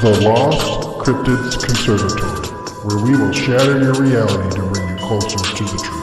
The Lost Cryptids Conservatory, where we will shatter your reality to bring you closer to the truth.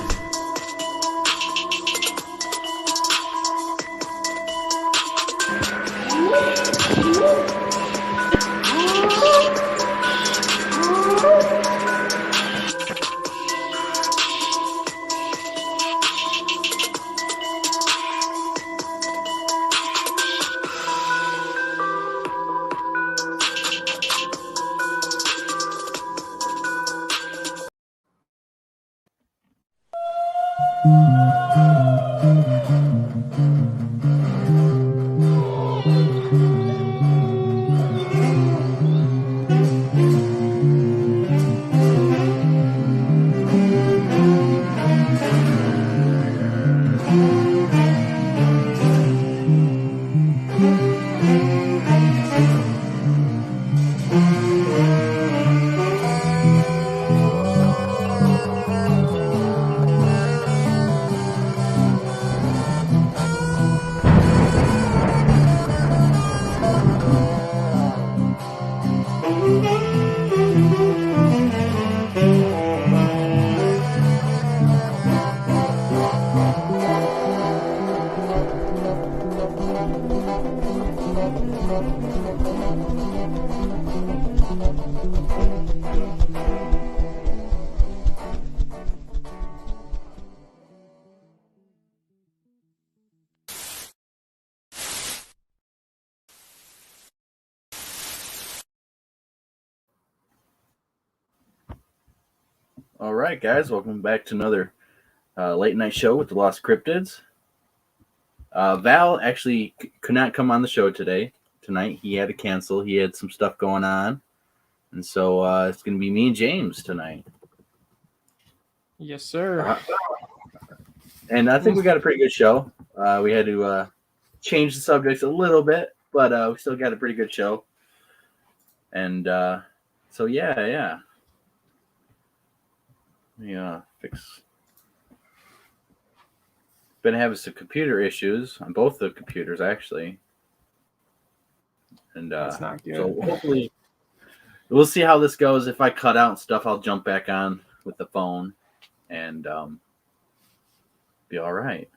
All right, guys, welcome back to another late night show with the Lost Cryptids. Val actually could not come on the show tonight. He had to cancel. He had some stuff going on. And so it's going to be me and James tonight. Yes, sir. And I think we got a pretty good show. We had to change the subjects a little bit, but we still got a pretty good show. And so, yeah. Been having some computer issues on both the computers, actually. And That's not good. So hopefully we'll see how this goes. If I cut out stuff, I'll jump back on with the phone and be all right.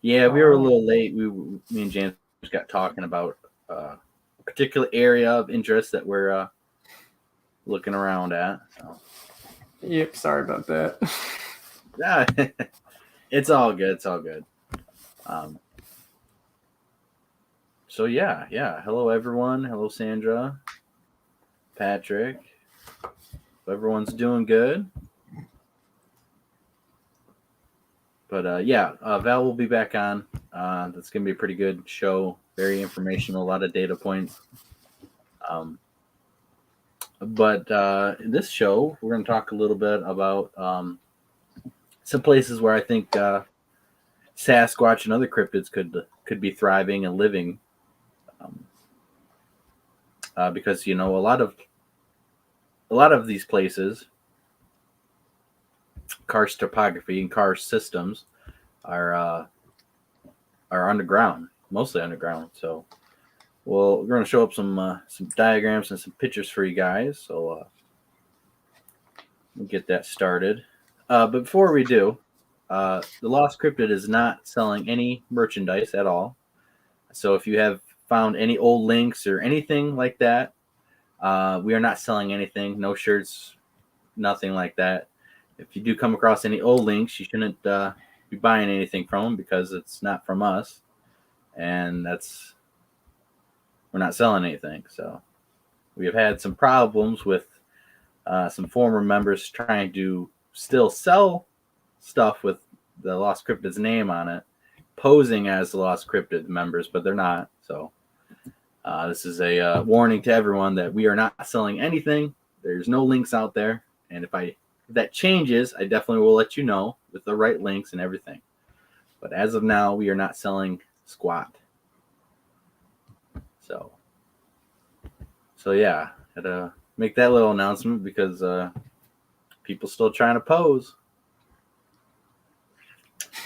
Yeah, we were a little late. Me and James got talking about a particular area of interest that we're looking around at. So. Yep, sorry about that. Yeah, it's all good. It's all good. So yeah. Hello, everyone. Hello, Sandra, Patrick. Everyone's doing good. But Val will be back on. That's going to be a pretty good show. Very informational, a lot of data points. But in this show, we're going to talk a little bit about some places where I think Sasquatch and other cryptids could be thriving and living. Because a lot of these places, karst topography and karst systems are underground, mostly underground. So, we're going to show up some diagrams and some pictures for you guys. So, we'll get that started. But before we do, the Lost Cryptid is not selling any merchandise at all. So if you have found any old links or anything like that, we are not selling anything. No shirts, nothing like that. If you do come across any old links, you shouldn't be buying anything from them because it's not from us. And we're not selling anything. So we have had some problems with some former members trying to still sell stuff with the Lost Cryptid's name on it, posing as the Lost Cryptid members, but they're not. So this is a warning to everyone that we are not selling anything. There's no links out there. And if that changes, I definitely will let you know with the right links and everything. But as of now, we are not selling squat. So yeah, had to make that little announcement because people still trying to pose.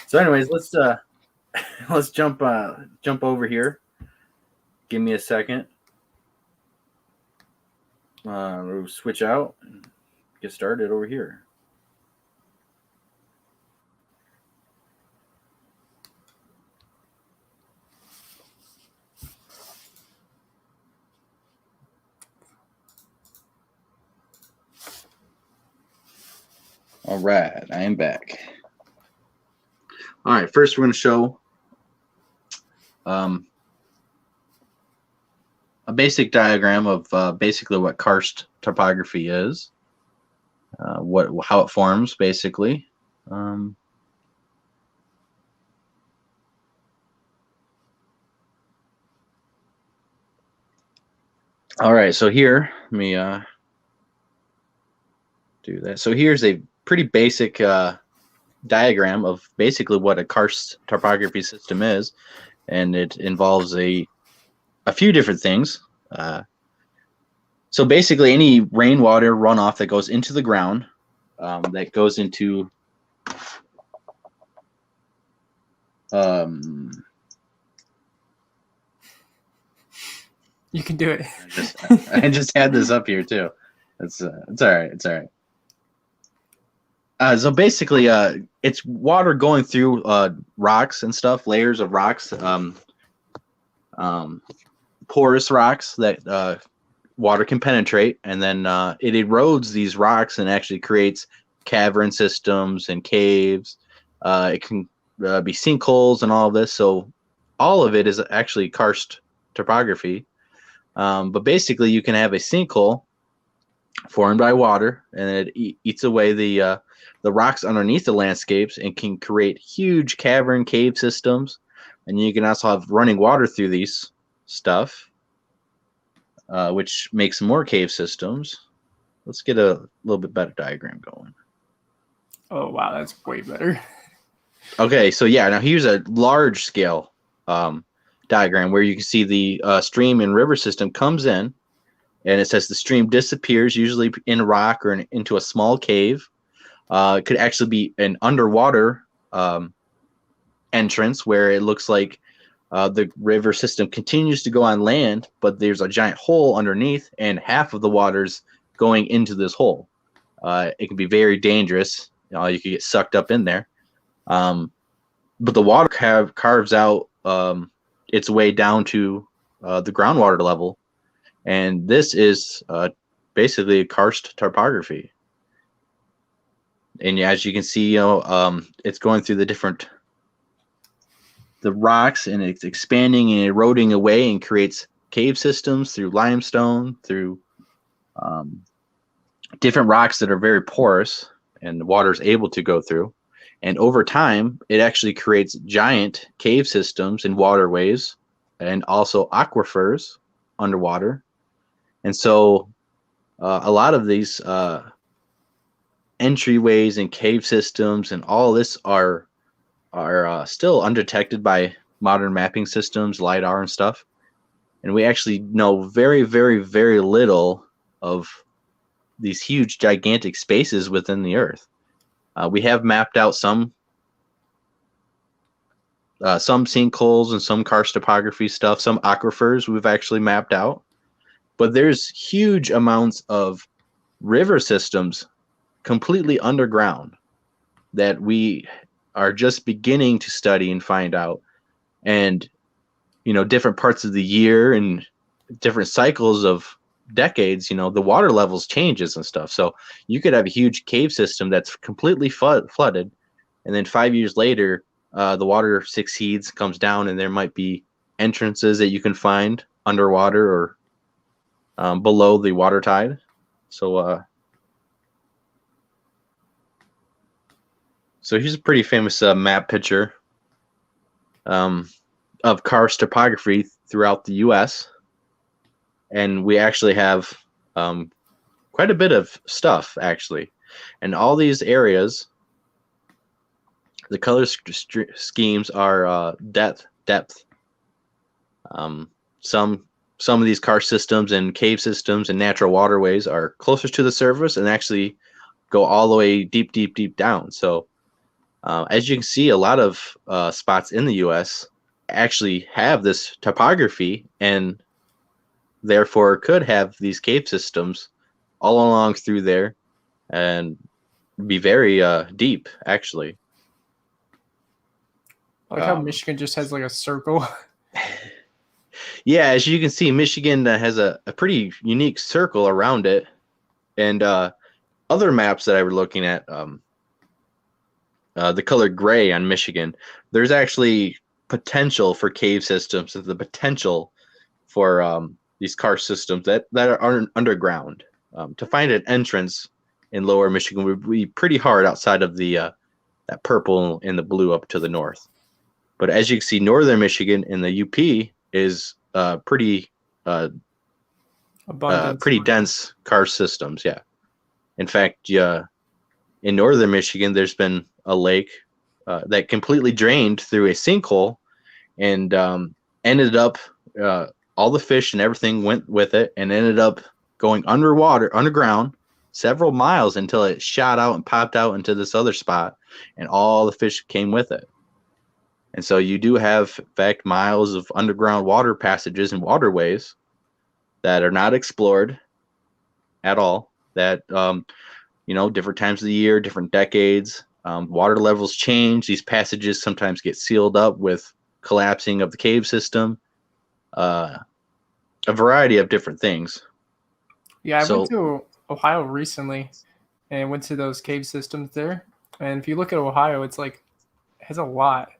So anyways, let's jump over here. Give me a second. We'll switch out and get started over here. All right, I am back. All right, first we're going to show a basic diagram of basically what karst topography is, how it forms, basically. All right, so here, let me do that. So here's a pretty basic diagram of basically what a karst topography system is, and it involves a few different things. So basically, any rainwater runoff that goes into the ground, that goes into You can do it. I just had this up here too. It's all right. It's all right. So basically, it's water going through rocks and stuff, layers of rocks, porous rocks that water can penetrate, and then it erodes these rocks and actually creates cavern systems and caves. It can be sinkholes and all of this. So all of it is actually karst topography. But basically, you can have a sinkhole formed by water, and it eats away the rocks underneath the landscapes and can create huge cavern cave systems. And you can also have running water through these stuff, which makes more cave systems. Let's get a little bit better diagram going. Oh, wow, that's way better. Okay, so yeah, now here's a large scale diagram where you can see the stream and river system comes in, and it says the stream disappears, usually in a rock or into a small cave. It could actually be an underwater entrance where it looks like the river system continues to go on land, but there's a giant hole underneath, and half of the water's going into this hole. It can be very dangerous. You could get sucked up in there. But the water carves out its way down to the groundwater level, and this is basically a karst topography. And as you can see, it's going through the rocks, and it's expanding and eroding away and creates cave systems through limestone, through different rocks that are very porous and the water is able to go through. And over time, it actually creates giant cave systems and waterways, and also aquifers underwater. And so a lot of these entryways and cave systems and all this are still undetected by modern mapping systems, LiDAR and stuff. And we actually know very, very, very little of these huge, gigantic spaces within the Earth. We have mapped out some sinkholes and some karst topography stuff, some aquifers we've actually mapped out. But there's huge amounts of river systems completely underground that we are just beginning to study and find out. And, different parts of the year and different cycles of decades, the water levels changes and stuff. So you could have a huge cave system that's completely flooded, and then 5 years later, the water succeeds, comes down, and there might be entrances that you can find underwater or below the water tide. So here's a pretty famous map picture of karst topography throughout the U.S. And we actually have quite a bit of stuff, actually. And all these areas, the color schemes are depth. Some of these karst systems and cave systems and natural waterways are closer to the surface and actually go all the way deep, deep, deep down. So as you can see, a lot of spots in the U.S. actually have this topography and therefore could have these cave systems all along through there, and be very deep, actually. I like how Michigan just has like a circle. Yeah, as you can see, Michigan has a pretty unique circle around it. And other maps that I were looking at, the color gray on Michigan, there's actually potential for cave systems, the potential for these karst systems that are underground. To find an entrance in lower Michigan would be pretty hard outside of the that purple and the blue up to the north. But as you can see, northern Michigan in the UP is pretty dense karst systems. Yeah. In fact, in northern Michigan, there's been a lake that completely drained through a sinkhole and ended up all the fish and everything went with it and ended up going underground, several miles until it shot out and popped out into this other spot, and all the fish came with it. And so you do have, in fact, miles of underground water passages and waterways that are not explored at all. That, different times of the year, different decades, water levels change. These passages sometimes get sealed up with collapsing of the cave system, a variety of different things. Yeah, I went to Ohio recently and went to those cave systems there. And if you look at Ohio, it's like, it has a lot.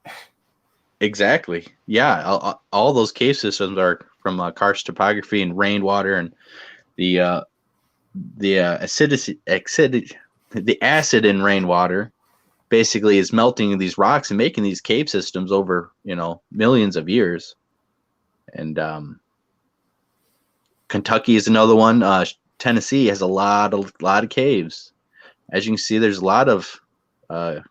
Exactly. Yeah. All those cave systems are from karst topography and rainwater, and the acid in rainwater basically is melting these rocks and making these cave systems over, millions of years. And Kentucky is another one. Tennessee has a lot of caves. As you can see, there's a lot of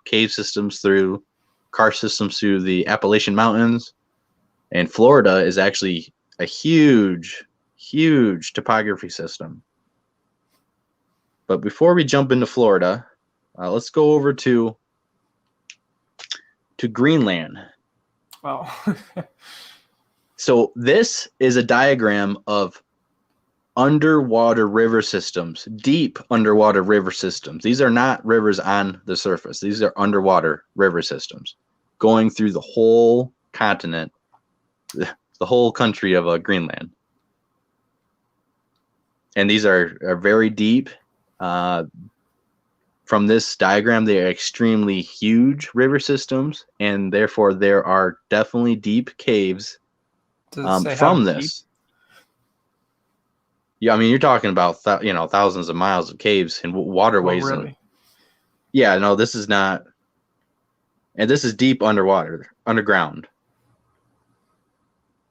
cave systems through karst systems through the Appalachian Mountains, and Florida is actually a huge topography system. But before we jump into Florida, let's go over to Greenland. Wow. So this is a diagram of underwater river systems, deep underwater river systems. These are not rivers on the surface. These are underwater river systems going through the whole continent, the whole country of Greenland. And these are very deep. From this diagram, they are extremely huge river systems, and therefore there are definitely deep caves from this. Deep? Yeah, I mean, you're talking about thousands of miles of caves and waterways. Oh, really? And, yeah, no, this is not, and this is deep underground.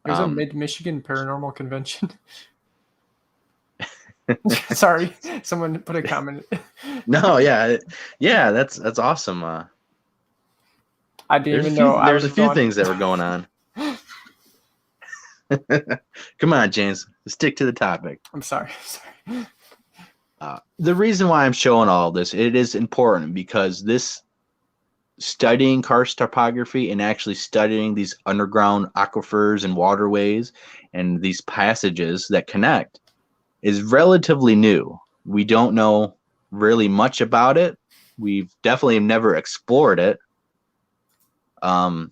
There's a Mid-Michigan Paranormal Convention. Sorry, someone put a comment. No, yeah, that's awesome. I didn't even know. There's a few things that were going on. Come on, James. Stick to the topic. I'm sorry. The reason why I'm showing all this, it is important because this studying karst topography and actually studying these underground aquifers and waterways and these passages that connect is relatively new. We don't know really much about it. We've definitely never explored it. And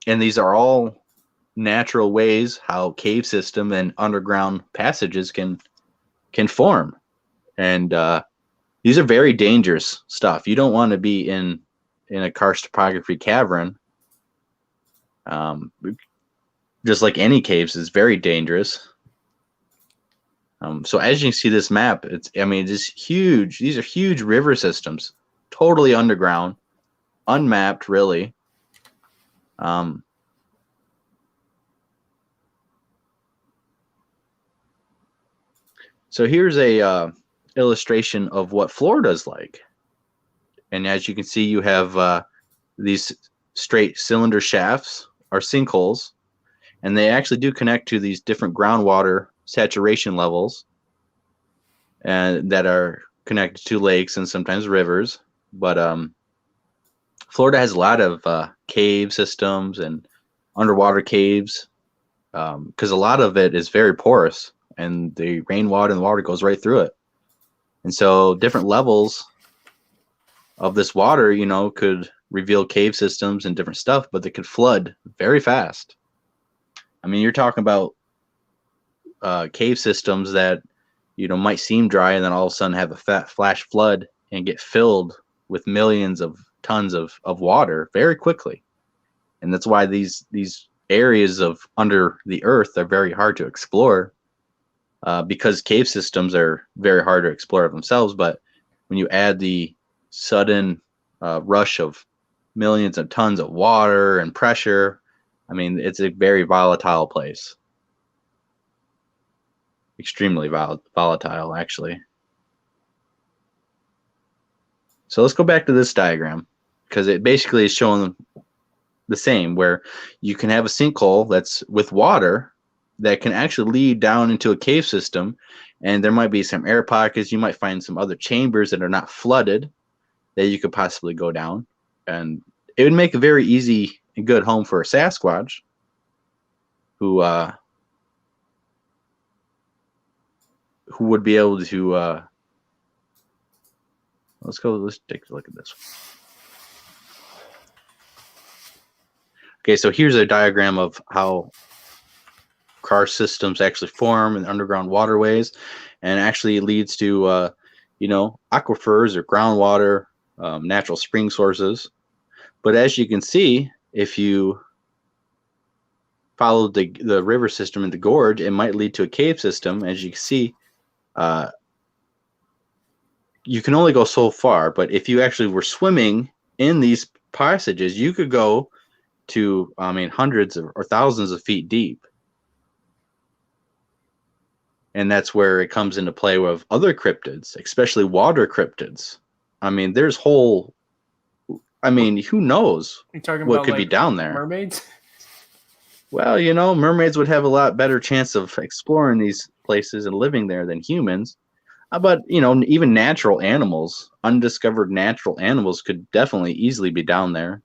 these are all natural ways how cave system and underground passages can form. And these are very dangerous stuff. You don't want to be in a karst topography cavern. Just like any caves is very dangerous. So as you can see this map, it's huge. These are huge river systems, totally underground, unmapped, really. So here's a illustration of what Florida is like. And as you can see, you have these straight cylinder shafts or sinkholes, and they actually do connect to these different groundwater saturation levels, and that are connected to lakes and sometimes rivers. But Florida has a lot of cave systems and underwater caves because a lot of it is very porous, and the rainwater and the water goes right through it. And so different levels of this water, you know, could reveal cave systems and different stuff, but they could flood very fast. I mean, you're talking about cave systems that, you know, might seem dry and then all of a sudden have a fat flash flood and get filled with millions of tons of water very quickly. And that's why these areas of under the earth are very hard to explore, because cave systems are very hard to explore themselves. But when you add the sudden rush of millions of tons of water and pressure, I mean, it's a very volatile place. Extremely volatile, actually. So let's go back to this diagram, because it basically is showing the same, where you can have a sinkhole that's with water that can actually lead down into a cave system, and there might be some air pockets. You might find some other chambers that are not flooded that you could possibly go down, and it would make a very easy and good home for a Sasquatch who would be able to let's take a look at this. Okay, so here's a diagram of how karst systems actually form in underground waterways, and actually leads to you know, aquifers or groundwater, natural spring sources. But as you can see, if you follow the river system in the gorge, it might lead to a cave system. As you can see, you can only go so far, but if you actually were swimming in these passages, you could go to, I mean, hundreds or thousands of feet deep. And that's where it comes into play with other cryptids, especially water cryptids. I mean, there's whole, I mean, who knows what could be down there? Mermaids? Well, you know, mermaids would have a lot better chance of exploring these places and living there than humans. But, you know, even natural animals, undiscovered natural animals could definitely easily be down there.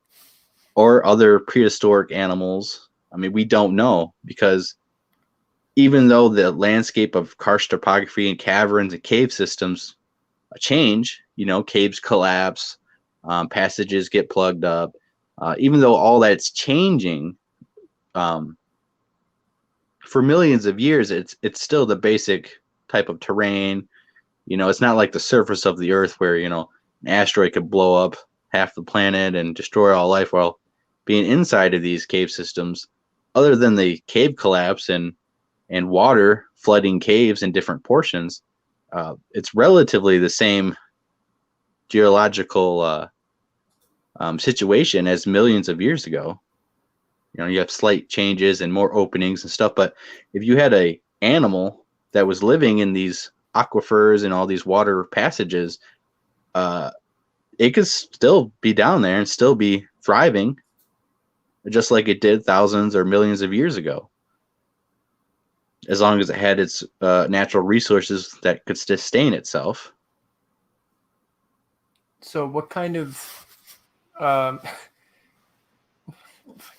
Or other prehistoric animals. I mean, we don't know, because even though the landscape of karst topography and caverns and cave systems change, you know, caves collapse, passages get plugged up, even though all that's changing, for millions of years, it's still the basic type of terrain. You know, it's not like the surface of the earth where, you know, an asteroid could blow up half the planet and destroy all life, while being inside of these cave systems, other than the cave collapse and water flooding caves in different portions, it's relatively the same geological situation as millions of years ago. You know, you have slight changes and more openings and stuff, but if you had a animal that was living in these aquifers and all these water passages, it could still be down there and still be thriving, just like it did thousands or millions of years ago, as long as it had its natural resources that could sustain itself. So what kind of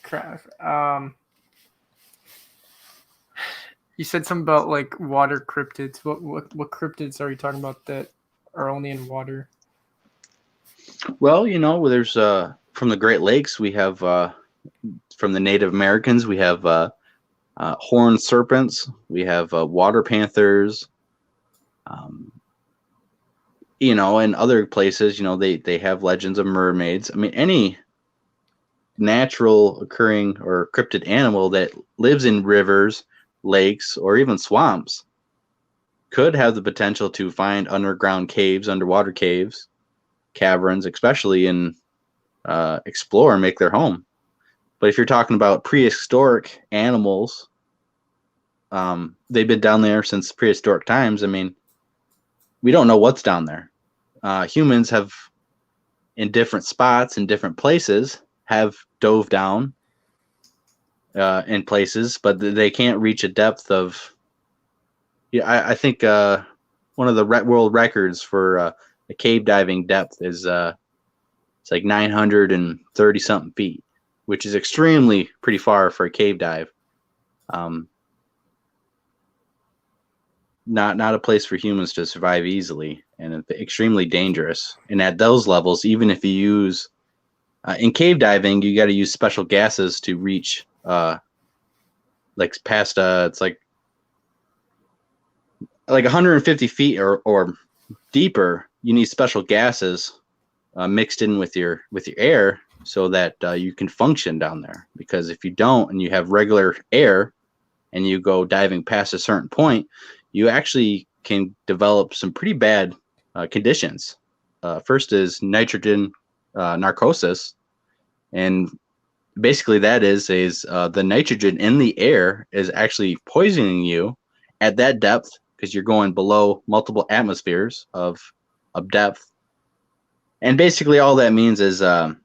crap? You said something about like water cryptids. What cryptids are you talking about that are only in water? Well, you know, there's from the Great Lakes, we have from the Native Americans, we have horned serpents, we have water panthers, you know, and other places, you know, they have legends of mermaids. I mean, any natural occurring or cryptid animal that lives in rivers, lakes, or even swamps could have the potential to find underground caves, underwater caves, caverns, especially in explore and make their home. But if you're talking about prehistoric animals, they've been down there since prehistoric times. I mean, we don't know what's down there. Humans have, in different spots, in different places, have dove down in places, but they can't reach a depth of, I think one of the world records for a cave diving depth is it's like 930 something feet, which is extremely pretty far for a cave dive. not a place for humans to survive easily, and extremely dangerous. And at those levels, even if you use in cave diving, you got to use special gases to reach like past it's like 150 feet or deeper. You need special gases mixed in with your air so that you can function down there. Because if you don't, and you have regular air, and you go diving past a certain point, you actually can develop some pretty bad conditions. First is nitrogen narcosis, and basically that is the nitrogen in the air is actually poisoning you at that depth, because you're going below multiple atmospheres of depth. And basically all that means is at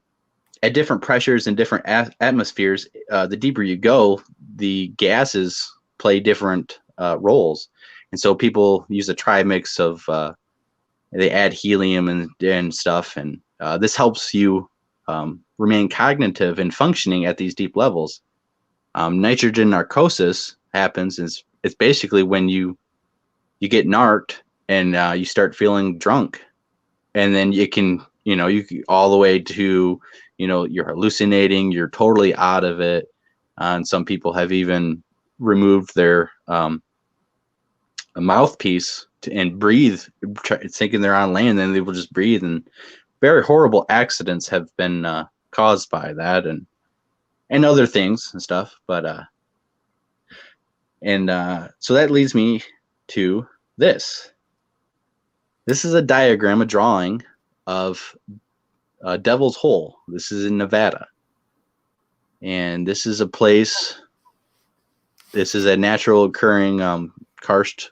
different pressures and different atmospheres, the deeper you go, the gases play different roles. And so people use a tri-mix of they add helium and stuff, and this helps you remain cognitive and functioning at these deep levels. Nitrogen narcosis happens it's basically when you get narked and you start feeling drunk, and then you can all the way to you're hallucinating, you're totally out of it. And some people have even removed their a mouthpiece and breathe, thinking they're on land, and they will just breathe. And very horrible accidents have been caused by that, and other things and stuff. But so that leads me to this. This is a diagram, a drawing of Devil's Hole. This is in Nevada, and this is a place. This is a natural occurring karst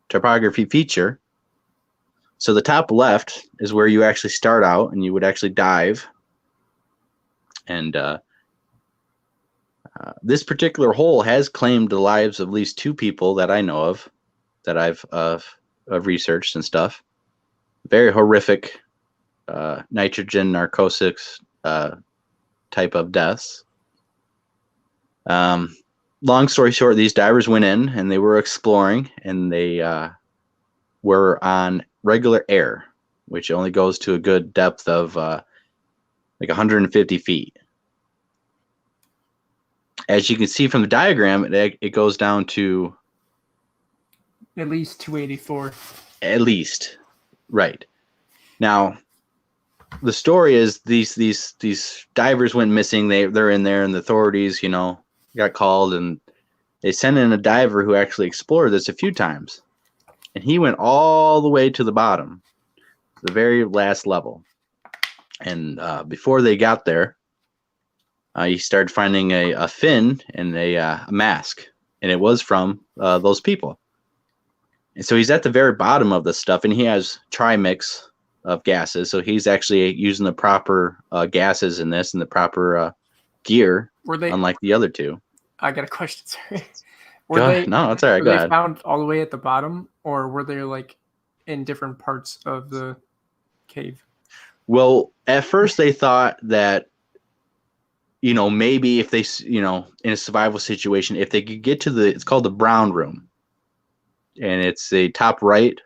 topography feature. So the top left is where you actually start out, and you would actually dive. And this particular hole has claimed the lives of at least 2 people that I know of, that I've researched and stuff. Very horrific nitrogen narcotics type of deaths. Long story short, these divers went in and they were exploring, and they were on regular air, which only goes to a good depth of like 150 feet. As you can see from the diagram, it goes down to at least 284. At least, right. Now, the story is these divers went missing. They're in there, and the authorities, got called, and they sent in a diver who actually explored this a few times, and he went all the way to the bottom, the very last level. And before they got there, he started finding a fin and a mask, and it was from those people. And so he's at the very bottom of this stuff, and he has tri-mix of gases. So he's actually using the proper gases in this and the proper gear, unlike the other 2. I got a question, sorry. No, it's all right. Go ahead. Were they found all the way at the bottom, or were they like in different parts of the cave? Well, at first they thought that, maybe if they, in a survival situation, if they could get to it's called the brown room, and it's the top right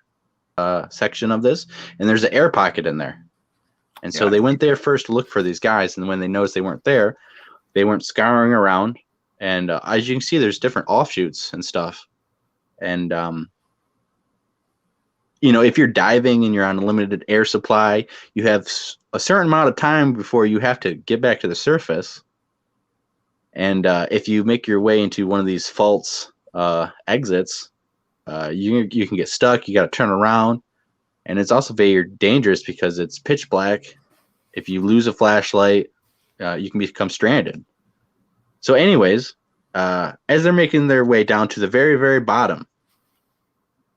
section of this, and there's an air pocket in there. And so they went there first to look for these guys, and when they noticed they weren't there, they weren't scouring around. And as you can see, there's different offshoots and stuff. And, if you're diving and you're on a limited air supply, you have a certain amount of time before you have to get back to the surface. And if you make your way into one of these false exits, you can get stuck. You got to turn around. And it's also very dangerous because it's pitch black. If you lose a flashlight, you can become stranded. So anyways, as they're making their way down to the very, very bottom,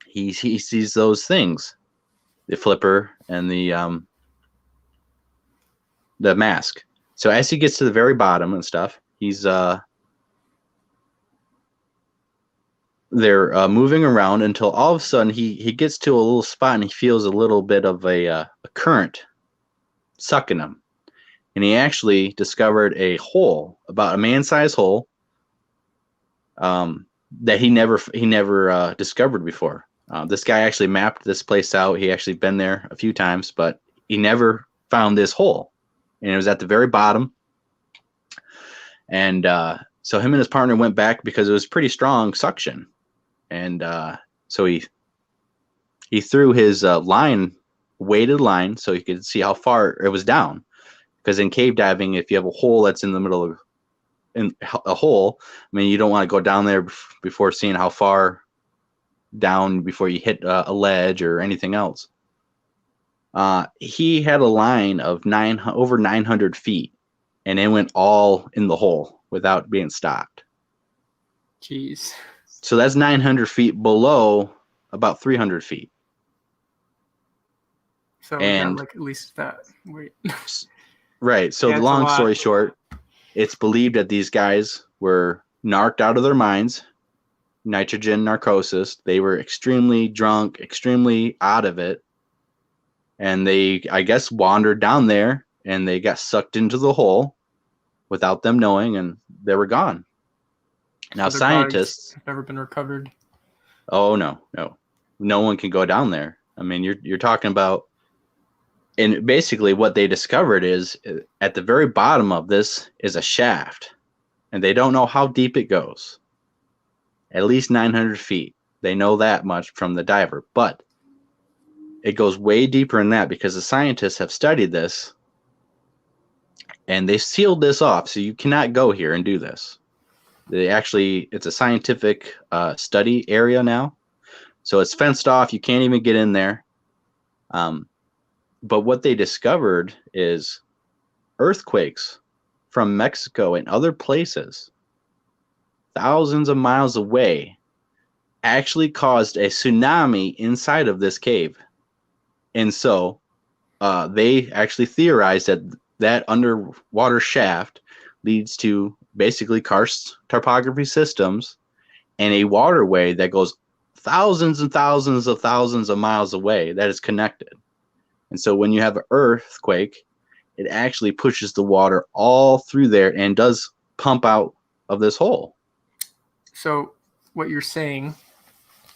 he sees those things, the flipper and the mask. So as he gets to the very bottom and stuff, he's they're moving around until all of a sudden he gets to a little spot, and he feels a little bit of a current sucking him. And he actually discovered a hole, about a man-sized hole, that he never discovered before. This guy actually mapped this place out. He actually been there a few times, but he never found this hole, and it was at the very bottom. And so him and his partner went back because it was pretty strong suction, and so he threw his weighted line so he could see how far it was down. Because in cave diving, if you have a hole that's in the middle of a hole, I mean, you don't want to go down there before seeing how far down before you hit a ledge or anything else. He had a line of over 900 feet, and it went all in the hole without being stopped. Jeez. So that's 900 feet below about 300 feet. So and like at least that. Wait. Right. So the long story short, it's believed that these guys were narked out of their minds, nitrogen narcosis. They were extremely drunk, extremely out of it. And they, I guess, wandered down there and they got sucked into the hole without them knowing, and they were gone. Now, so scientists have never been recovered. Oh, no. No one can go down there. I mean, you're talking about. And basically what they discovered is at the very bottom of this is a shaft, and they don't know how deep it goes. At least 900 feet. They know that much from the diver, but it goes way deeper than that because the scientists have studied this and they sealed this off. So you cannot go here and do this. It's a scientific study area now. So it's fenced off. You can't even get in there. But what they discovered is earthquakes from Mexico and other places, thousands of miles away, actually caused a tsunami inside of this cave. And so they actually theorized that underwater shaft leads to basically karst topography systems and a waterway that goes thousands and thousands of miles away that is connected. And so when you have an earthquake, it actually pushes the water all through there and does pump out of this hole. So what you're saying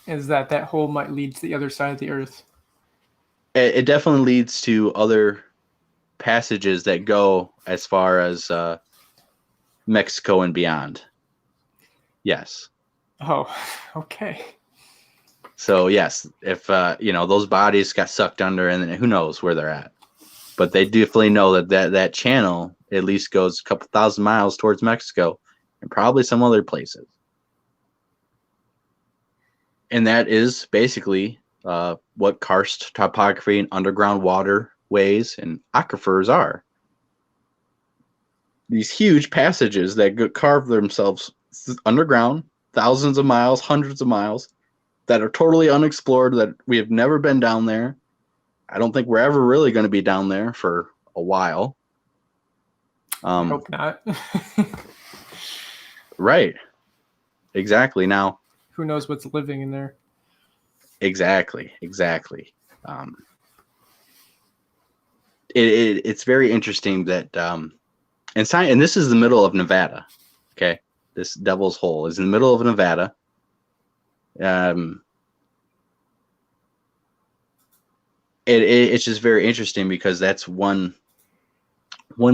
is that hole might lead to the other side of the earth. It definitely leads to other passages that go as far as Mexico and beyond. Yes. Oh, okay. So yes, if those bodies got sucked under, and then who knows where they're at, but they definitely know that channel at least goes a couple thousand miles towards Mexico and probably some other places. And that is basically what karst topography and underground waterways and aquifers are. These huge passages that carve themselves underground, thousands of miles, hundreds of miles, that are totally unexplored, that we have never been down there. I don't think we're ever really going to be down there for a while. I hope not. Right. Exactly. Now, who knows what's living in there? Exactly. It's very interesting that and this is the middle of Nevada. Okay, this Devil's Hole is in the middle of Nevada. It's just very interesting because that's one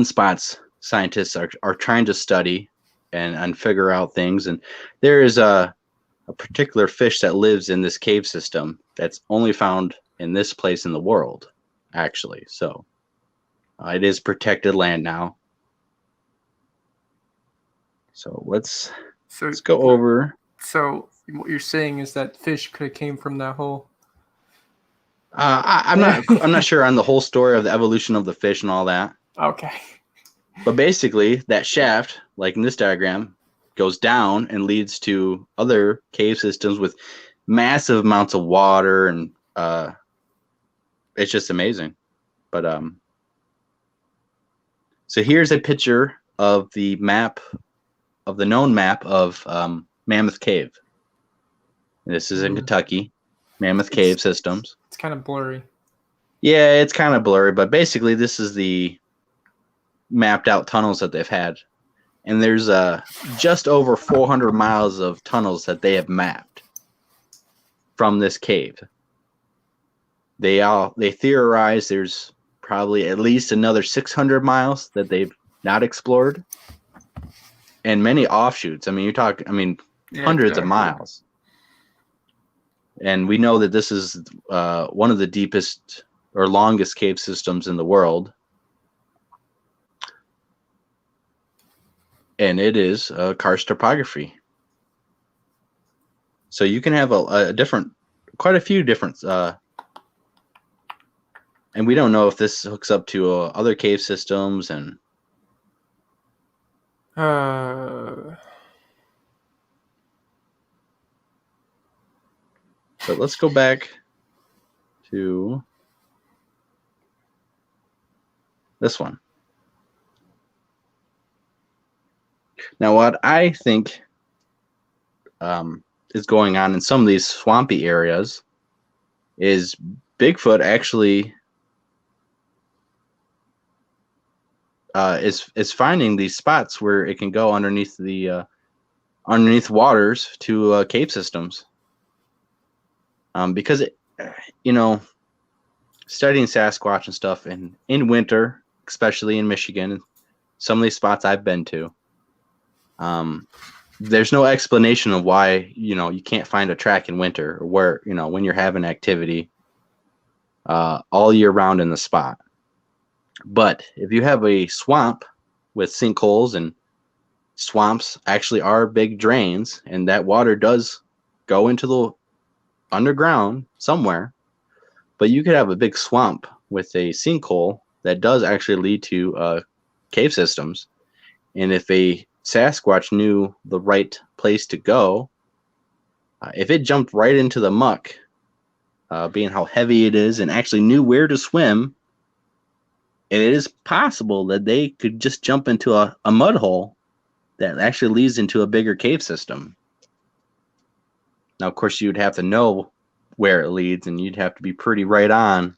spots scientists are trying to study and figure out things. And there is a particular fish that lives in this cave system that's only found in this place in the world, actually. So it is protected land now. So let's go over. So what you're saying is that fish could have came from that hole. I'm not sure on the whole story of the evolution of the fish and all that. Okay. But basically, that shaft, like in this diagram, goes down and leads to other cave systems with massive amounts of water, and it's just amazing. But so here's a picture of the map, of the known map of Mammoth Cave. This is in Kentucky, Mammoth Cave systems. It's kind of blurry. Yeah, it's kind of blurry, but basically this is the mapped out tunnels that they've had. And there's just over 400 miles of tunnels that they have mapped from this cave. They theorize there's probably at least another 600 miles that they've not explored, and many offshoots. I mean, you're talking, hundreds of miles. And we know that this is one of the deepest or longest cave systems in the world. And it is karst topography. So you can have quite a few different, and we don't know if this hooks up to other cave systems and. But let's go back to this one. Now, what I think is going on in some of these swampy areas is Bigfoot actually is finding these spots where it can go underneath the waters to cave systems. Because studying Sasquatch and stuff in winter, especially in Michigan, some of these spots I've been to, there's no explanation of why you can't find a track in winter, or where when you're having activity all year round in the spot. But if you have a swamp with sinkholes, and swamps actually are big drains, and that water does go into the underground somewhere, but you could have a big swamp with a sinkhole that does actually lead to cave systems. And if a Sasquatch knew the right place to go, if it jumped right into the muck, being how heavy it is, and actually knew where to swim, and it is possible that they could just jump into a mud hole that actually leads into a bigger cave system. Now, of course, you'd have to know where it leads, and you'd have to be pretty right on.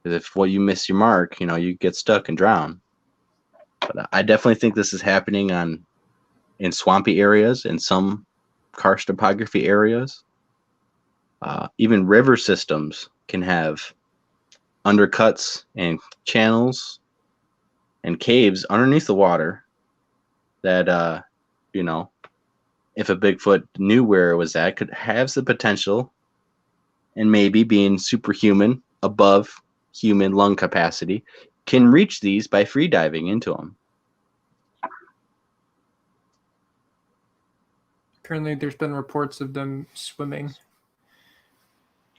Because if you miss your mark, you get stuck and drown. But I definitely think this is happening in swampy areas, in some karst topography areas. Even river systems can have undercuts and channels and caves underneath the water that, if a Bigfoot knew where it was at, could have the potential, and maybe being superhuman, above human lung capacity, can reach these by free diving into them. Apparently, there's been reports of them swimming.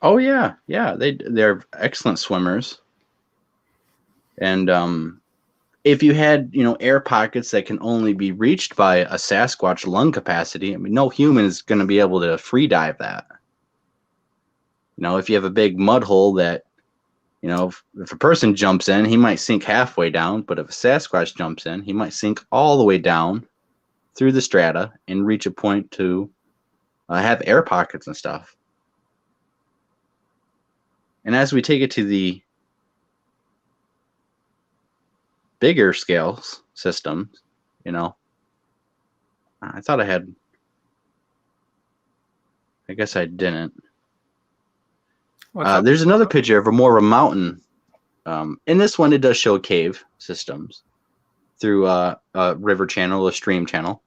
Oh yeah, they're excellent swimmers. And if you had air pockets that can only be reached by a Sasquatch lung capacity, no human is going to be able to free dive that. If you have a big mud hole that if a person jumps in, he might sink halfway down, but if a Sasquatch jumps in, he might sink all the way down through the strata and reach a point to have air pockets and stuff. And as we take it to the bigger scales systems, I thought I guess I didn't. There's another picture of more of a mountain. In this one, it does show cave systems through a river channel, a stream channel.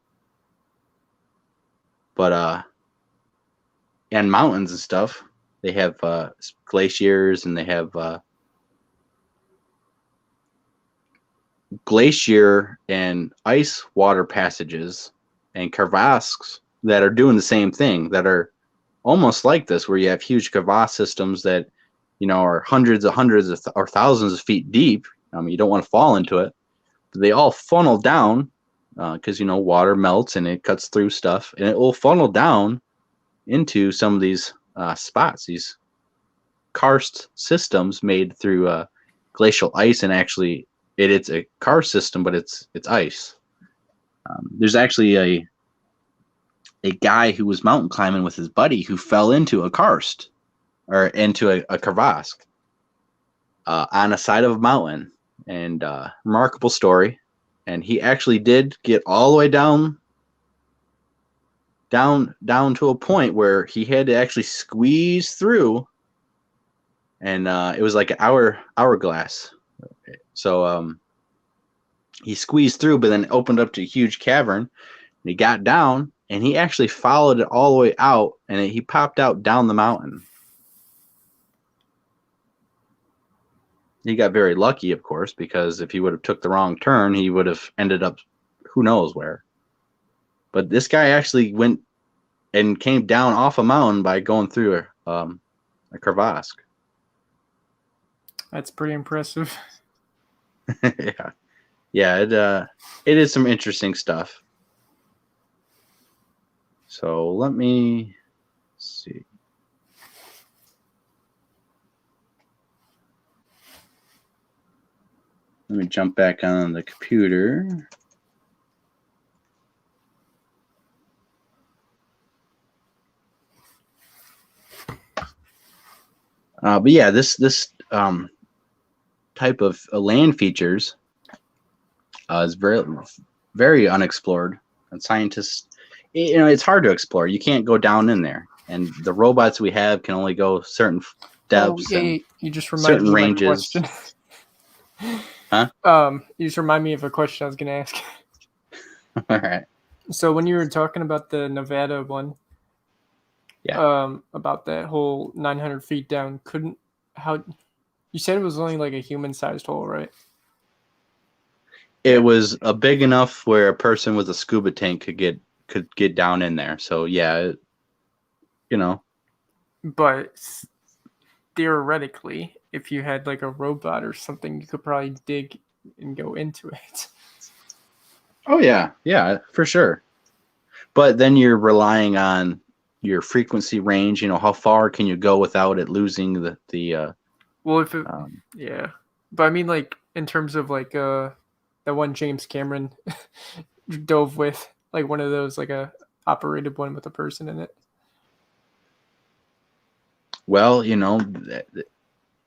But and mountains and stuff, they have glaciers, and they have glacier and ice water passages and crevasses that are doing the same thing, that are almost like this, where you have huge crevasse systems that are hundreds or thousands of feet deep. You don't want to fall into it, but they all funnel down because water melts and it cuts through stuff, and it will funnel down into some of these spots, these karst systems made through glacial ice. And actually it's a karst system, but it's ice. There's actually a guy who was mountain climbing with his buddy who fell into a karst, or into a crevasse on the side of a mountain. And remarkable story. And he actually did get all the way down down to a point where he had to actually squeeze through, and it was like an hourglass. So he squeezed through, but then opened up to a huge cavern, and he got down, and he actually followed it all the way out, and he popped out down the mountain. He got very lucky, of course, because if he would have took the wrong turn, he would have ended up who knows where. But this guy actually went and came down off a mountain by going through a crevasse. That's pretty impressive. Yeah. It is some interesting stuff. So let me see. Let me jump back on the computer. But yeah, this type of land features is very, very unexplored, and scientists, it's hard to explore. You can't go down in there, and the robots we have can only go certain depths. Oh, yeah, you just reminded me of ranges. A question. Huh? You just remind me of a question I was gonna ask. All right. So when you were talking about the Nevada one, about that whole 900 feet down, you said it was only like a human-sized hole, right? It was a big enough where a person with a scuba tank could get down in there. So yeah, But theoretically, if you had like a robot or something, you could probably dig and go into it. Oh yeah, for sure. But then you're relying on your frequency range. How far can you go without it losing the well, if it, yeah, but I mean, like in terms of like that one James Cameron dove with, like one of those, like a operated one with a person in it. Well,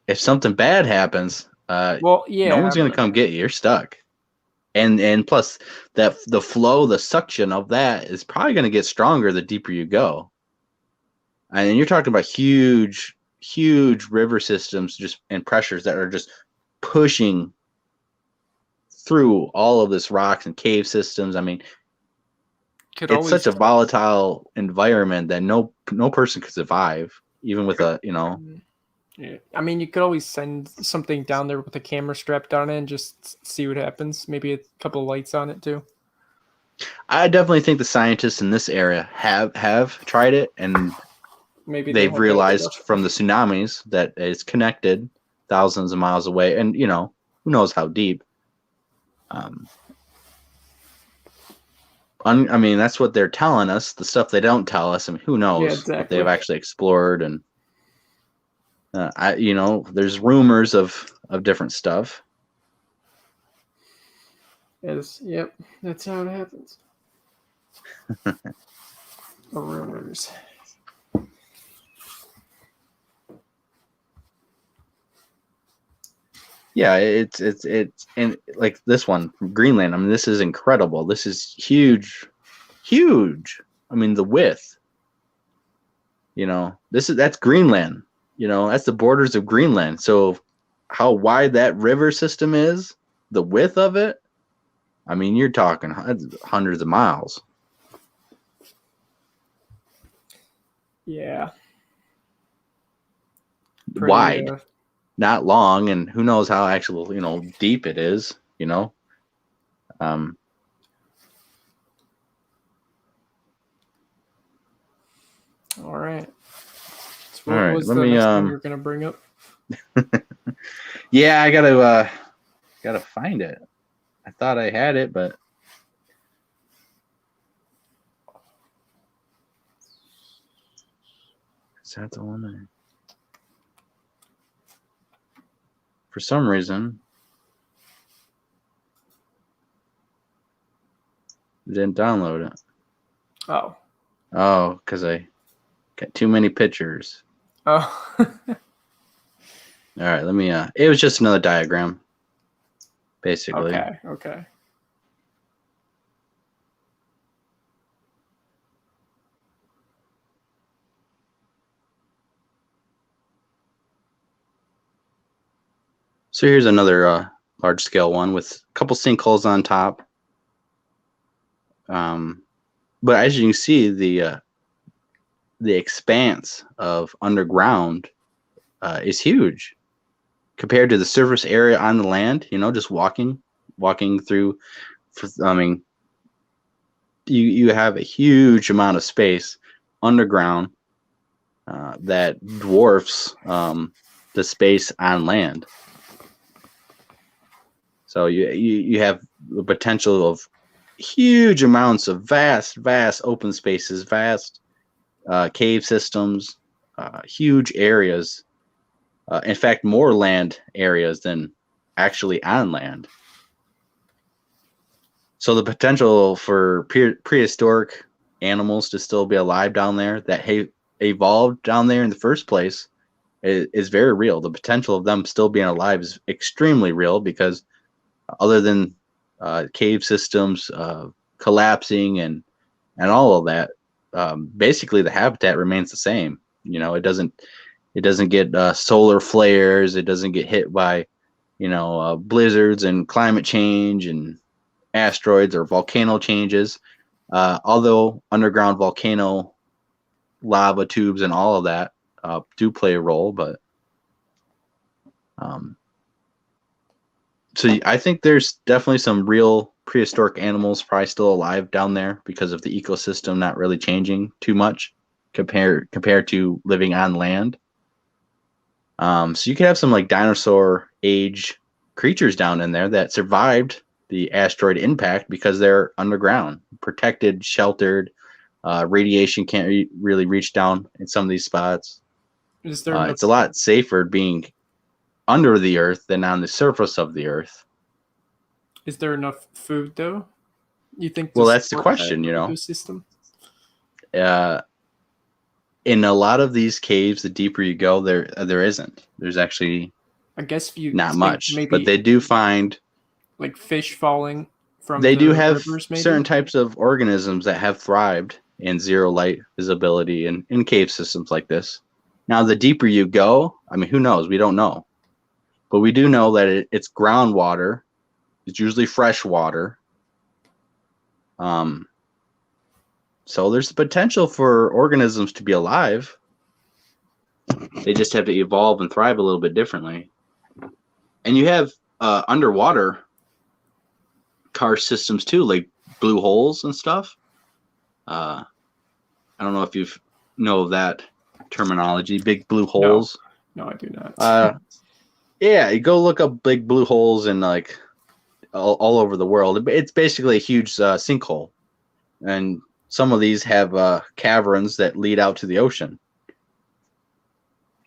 if something bad happens, no one's gonna come get you. You're stuck. And plus that the flow, the suction of that is probably gonna get stronger the deeper you go. And you're talking about huge river systems and pressures that are just pushing through all of this rocks and cave systems. I mean, it's such a volatile environment that no person could survive, even with a. Yeah, I mean, you could always send something down there with a camera strapped on it and just see what happens. Maybe a couple of lights on it too. I definitely think the scientists in this area have tried it, and maybe they've realized from the tsunamis that it's connected thousands of miles away, and who knows how deep. I mean, that's what they're telling us. The stuff they don't tell us, I mean, who knows what they've actually explored. And there's rumors of different stuff. Yep, that's how it happens. Rumors. Yeah, it's and like this one from Greenland. I mean, this is incredible. This is huge. I mean, the width. That's Greenland. That's the borders of Greenland. So how wide that river system is, the width of it, I mean, you're talking hundreds of miles. Yeah. Wide. Not long, and who knows how actual, deep it is, All right. So what was the next thing you're gonna bring up? Yeah, I gotta find it. I thought I had it, but is that the one? For some reason, I didn't download it. Oh, because I got too many pictures. Oh. All right, let me. It was just another diagram, basically. Okay. So here's another large scale one with a couple sinkholes on top. But as you can see, the expanse of underground is huge compared to the surface area on the land. Just walking through. I mean, you have a huge amount of space underground that dwarfs the space on land. So you have the potential of huge amounts of vast open spaces, vast cave systems, huge areas. In fact, more land areas than actually on land. So the potential for prehistoric animals to still be alive down there that evolved down there in the first place is very real. The potential of them still being alive is extremely real because other than cave systems collapsing and all of that, basically the habitat remains the same. It doesn't get solar flares. It doesn't get hit by blizzards and climate change and asteroids or volcano changes. Although underground volcano lava tubes and all of that do play a role, but so I think there's definitely some real prehistoric animals probably still alive down there because of the ecosystem not really changing too much compared to living on land. So you could have some like dinosaur age creatures down in there that survived the asteroid impact because they're underground, protected, sheltered. Radiation can't really reach down in some of these spots. It's a lot safer being under the earth than on the surface of the earth. Is there enough food though? You think? Well, that's the question. Ecosystem? In a lot of these caves, the deeper you go, there isn't. There's actually, I guess, not much, but they do find like fish falling from. They do have rivers, maybe? Certain types of organisms that have thrived in zero light visibility and in cave systems like this. Now, the deeper you go, I mean, who knows? We don't know, but we do know that it's groundwater. It's usually fresh water. So there's the potential for organisms to be alive. They just have to evolve and thrive a little bit differently. And you have underwater karst systems too, like blue holes and stuff. I don't know if you know of that terminology, big blue holes. No, I do not. Yeah, you go look up big blue holes in like all over the world. It's basically a huge sinkhole, and some of these have caverns that lead out to the ocean.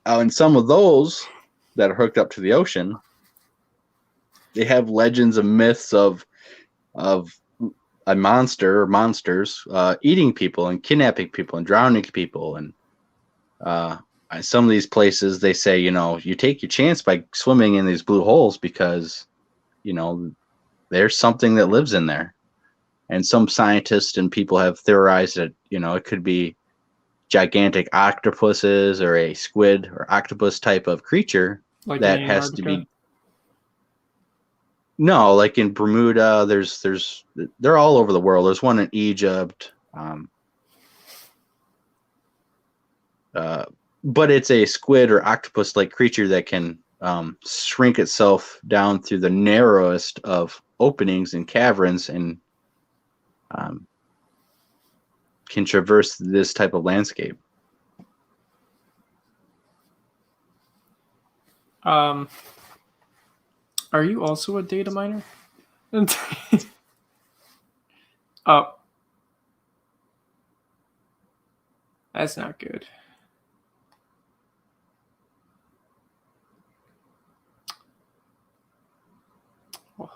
And some of those that are hooked up to the ocean, they have legends and myths of a monster or monsters eating people and kidnapping people and drowning people. And some of these places, they say, you take your chance by swimming in these blue holes because, there's something that lives in there. And some scientists and people have theorized that, it could be gigantic octopuses or a squid or octopus type of creature like that has to be. No, like in Bermuda, they're all over the world. There's one in Egypt. But it's a squid or octopus-like creature that can shrink itself down through the narrowest of openings and caverns and can traverse this type of landscape. Are you also a data miner? Oh. That's not good.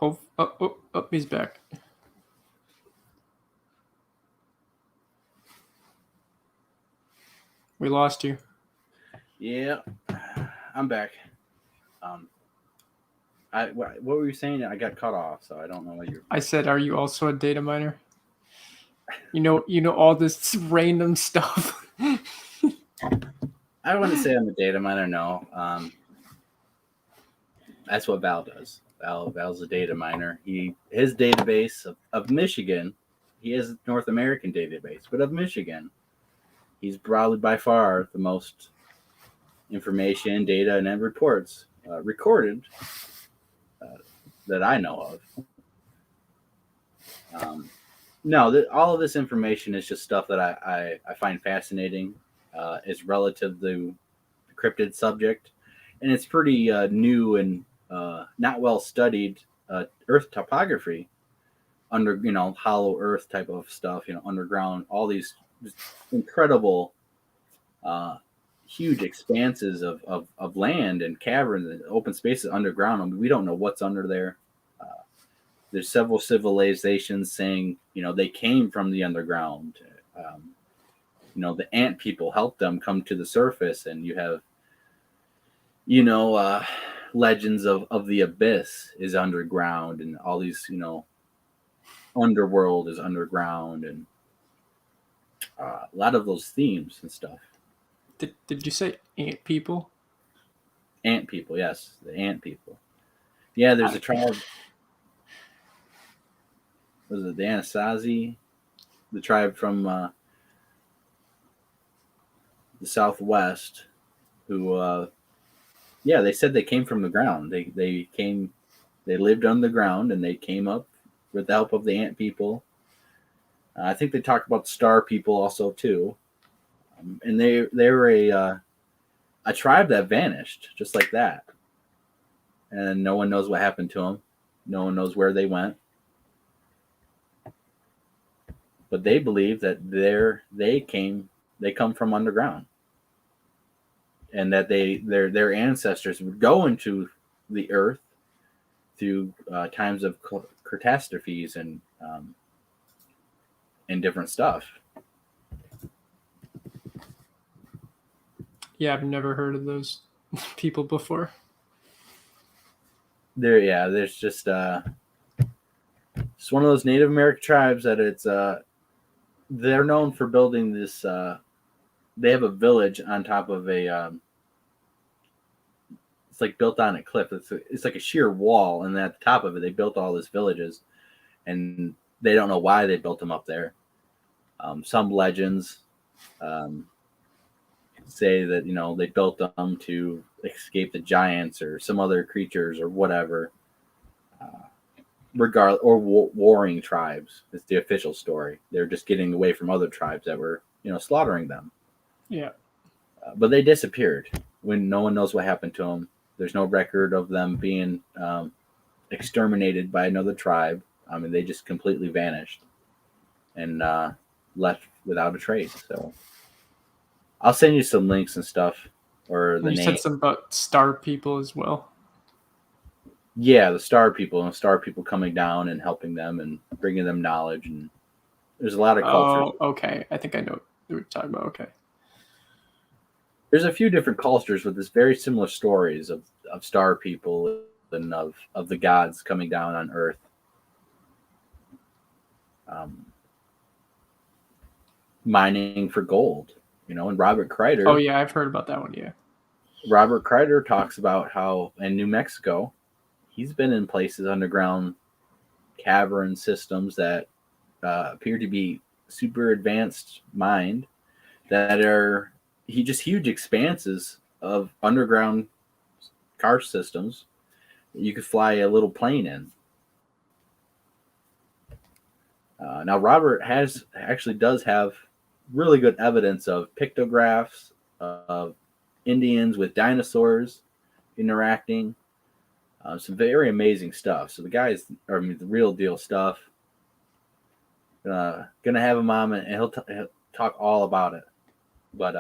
Oh, he's back. We lost you. Yeah, I'm back. What were you saying? I got cut off, so I don't know what you're. I said, "Are you also a data miner?" You know all this random stuff. I wouldn't say I'm a data miner. No. That's what Val does. Val's a data miner. His database of Michigan, he has a North American database, but of Michigan, he's probably by far the most information, data, and reports recorded that I know of. No, all of this information is just stuff that I find fascinating. It's relative to the cryptid subject, and it's pretty new and not well studied Earth topography, under hollow Earth type of stuff, underground, all these incredible, huge expanses of land and caverns and open spaces underground. I mean, we don't know what's under there. There's several civilizations saying, they came from the underground. The ant people helped them come to the surface, and you have, legends of the abyss is underground, and all these, underworld is underground, and a lot of those themes and stuff. Did you say ant people? Ant people, yes, the ant people. Yeah, there's a tribe. Was it the Anasazi? The tribe from the Southwest, who, they said they came from the ground. They lived underground, and they came up with the help of the ant people. I think they talked about star people also too, and they were a tribe that vanished just like that, and no one knows what happened to them. No one knows where they went. But they believe that they come from underground, and that their ancestors would go into the earth through times of catastrophes and different stuff. Yeah, I've never heard of those people before. There's just one of those Native American tribes that they're known for building this. They have a village on top of it's like built on a cliff. It's like a sheer wall, and at the top of it, they built all these villages, and they don't know why they built them up there. Some legends say that they built them to escape the giants or some other creatures or whatever. Warring tribes is the official story. They're just getting away from other tribes that were slaughtering them. Yeah. But they disappeared when no one knows what happened to them. There's no record of them being exterminated by another tribe. I mean, they just completely vanished and left without a trace. So I'll send you some links and stuff. Or the you name. said something about star people as well. Yeah, the star people coming down and helping them and bringing them knowledge. And there's a lot of cultures. Oh, okay. I think I know what you're talking about. Okay. There's a few different cultures with this very similar stories of star people and of the gods coming down on Earth. Mining for gold, and Robert Kreider. Oh yeah, I've heard about that one. Yeah. Robert Kreider talks about how in New Mexico, he's been in places underground cavern systems that appear to be super advanced mined, that are huge expanses of underground car systems that you could fly a little plane in. Now Robert does have really good evidence of pictographs of Indians with dinosaurs interacting. Some very amazing stuff. So the real deal stuff. Gonna have him on, and he'll talk all about it. But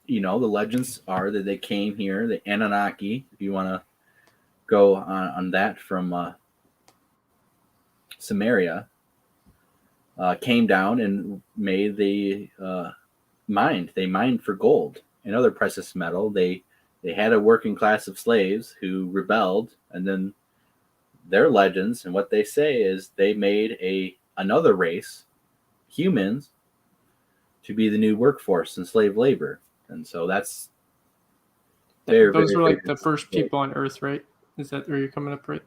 the legends are that they came here, the Anunnaki, if you want to go on that, from Samaria, came down and made mined for gold and other precious metal. They had a working class of slaves who rebelled, and then their legends and what they say is they made another race, humans, to be the new workforce in slave labor. And so that's Those were like the first people on Earth, right? Is that where you're coming up right?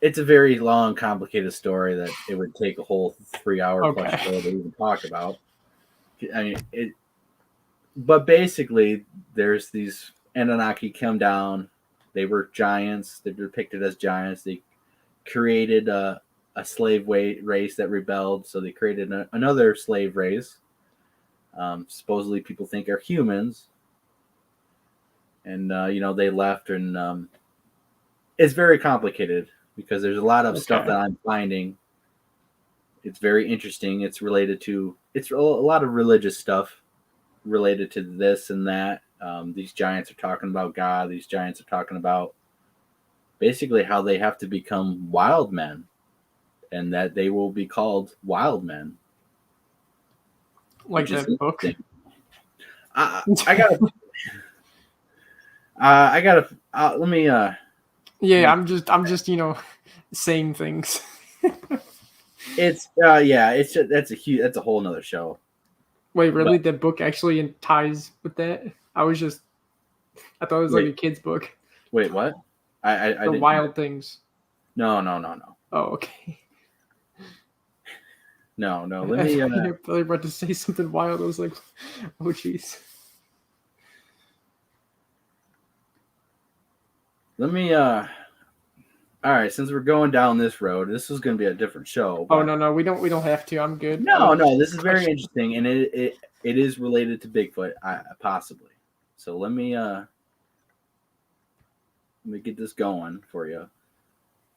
It's a very long, complicated story that it would take a whole 3-hour plus Okay. show to even talk about. I mean, but basically, there's these Anunnaki come down. They were giants. They're depicted as giants. They created a slave race that rebelled, so they created another slave race. Supposedly, people think are humans, and they left, and it's very complicated because there's a lot of stuff that I'm finding. It's very interesting. It's a lot of religious stuff related to this and that. These giants are talking about God. These giants are talking about basically how they have to become wild men, and that they will be called wild men. Like that book. I gotta. Let me. Yeah, I'm just saying things. It's that's a whole nother show. Wait, really? The book actually ties with that? I thought it was like a kid's book. Wait, what? I the didn't wild things. No. Oh, okay. No. Let me. You're probably about to say something wild. I was like, oh, jeez. Let me. All right, since we're going down this road, this is going to be a different show. Oh no, we don't have to. I'm good. No, this is very interesting, and it is related to Bigfoot, possibly. So let me get this going for you.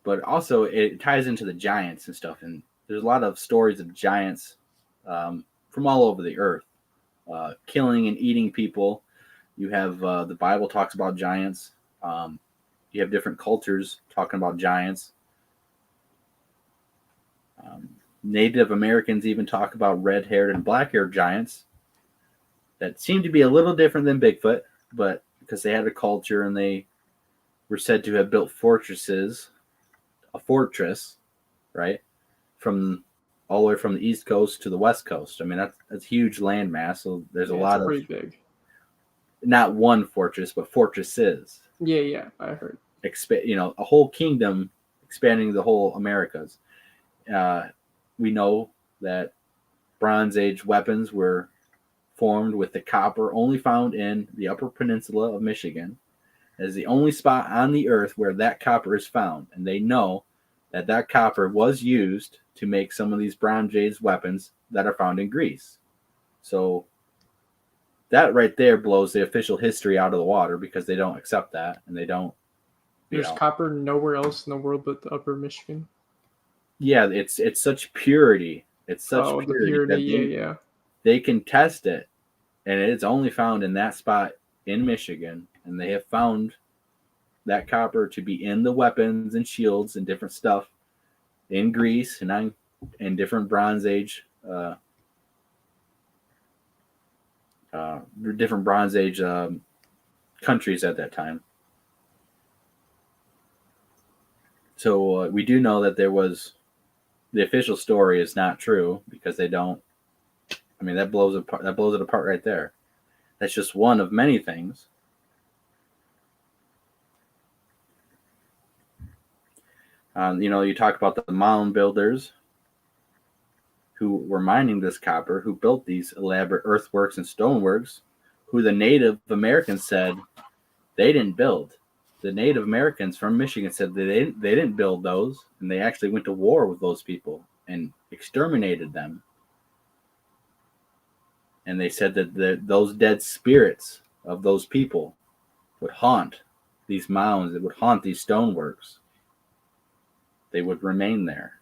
But also, it ties into the giants and stuff, and there's a lot of stories of giants from all over the earth, killing and eating people. You have the Bible talks about giants. You have different cultures talking about giants. Native Americans even talk about red-haired and black-haired giants that seem to be a little different than Bigfoot, but because they had a culture and they were said to have built fortress, right, from all the way from the East Coast to the West Coast. I mean, that's huge landmass, so there's a lot of pretty big. Not one fortress, but fortresses. Yeah, I heard. A whole kingdom expanding the whole Americas. We know that Bronze Age weapons were formed with the copper only found in the Upper Peninsula of Michigan as the only spot on the earth where that copper is found. And they know that copper was used to make some of these Bronze Age weapons that are found in Greece. So that right there blows the official history out of the water because they don't accept that, and they don't. There's copper nowhere else in the world but the Upper Michigan. Yeah, it's such purity. It's such purity. Yeah. They can test it, and it's only found in that spot in Michigan, and they have found that copper to be in the weapons and shields and different stuff in Greece and different Bronze Age. Different Bronze Age countries at that time. So we do know that there was the official story is not true because they don't. I mean, that blows it apart right there. That's just one of many things. You talk about the mound builders who were mining this copper, who built these elaborate earthworks and stoneworks, who the Native Americans said they didn't build. The Native Americans from Michigan said they didn't build those, and they actually went to war with those people and exterminated them. And they said that those dead spirits of those people would haunt these mounds, it would haunt these stoneworks. They would remain there.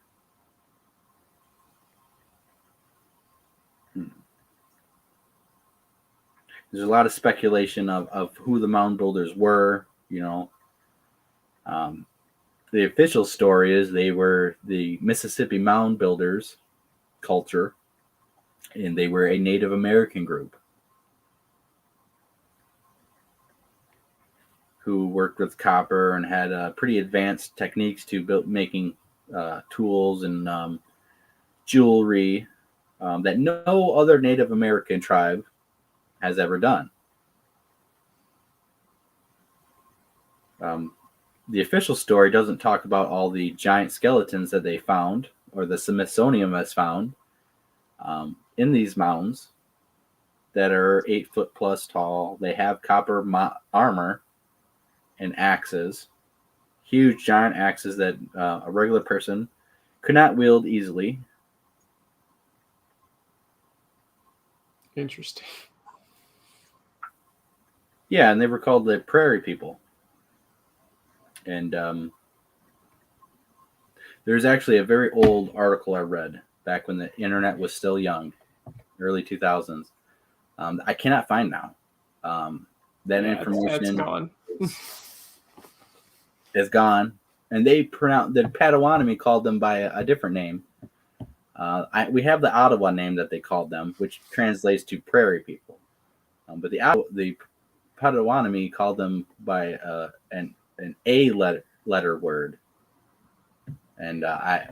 There's a lot of speculation of who the mound builders were. The official story is they were the Mississippi mound builders culture, and they were a Native American group who worked with copper and had pretty advanced techniques to making tools and jewelry that no other Native American tribe has ever done. The official story doesn't talk about all the giant skeletons that they found, or the Smithsonian has found, in these mounds that are 8 foot plus tall. They have copper armor and axes, huge giant axes that a regular person could not wield easily. Interesting. Yeah, and they were called the Prairie People. And there's actually a very old article I read back when the internet was still young, early 2000s. I cannot find now. That information gone. is gone. And they pronounce the Potawatomi called them by a different name. We have the Ottawa name that they called them, which translates to Prairie People. But the Potawatomi called them by an A letter word, and I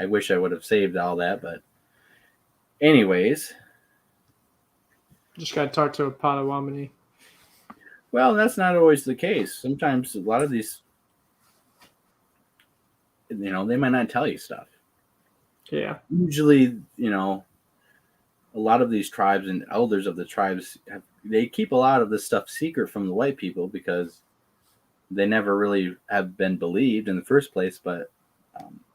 wish I would have saved all that, but anyways, just gotta talk to a Potawatomi. Well, that's not always the case. Sometimes a lot of these, they might not tell you stuff. Yeah. Usually, a lot of these tribes and elders of the tribes they keep a lot of this stuff secret from the white people because they never really have been believed in the first place. But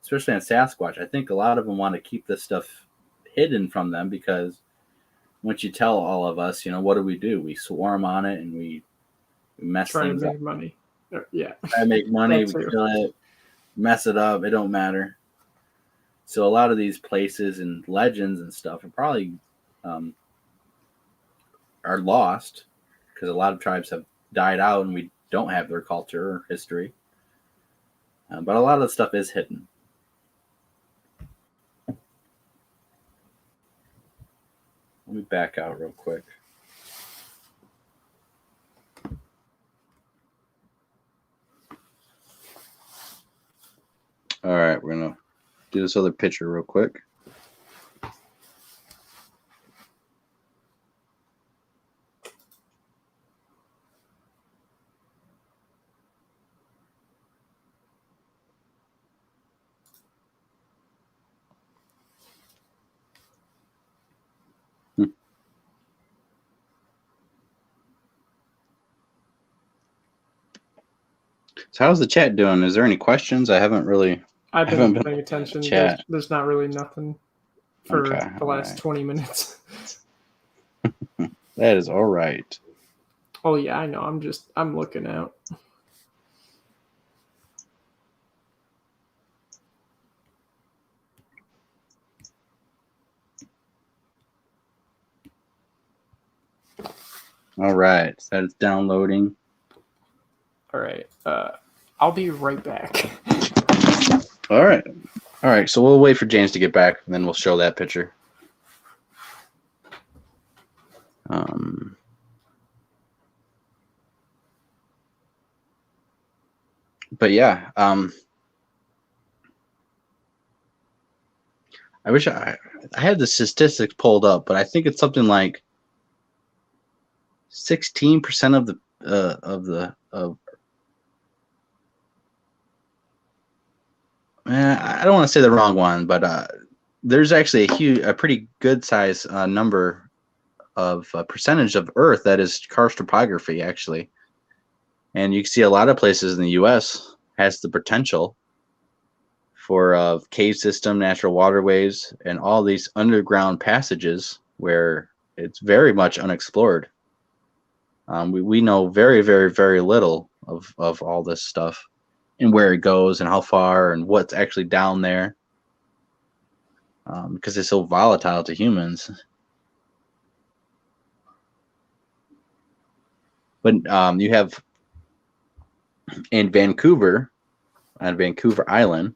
especially on Sasquatch, I think a lot of them want to keep this stuff hidden from them because once you tell all of us, what do? We swarm on it and we mess things up. Try to make money. Yeah. Try to make money, we kill it, mess it up. It don't matter. So a lot of these places and legends and stuff are probably are lost because a lot of tribes have died out and we don't have their culture or history. But a lot of the stuff is hidden. Let me back out real quick. All right, we're going to do this other picture real quick. So how's the chat doing? Is there any questions? I haven't been paying attention. Chat. There's not really nothing for the last 20 minutes. That is all right. Oh yeah, I know. I'm looking out. All right. So it's downloading. All right. I'll be right back. All right. All right. So we'll wait for James to get back, and then we'll show that picture. But yeah, I wish I had the statistics pulled up, but I think it's something like 16% I don't want to say the wrong one, but there's actually a pretty good size number of percentage of Earth that is karst topography, actually. And you can see a lot of places in the U.S. has the potential for cave system, natural waterways, and all these underground passages where it's very much unexplored. We know very, very, very little of all this stuff and where it goes and how far and what's actually down there because it's so volatile to humans. But you have in Vancouver, on Vancouver Island,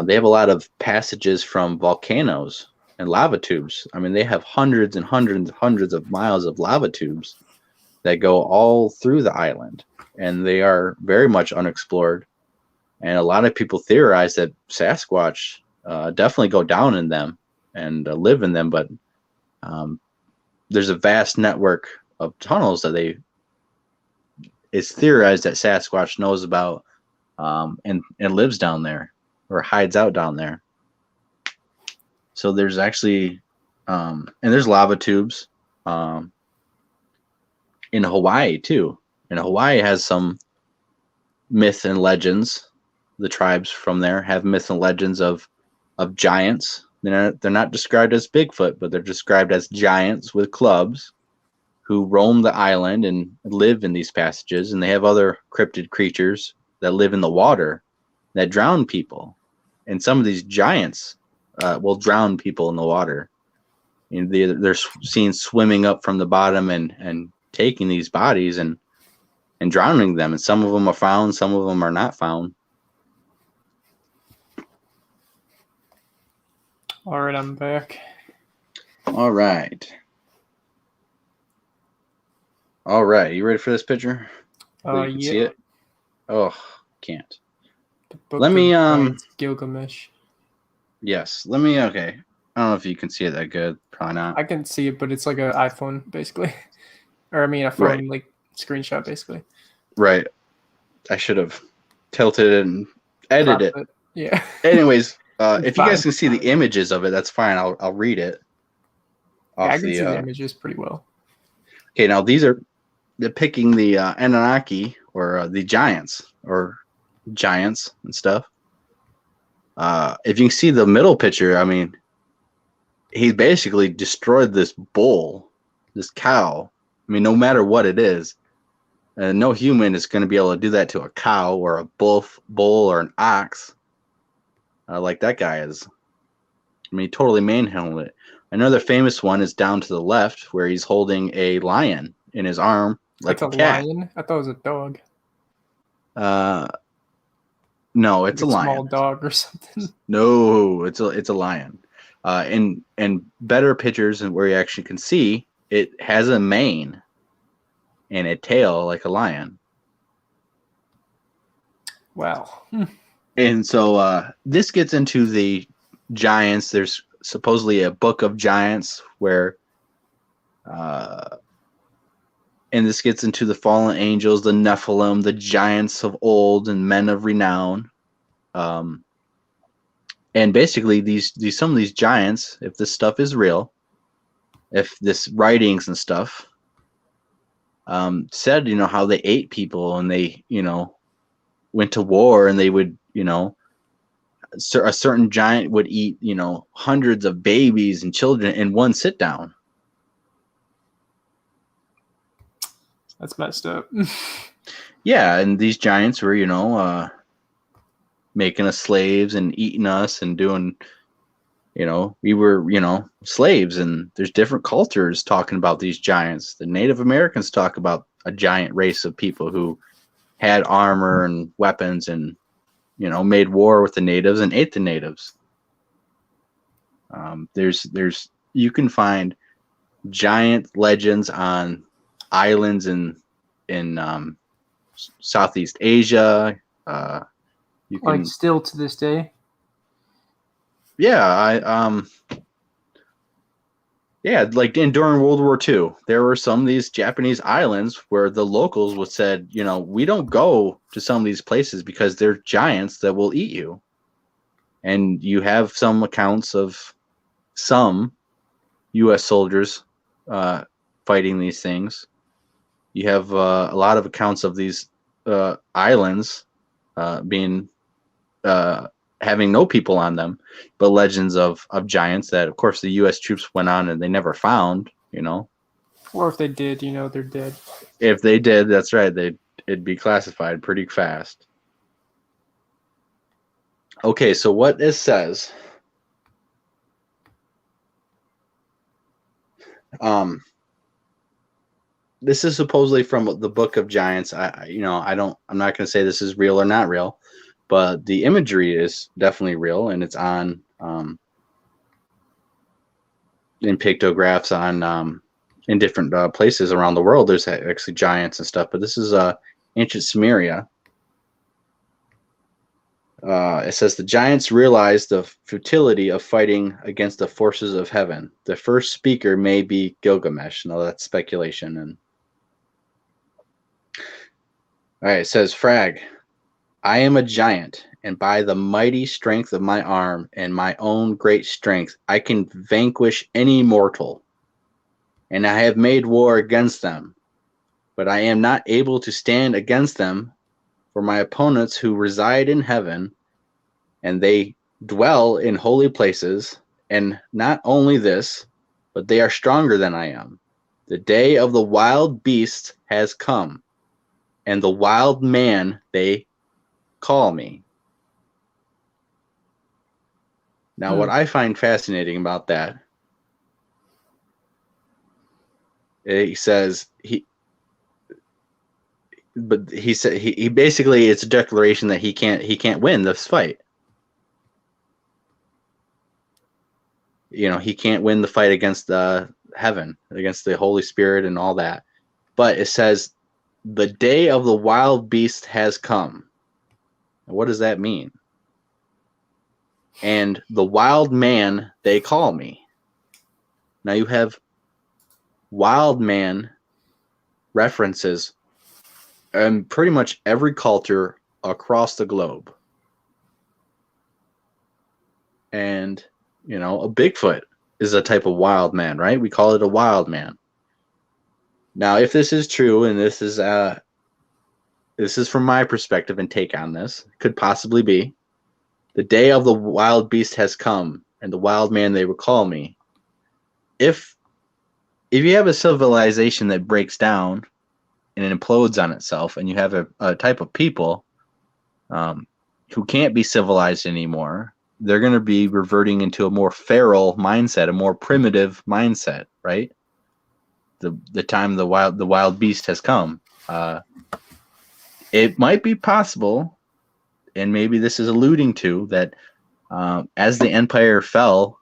they have a lot of passages from volcanoes and lava tubes. I mean, they have hundreds and hundreds and hundreds of miles of lava tubes that go all through the island, and they are very much unexplored. And a lot of people theorize that Sasquatch definitely go down in them and live in them, but there's a vast network of tunnels that is theorized that Sasquatch knows about, and lives down there or hides out down there. So there's actually, and there's lava tubes in Hawaii too. And Hawaii has some myth and legends. The tribes from there have myth and legends of giants. They're not described as Bigfoot, but they're described as giants with clubs who roam the island and live in these passages. And they have other cryptid creatures that live in the water that drown people. And some of these giants will drown people in the water. You know, they're seen swimming up from the bottom and taking these bodies and drowning them. And some of them are found, some of them are not found. All right, I'm back. All right. All right. You ready for this picture? You can see it? Oh, can't. Let me Gilgamesh. Yes. Let me okay. I don't know if you can see it that good. Probably not. I can see it, but it's like an iPhone basically. Or I mean a phone like screenshot basically. Right. I should have tilted it and edited it. Yeah. Anyways, if you guys can see the images of it, that's fine. I'll read it. Yeah, I can see the images pretty well. Okay, now these are depicting the Anunnaki or the giants and stuff. If you can see the middle picture, I mean, he basically destroyed this bull, this cow. I mean, no matter what it is, no human is going to be able to do that to a cow or a bull or an ox. Like that guy is. I mean, he totally manhandled it. Another famous one is down to the left, where he's holding a lion in his arm, like That's a cat. lion? I thought it was a dog. No, it's a lion. Small dog or something. No, it's a lion. And better pictures and where you actually can see it has a mane and a tail like a lion. Wow. And so this gets into the giants. There's supposedly a book of giants where, and this gets into the fallen angels, the Nephilim, the giants of old, and men of renown. And basically, these some of these giants, if this stuff is real, if this writings and stuff, said how they ate people and they went to war and they would a certain giant would eat hundreds of babies and children in one sit down. That's messed up. Yeah, and these giants were making us slaves and eating us and doing we were slaves. And there's different cultures talking about these giants. The Native Americans talk about a giant race of people who had armor and weapons and made war with the natives and ate the natives. There's you can find giant legends on islands in Southeast Asia. You can, like still to this day. Yeah, like during World War II, there were some of these Japanese islands where the locals would said, we don't go to some of these places because they're giants that will eat you. And you have some accounts of some U.S. soldiers fighting these things. You have a lot of accounts of these islands being having no people on them, but legends of giants that, of course, the U.S. troops went on and they never found, Or if they did, they're dead. If they did, that's right. It'd be classified pretty fast. Okay, so what this says, this is supposedly from the Book of Giants. I'm not going to say this is real or not real, but the imagery is definitely real, and it's on in pictographs on in different places around the world. There's actually giants and stuff, but this is ancient Sumeria. It says the giants realized the futility of fighting against the forces of heaven. The first speaker may be Gilgamesh. Now that's speculation. All right, it says, Frag, I am a giant, and by the mighty strength of my arm and my own great strength, I can vanquish any mortal. And I have made war against them, but I am not able to stand against them for my opponents who reside in heaven, and they dwell in holy places. And not only this, but they are stronger than I am. The day of the wild beast has come, and the wild man they call me. Now, what I find fascinating about that, he says he said he basically, it's a declaration that he can't win this fight. You know, he can't win the fight against heaven, against the Holy Spirit and all that. But it says the day of the wild beast has come. What does that mean? And the wild man they call me. Now you have wild man references in pretty much every culture across the globe. And, you know, a Bigfoot is a type of wild man, right? We call it a wild man. Now, if this is true, and this is from my perspective and take on this, could possibly be, the day of the wild beast has come, and the wild man they will call me. If you have a civilization that breaks down and it implodes on itself, and you have a type of people who can't be civilized anymore, they're going to be reverting into a more feral mindset, a more primitive mindset, right? The time the wild beast has come. It might be possible, and maybe this is alluding to that, as the empire fell,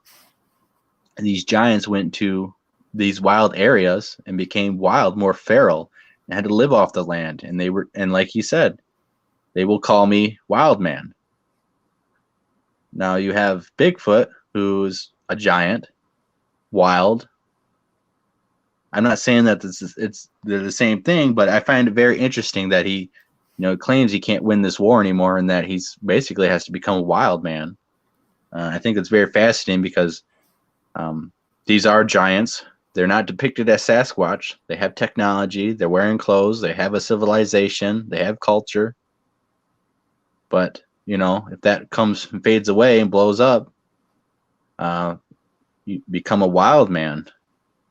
these giants went to these wild areas and became wild, more feral, and had to live off the land. And like he said, they will call me Wild Man. Now you have Bigfoot, who's a giant, wild. I'm not saying that they're the same thing, but I find it very interesting that he, claims he can't win this war anymore, and that he's basically has to become a wild man. I think it's very fascinating because these are giants. They're not depicted as Sasquatch. They have technology. They're wearing clothes. They have a civilization. They have culture. But, if that comes and fades away and blows up, you become a wild man.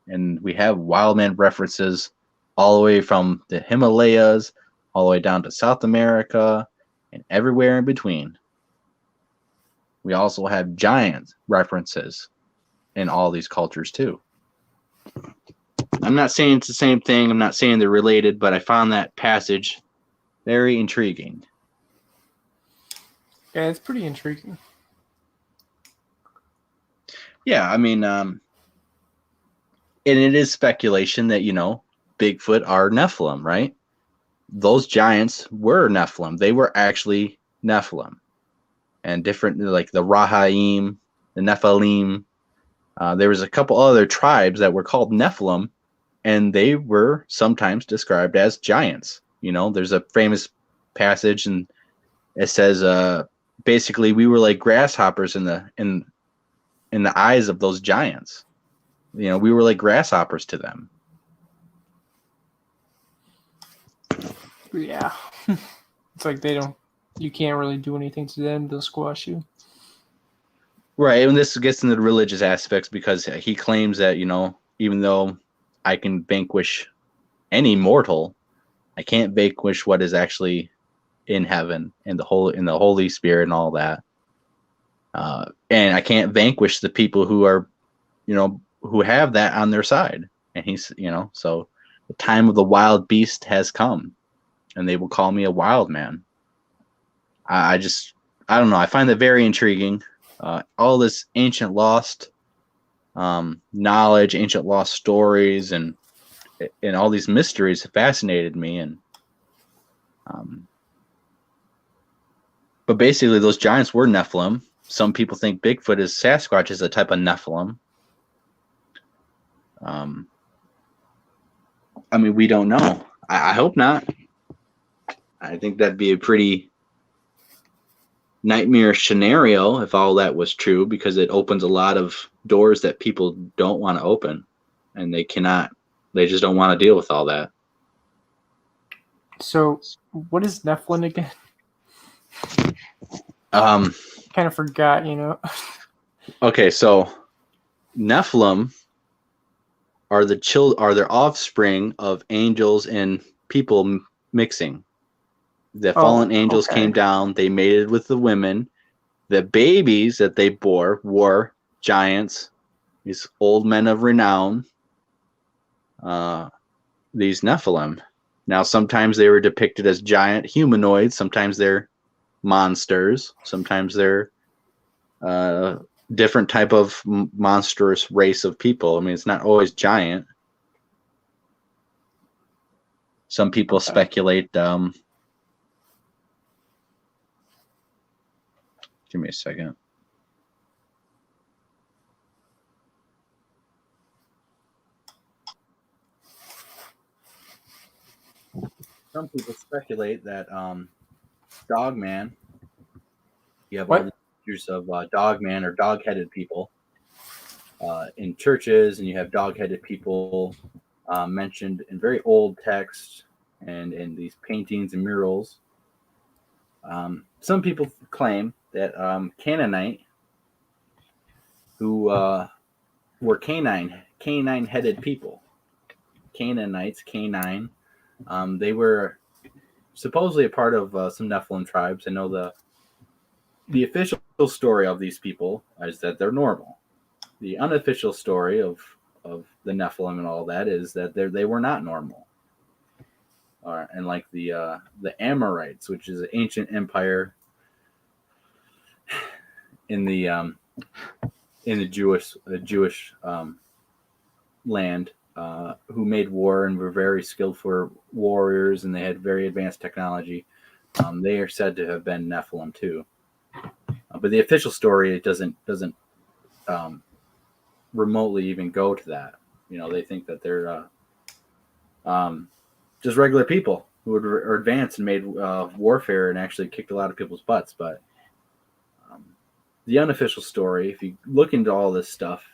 And we have wild man references all the way from the Himalayas, all the way down to South America, and everywhere in between. We also have giant references in all these cultures too. I'm not saying it's the same thing. I'm not saying they're related, but I found that passage very intriguing. Yeah, it's pretty intriguing. Yeah, I mean, and it is speculation that, Bigfoot are Nephilim, right? Those giants were Nephilim. They were actually Nephilim. And different, like the Rahaim, the Nephilim. There was a couple other tribes that were called Nephilim, and they were sometimes described as giants. There's a famous passage, and it says, basically, we were like grasshoppers in the eyes of those giants. We were like grasshoppers to them. Yeah. It's like you can't really do anything to them. They'll squash you. Right. And this gets into the religious aspects because he claims that, even though I can vanquish any mortal, I can't vanquish what is actually in heaven and in the Holy Spirit and all that. And I can't vanquish the people who are, who have that on their side. And he's, so the time of the wild beast has come, and they will call me a wild man. I don't know. I find that very intriguing. All this ancient lost knowledge, ancient lost stories, and all these mysteries have fascinated me. And but basically, those giants were Nephilim. Some people think Bigfoot is Sasquatch is a type of Nephilim. I mean, we don't know. I hope not. I think that'd be a pretty nightmarish scenario if all that was true, because it opens a lot of doors that people don't want to open, and they just don't want to deal with all that. So, what is Nephilim again? Kind of forgot, Okay, so Nephilim are their offspring of angels and people mixing. The fallen angels came down, they mated with the women. The babies that they bore were giants, these old men of renown, these Nephilim. Now, sometimes they were depicted as giant humanoids, sometimes they're monsters, sometimes they're different type of monstrous race of people. I mean, it's not always giant. Some people speculate. Give me a second. Some people speculate that Dogman, you have What? all the pictures of Dogman or dog-headed people in churches, and you have dog-headed people mentioned in very old texts and in these paintings and murals. Some people claim that Canaanite, who were canine-headed people, Canaanites, canine, they were supposedly a part of some Nephilim tribes. I know the official story of these people is that they're normal. The unofficial story of the Nephilim and all that is that they were not normal. And like the Amorites, which is an ancient empire in the Jewish land, who made war and were very skillful warriors, and they had very advanced technology. They are said to have been Nephilim too, but the official story doesn't remotely even go to that. They think that they're just regular people who were advanced and made warfare and actually kicked a lot of people's butts. But the unofficial story, if you look into all this stuff,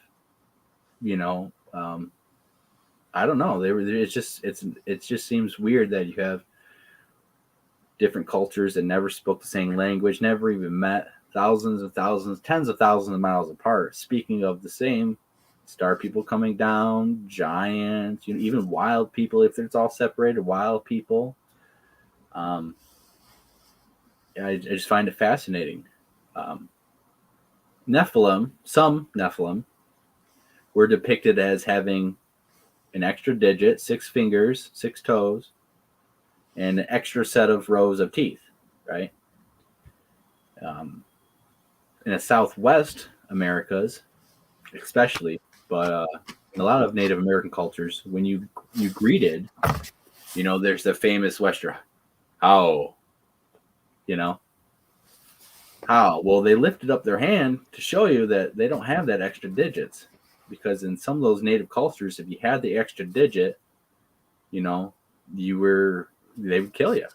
I don't know. It just seems weird that you have different cultures that never spoke the same language, never even met, thousands and thousands, tens of thousands of miles apart, speaking of the same star people coming down, giants, even wild people. If it's all separated, wild people. I just find it fascinating. Nephilim, some Nephilim, were depicted as having an extra digit, 6 fingers, 6 toes, and an extra set of rows of teeth, right? In the Southwest Americas, especially, but in a lot of Native American cultures, when you greeted, there's the famous Western, how, how? Well, they lifted up their hand to show you that they don't have that extra digits, because in some of those native cultures, if you had the extra digit, they would kill you.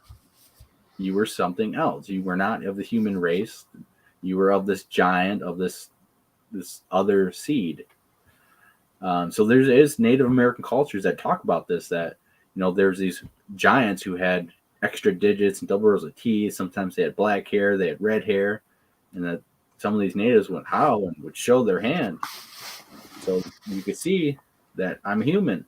You were something else. You were not of the human race. You were of this giant, of this other seed. So there is Native American cultures that talk about this, that, there's these giants who had extra digits and double rows of teeth. Sometimes they had black hair, they had red hair, and that some of these natives went how and would show their hand. So you could see that I'm human.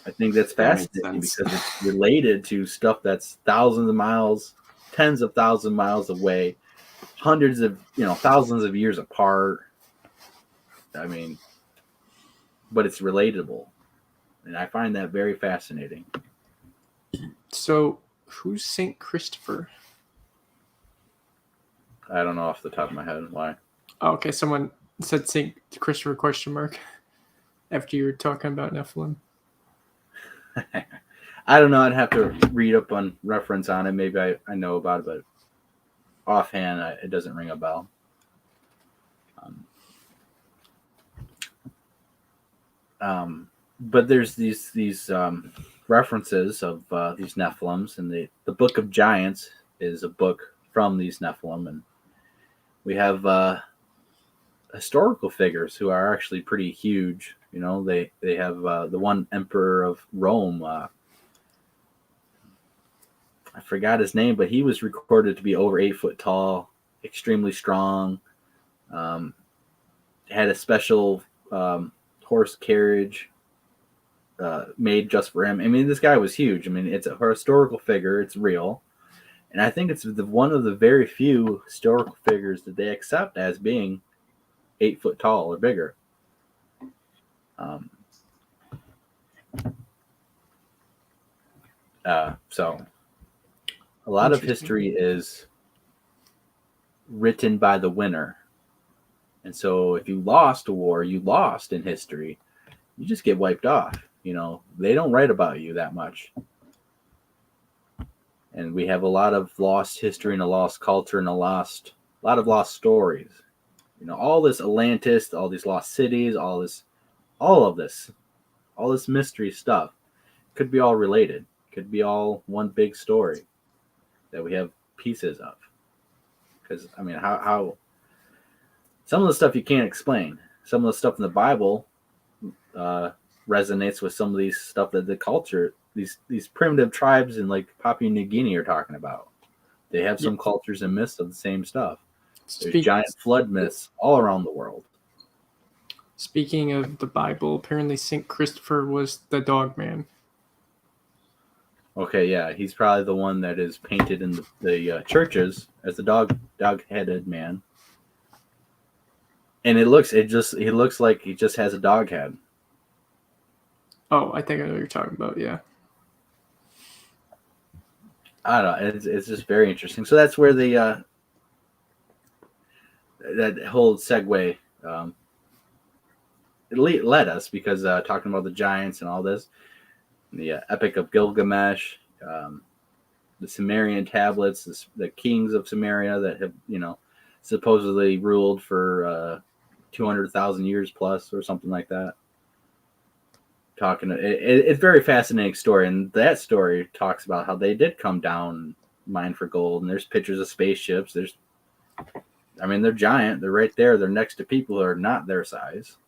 I think that's fascinating because it's related to stuff that's thousands of miles, tens of thousands of miles away, hundreds of, thousands of years apart. I mean, but it's relatable. And I find that very fascinating. So, who's St. Christopher? I don't know off the top of my head why. Oh, okay, someone said St. Christopher ? After you were talking about Nephilim. I don't know. I'd have to read up on reference on it. Maybe I know about it, but offhand, it doesn't ring a bell. But there's these references of these Nephilims, and the Book of Giants is a book from these Nephilim, and we have historical figures who are actually pretty huge. You know, they have the one emperor of Rome. I forgot his name, but he was recorded to be over 8 foot tall, extremely strong. Had a special horse carriage made just for him. I mean, this guy was huge. I mean, it's a historical figure. It's real. And I think it's one of the very few historical figures that they accept as being 8 foot tall or bigger. So a lot of history is written by the winner. And so if you lost a war, you lost in history, you just get wiped off. You know, they don't write about you that much. And we have a lot of lost history and a lost culture and a lot of lost stories. You know, all this Atlantis, all these lost cities, all of this mystery stuff could be all related. Could be all one big story that we have pieces of. Because, I mean, how some of the stuff you can't explain. Some of the stuff in the Bible resonates with some of these stuff that the culture, these primitive tribes in like Papua New Guinea are talking about. They have some cultures and myths of the same stuff. There's giant flood myths all around the world. Speaking of the Bible, apparently St. Christopher was the dog man. Okay, yeah, he's probably the one that is painted in the churches as the dog-headed man. And he looks like he just has a dog head. Oh, I think I know what you're talking about, yeah. I don't know. It's just very interesting. So that's where the that whole segue it led us, because talking about the giants and all this, the Epic of Gilgamesh, the Sumerian tablets, the kings of Sumeria that have, you know, supposedly ruled for 200,000 years plus or something like that. It's a very fascinating story, and that story talks about how they did come down and mine for gold, and there's pictures of spaceships. They're giant. They're right there. They're next to people who are not their size.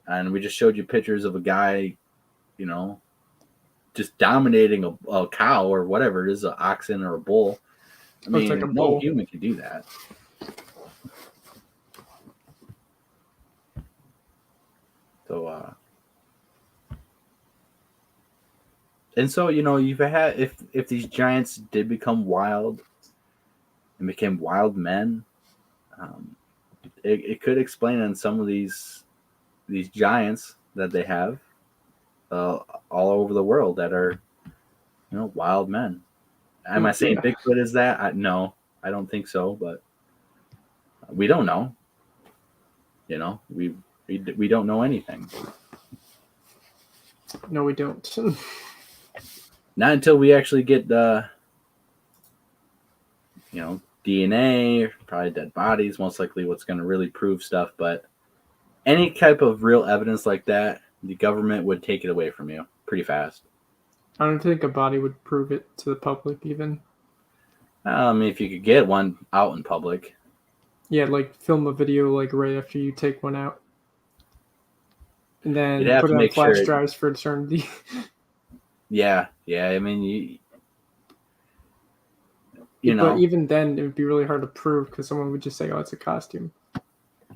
And we just showed you pictures of a guy, you know, just dominating a cow or whatever it is, an oxen or a bull. I mean, like no human can do that. So, and so, you know, you've had, if these giants did become wild and became wild men, it could explain on some of these giants that they have all over the world that are, you know, wild men. Am I saying Bigfoot is that? No, I don't think so, but we don't know. You know, we don't know anything. No, we don't. Not until we actually get you know, DNA, probably dead bodies, most likely what's going to really prove stuff. But any type of real evidence like that, the government would take it away from you pretty fast. I don't think a body would prove it to the public even. I mean, if you could get one out in public. Yeah, like film a video like right after you take one out. And then put it on flash drives for eternity. Yeah. I mean, you know. But even then, it would be really hard to prove because someone would just say, "Oh, it's a costume."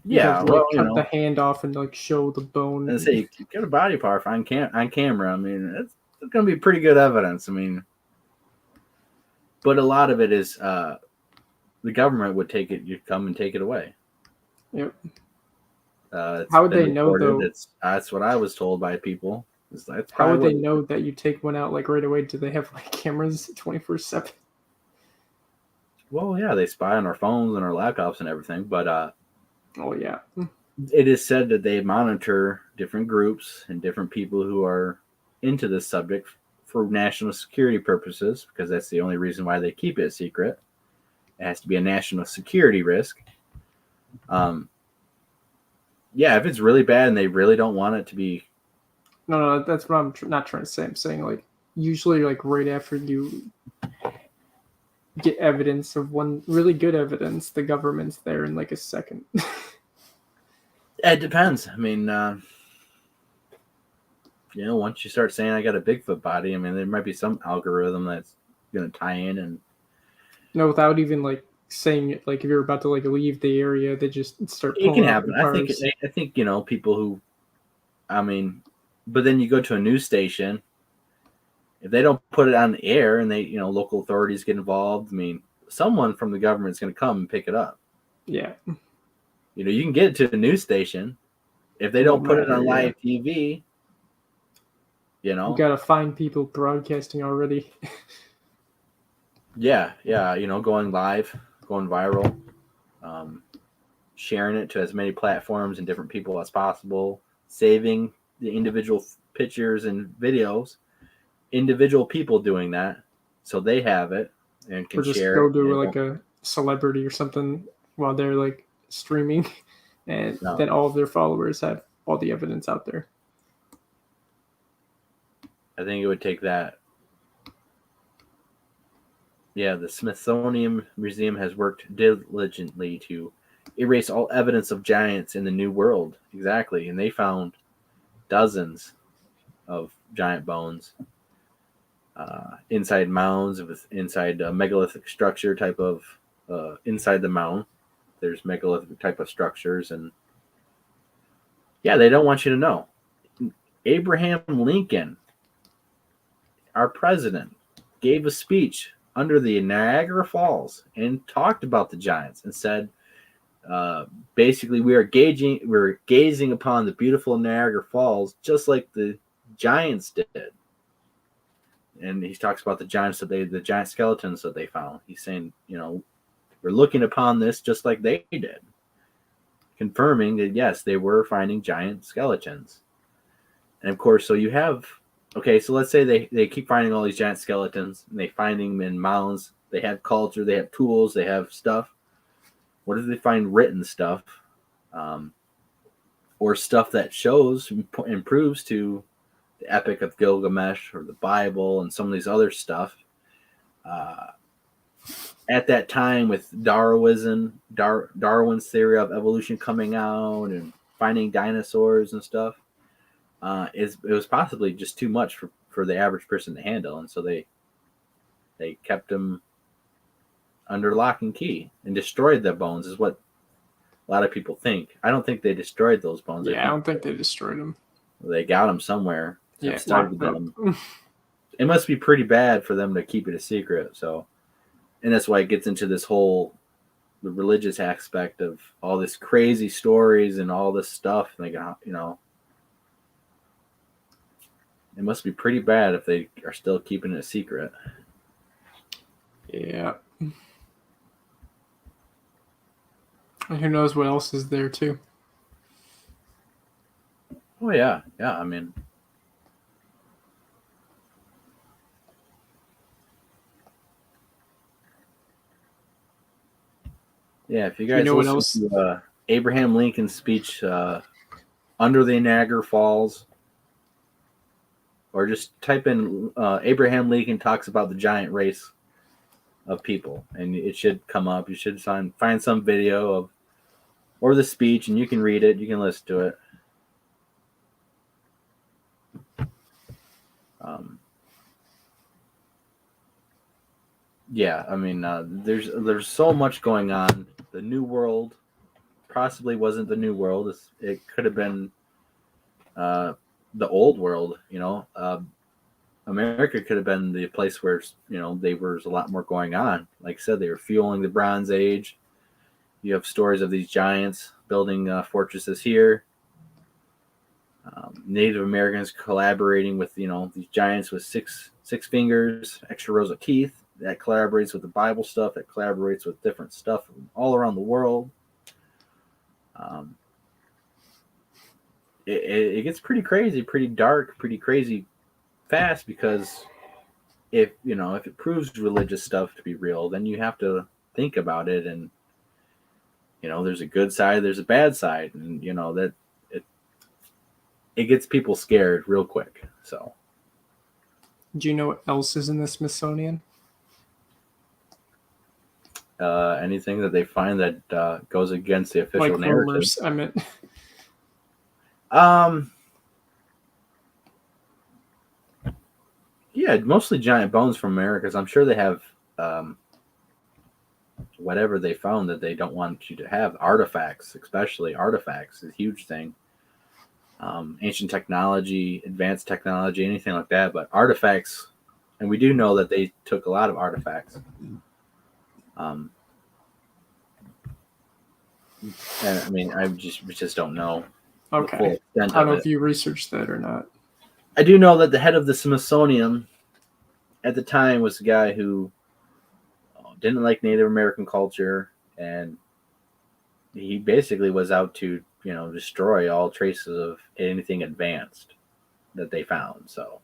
Yeah, well, cut the hand off and like show the bone. And say you get a body part on camera. I mean, it's going to be pretty good evidence. I mean, but a lot of it is the government would take it. You'd come and take it away. Yep. How would they know though? That's what I was told by people. How would they know that you take one out like right away? Do they have like cameras 24/7? Well, yeah, they spy on our phones and our laptops and everything. But oh yeah, it is said that they monitor different groups and different people who are into this subject for national security purposes, because that's the only reason why they keep it a secret. It has to be a national security risk. Yeah, if it's really bad and they really don't want it to be No, that's what I'm not trying to say. I'm saying like usually like right after you get evidence of one really good evidence, the government's there in like a second. It depends. I mean, once you start saying I got a Bigfoot body, I mean, there might be some algorithm that's going to tie in and. No, without even like saying it. Like if you're about to like leave the area, they just start It pulling can up happen. the cars. I think people who, I mean, but then you go to a news station. If they don't put it on the air and they, local authorities get involved, I mean, someone from the government is going to come and pick it up. Yeah. You can get it to a news station. If they don't put it on live TV, you got to find people broadcasting already. Yeah. Going live, going viral, sharing it to as many platforms and different people as possible, saving the individual pictures and videos. Individual people doing that, so they have it and can or just share go it. to like a celebrity or something while they're like streaming, and then all of their followers have all the evidence out there. I think it would take that. Yeah, the Smithsonian Museum has worked diligently to erase all evidence of giants in the New World. Exactly, and they found dozens of giant bones. Inside mounds inside a megalithic structure type of inside the mound. There's megalithic type of structures, and they don't want you to know. Abraham Lincoln, our president, gave a speech under the Niagara Falls and talked about the giants and said, basically, we're gazing upon the beautiful Niagara Falls just like the giants did. And he talks about the giant skeletons that they found. He's saying, we're looking upon this just like they did, confirming that yes, they were finding giant skeletons. And of course, so you have, so let's say they keep finding all these giant skeletons and they find them in mounds. They have culture, they have tools, they have stuff. What if they find written stuff, or stuff that shows and proves to the Epic of Gilgamesh or the Bible and some of these other stuff? At that time, with Darwin's theory of evolution coming out and finding dinosaurs and stuff, it was possibly just too much for the average person to handle, and so they kept them under lock and key and destroyed the bones, is what a lot of people think. I don't think they destroyed those bones. Yeah, I don't think they destroyed them. They got them somewhere. Yeah, them. It must be pretty bad for them to keep it a secret. So, and that's why it gets into this whole the religious aspect of all this crazy stories and all this stuff. Like, it must be pretty bad if they are still keeping it a secret. Yeah. And who knows what else is there too? Oh yeah. I mean, if you guys listen to Abraham Lincoln's speech under the Niagara Falls, or just type in Abraham Lincoln talks about the giant race of people, and it should come up. You should find some video of or the speech, and you can read it. You can listen to it. I mean, there's so much going on. The New World possibly wasn't the New World. It could have been the Old World. America could have been the place where there was a lot more going on. Like I said, they were fueling the Bronze Age. You have stories of these giants building fortresses here. Native Americans collaborating with these giants with six fingers, extra rows of teeth. That collaborates with the Bible stuff. That collaborates with different stuff from all around the world. It gets pretty crazy, pretty dark, pretty crazy fast, because if it proves religious stuff to be real, then you have to think about it, and there's a good side, there's a bad side, and that it gets people scared real quick. So, Do you know what else is in the Smithsonian? anything that they find that goes against the official Like narrative. rumors, I meant. Yeah, mostly giant bones from Americas. I'm sure they have whatever they found that they don't want you to have. Artifacts, especially artifacts, is a huge thing. Ancient technology, advanced technology, anything like that. But artifacts, and we do know that they took a lot of artifacts. And I mean, we just don't know the full Okay. extent I don't of know it. if you researched that or not. I do know that the head of the Smithsonian at the time was a guy who didn't like Native American culture, and he basically was out to, destroy all traces of anything advanced that they found. So,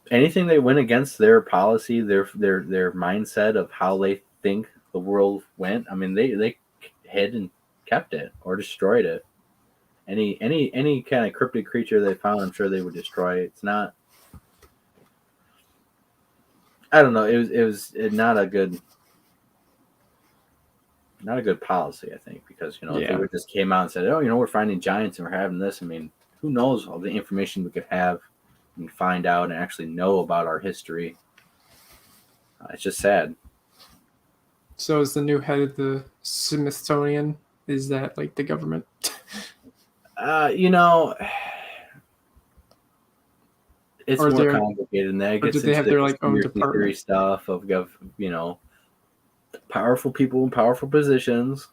anything they went against their policy, their mindset of how they think the world went. I mean, they hid and kept it or destroyed it. Any kind of cryptid creature they found, I'm sure they would destroy it. It's not. I don't know. It was not a good policy, I think, because if they would just came out and said, "Oh, we're finding giants and we're having this," I mean, who knows all the information we could have and find out and actually know about our history. It's just sad. So is the new head of the Smithsonian? Is that like the government? It's Or more complicated than that. It or gets do they into have the their, like, own conspiracy theory department? stuff of powerful people in powerful positions.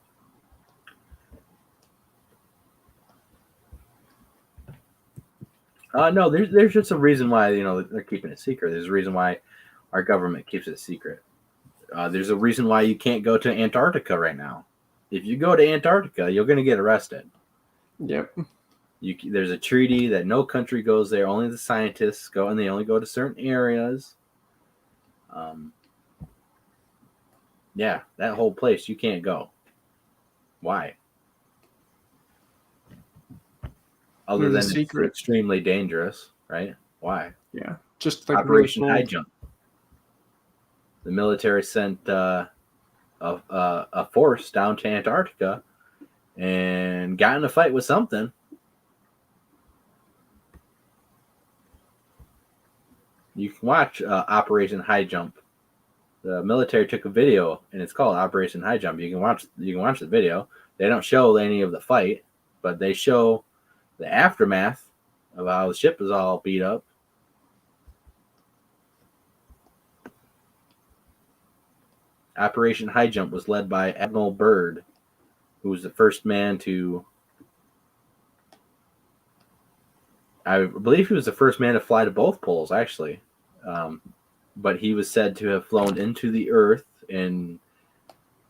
No, there's just a reason why they're keeping it secret. There's a reason why our government keeps it secret. There's a reason why you can't go to Antarctica right now. If you go to Antarctica, you're going to get arrested. Yep. There's a treaty that no country goes there. Only the scientists go, and they only go to certain areas. Yeah, that whole place you can't go. Why? Other than it's extremely dangerous, right? Why? Yeah, just like Operation really High Jump. The military sent a force down to Antarctica and got in a fight with something. You can watch Operation High Jump. The military took a video, and it's called Operation High Jump. You can watch the video. They don't show any of the fight, but they show the aftermath of how the ship is all beat up. Operation High Jump was led by Admiral Byrd, who was the first man to. I believe he was the first man to fly to both poles, actually. But he was said to have flown into the Earth and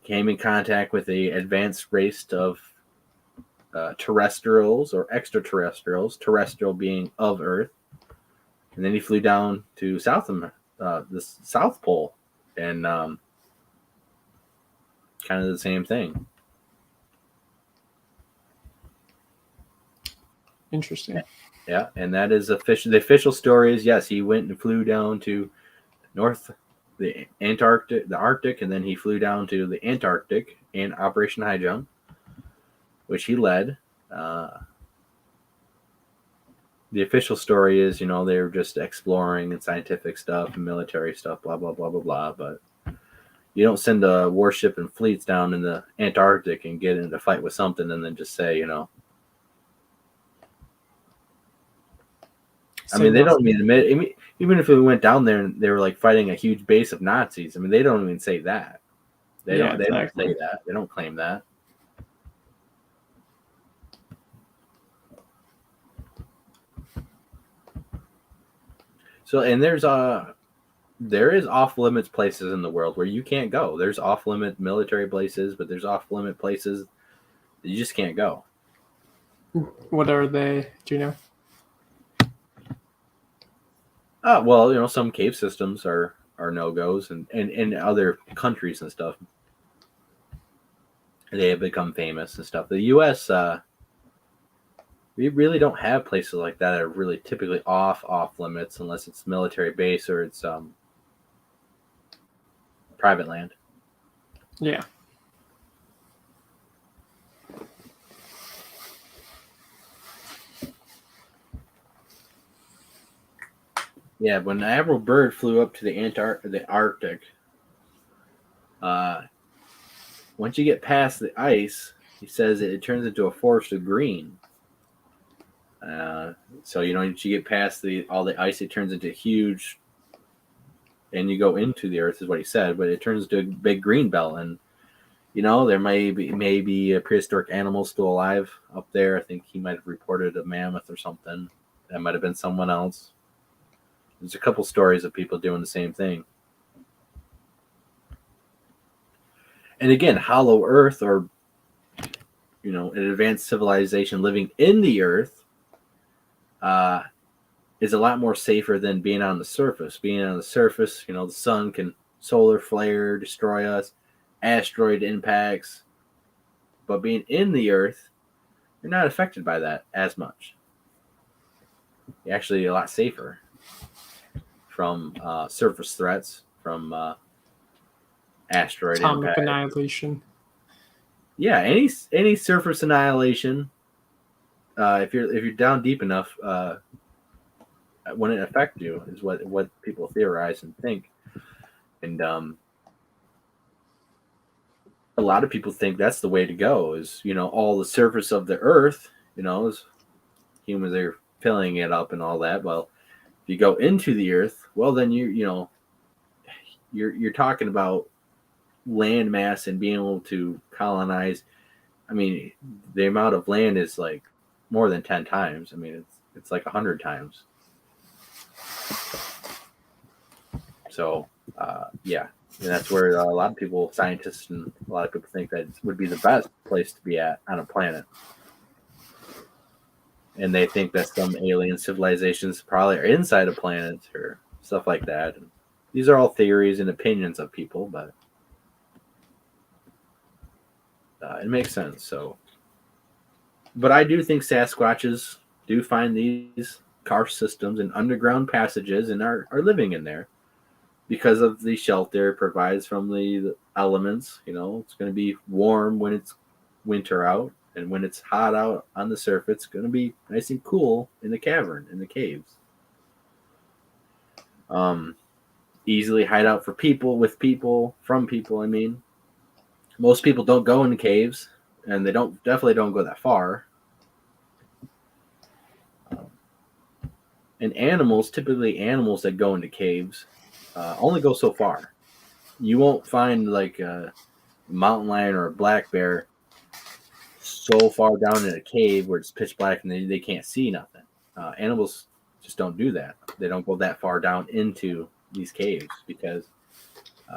came in contact with a advanced race of terrestrials or extraterrestrials, terrestrial being of Earth. And then he flew down to the South Pole and kind of the same thing. interesting. Yeah, and that is official. The official story is, yes, he went and flew down to the Arctic, and then he flew down to the Antarctic in Operation High Jump, which he led. The official story is, they were just exploring and scientific stuff and military stuff, blah, blah, blah, blah, blah. But you don't send a warship and fleets down in the Antarctic and get into a fight with something and then just say, I mean, they don't even admit. I mean, even if we went down there and they were like fighting a huge base of Nazis, I mean, they don't even say that. They don't say that. They don't claim that. So, and there is off limits places in the world where you can't go. There's off limit military places, but there's off limit places that you just can't go. What are they? Do you know? Well, some cave systems are no-goes and in other countries and stuff. they have become famous and stuff. The U.S. We really don't have places like that that are really typically off limits unless it's military base or it's private land. Yeah. Yeah, when Admiral Byrd flew up to the Arctic, once you get past the ice, he says it turns into a forest of green. So once you get past all the ice, it turns into huge, and you go into the earth, is what he said. But it turns into a big green belt, and there may be a prehistoric animal still alive up there. I think he might have reported a mammoth or something. That might have been someone else. There's a couple stories of people doing the same thing. And again, hollow earth or an advanced civilization living in the earth is a lot more safer than being on the surface. Being on the surface, the sun can solar flare, destroy us, asteroid impacts. But being in the earth, you're not affected by that as much. You're actually a lot safer from surface threats, from asteroid Atomic impact. annihilation. Yeah, any surface annihilation. If you're down deep enough, wouldn't affect you, is what people theorize and think. And a lot of people think that's the way to go. Is all the surface of the Earth, as humans are filling it up and all that. Well, if you go into the Earth, well then you're talking about land mass and being able to colonize. I mean, the amount of land is like more than 10 times. I mean, it's like 100 times. So, yeah, and that's where a lot of people, scientists, and a lot of people think that would be the best place to be at on a planet. And they think that some alien civilizations probably are inside of planets or stuff like that. And these are all theories and opinions of people, but it makes sense. So, but I do think Sasquatches do find these karst systems and underground passages and are living in there because of the shelter it provides from the elements. It's going to be warm when it's winter out, and when it's hot out on the surface, it's going to be nice and cool in the cavern, in the caves. Easily hide out from people. I mean, most people don't go into caves, and they definitely don't go that far. And typically animals that go into caves, only go so far. You won't find like a mountain lion or a black bear so far down in a cave where it's pitch black and they can't see nothing. Animals just don't do that. They don't go that far down into these caves because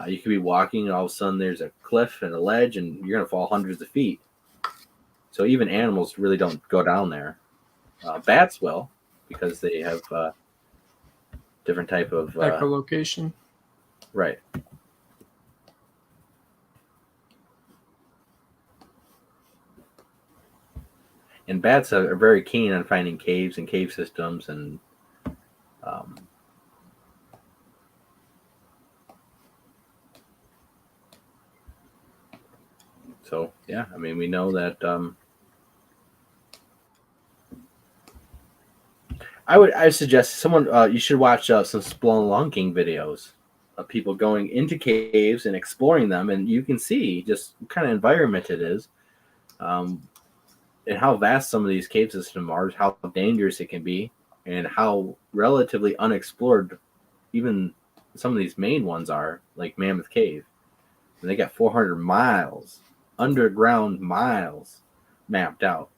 you could be walking and all of a sudden there's a cliff and a ledge and you're going to fall hundreds of feet. So even animals really don't go down there. Bats will, because they have different type of echolocation. Right. And bats are very keen on finding caves and cave systems, and so yeah, I mean, we know that. I suggest someone you should watch some spelunking videos of people going into caves and exploring them, and you can see just what kind of environment it is. And how vast some of these cave systems are, how dangerous it can be, and how relatively unexplored even some of these main ones are, like Mammoth Cave. And they got 400 miles, underground miles, mapped out,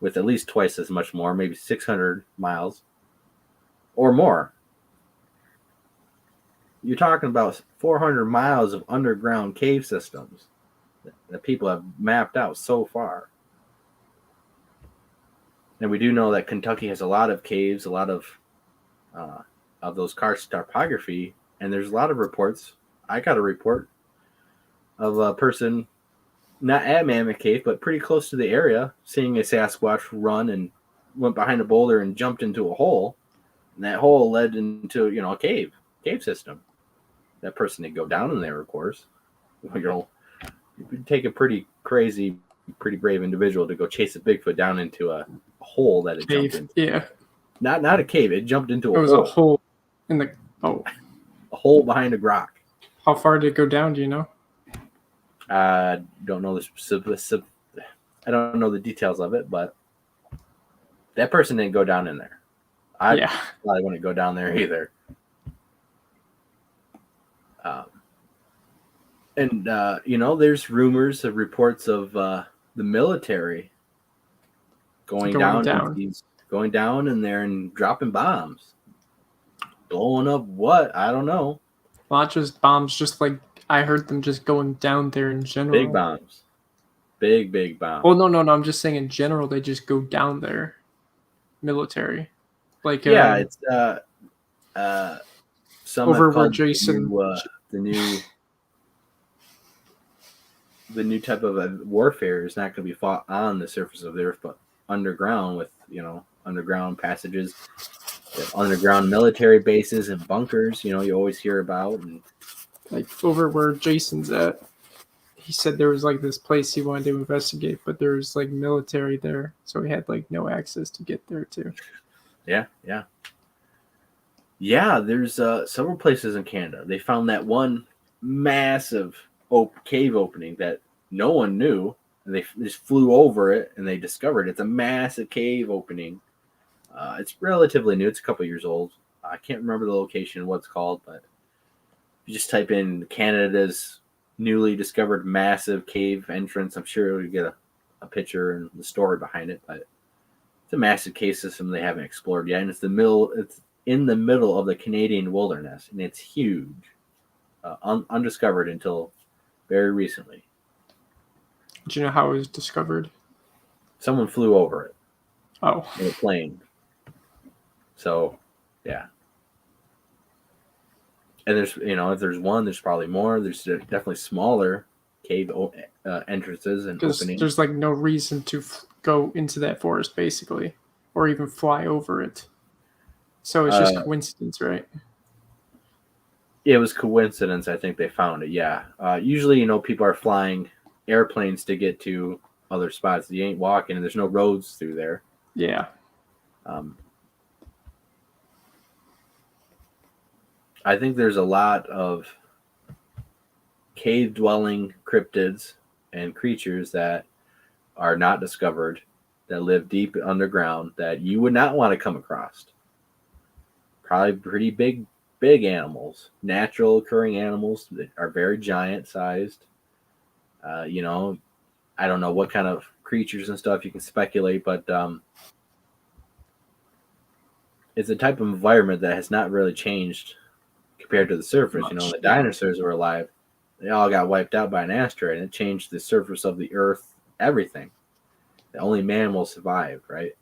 with at least twice as much more, maybe 600 miles or more. You're talking about 400 miles of underground cave systems that people have mapped out so far. And we do know that Kentucky has a lot of caves, a lot of those karst topography, and there's a lot of reports. I got a report of a person not at Mammoth Cave, but pretty close to the area, seeing a Sasquatch run and went behind a boulder and jumped into a hole. And that hole led into, a cave system. That person didn't go down in there, of course. It would take a pretty crazy, pretty brave individual to go chase a Bigfoot down into a hole that it jumped into. Yeah. Not a cave. It jumped into It was a hole in the a hole behind a rock. How far did it go down? Do you know? I don't know I don't know the details of it, but that person didn't go down in there. I probably wouldn't go down there either. There's rumors of reports of the military going down in there and dropping bombs, blowing up what? I don't know. Not just bombs, just like I heard them just going down there in general. Big bombs, big bombs. Oh no! I'm just saying in general they just go down there. Military, like it's some over where Jason the new type of warfare is not going to be fought on the surface of the earth, but underground with underground passages, underground military bases and bunkers. You always hear about, and like over where Jason's at. He said there was like this place he wanted to investigate, but there was like military there, so he had like no access to get there too. Yeah. There's several places in Canada. They found that one massive cave opening that no one knew, and they just flew over it, and they discovered it's a massive cave opening. It's relatively new. It's a couple years old. I can't remember the location, what it's called, but if you just type in Canada's newly discovered massive cave entrance, I'm sure you get a picture and the story behind it. But it's a massive cave system they haven't explored yet, and it's in the middle of the Canadian wilderness, and it's huge, undiscovered until very recently. Do you know how it was discovered? Someone flew over it. Oh, in a plane. So, yeah. And there's, if there's one, there's probably more. There's definitely smaller cave entrances and openings. There's like no reason to go into that forest, basically, or even fly over it. So it's just coincidence, right? It was coincidence. I think they found it. Yeah. Usually, people are flying airplanes to get to other spots. You ain't walking, and there's no roads through there. Yeah. I think there's a lot of cave-dwelling cryptids and creatures that are not discovered, that live deep underground, that you would not want to come across. Probably pretty big animals, natural occurring animals that are very giant-sized. I don't know what kind of creatures and stuff you can speculate, but it's a type of environment that has not really changed compared to the surface. The dinosaurs were alive. They all got wiped out by an asteroid, and it changed the surface of the earth, everything. The only mammals survived, right?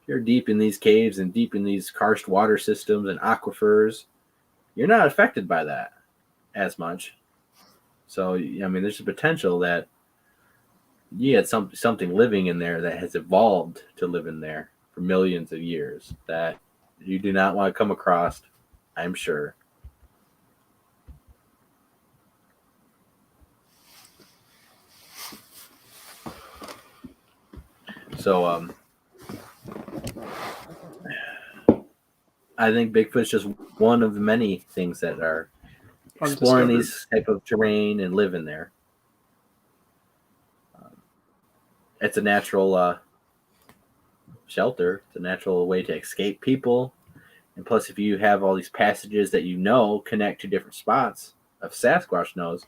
You're deep in these caves and deep in these karst water systems and aquifers. You're not affected by that as much. So, there's a potential that you had something living in there that has evolved to live in there for millions of years that you do not want to come across, I'm sure. So, I think Bigfoot's just one of the many things that are exploring these type of terrain and live in there. It's a natural shelter. It's a natural way to escape people. And plus, if you have all these passages that connect to different spots of Sasquatch knows,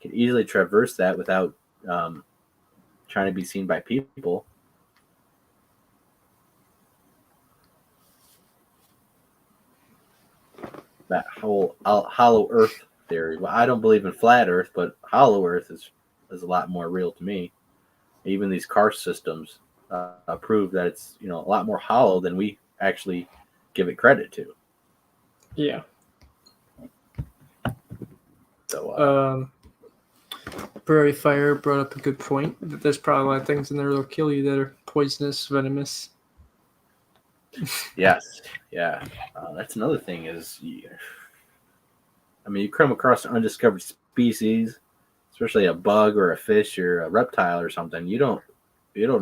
you can easily traverse that without trying to be seen by people. That whole hollow Earth theory. Well, I don't believe in flat Earth, but hollow Earth is a lot more real to me. Even these karst systems prove that it's a lot more hollow than we actually give it credit to. Yeah. So Prairie Fire brought up a good point. That there's probably a lot of things in there that'll kill you that are poisonous, venomous. Yes, yeah. That's another thing is, I mean, you come across an undiscovered species, especially a bug or a fish or a reptile or something. You don't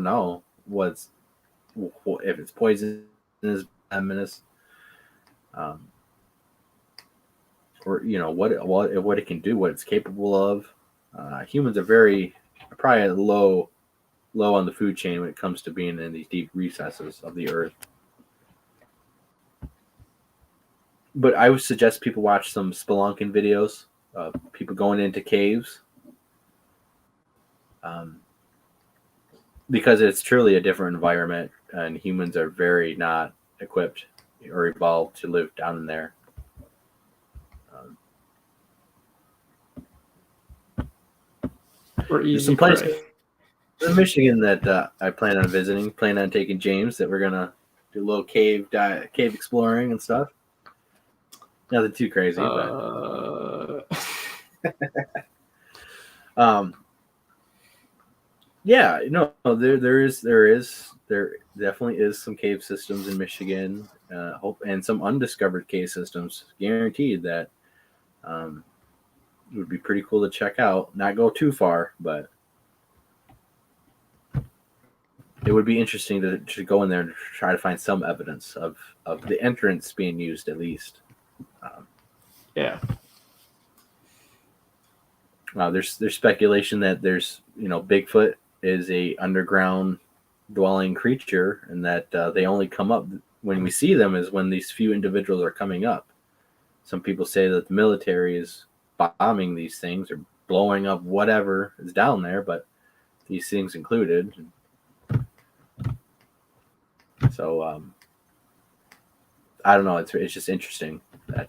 know if it's poisonous, venomous, or what it can do, what it's capable of. Humans are probably low on the food chain when it comes to being in these deep recesses of the earth. But I would suggest people watch some spelunking videos of people going into caves, because it's truly a different environment, and humans are very not equipped or evolved to live down in there. Or There's easy some places prey. in Michigan that I plan on visiting. Plan on taking James, that we're gonna do a little cave exploring and stuff. Nothing too crazy, but yeah, no, there definitely is some cave systems in Michigan, and some undiscovered cave systems. Guaranteed that it would be pretty cool to check out. Not go too far, but it would be interesting to go in there and try to find some evidence of the entrance being used, at least. Yeah. There's speculation that there's Bigfoot is a underground dwelling creature, and that they only come up when we see them is when these few individuals are coming up. Some people say that the military is bombing these things or blowing up whatever is down there, but these things included. So I don't know. It's just interesting that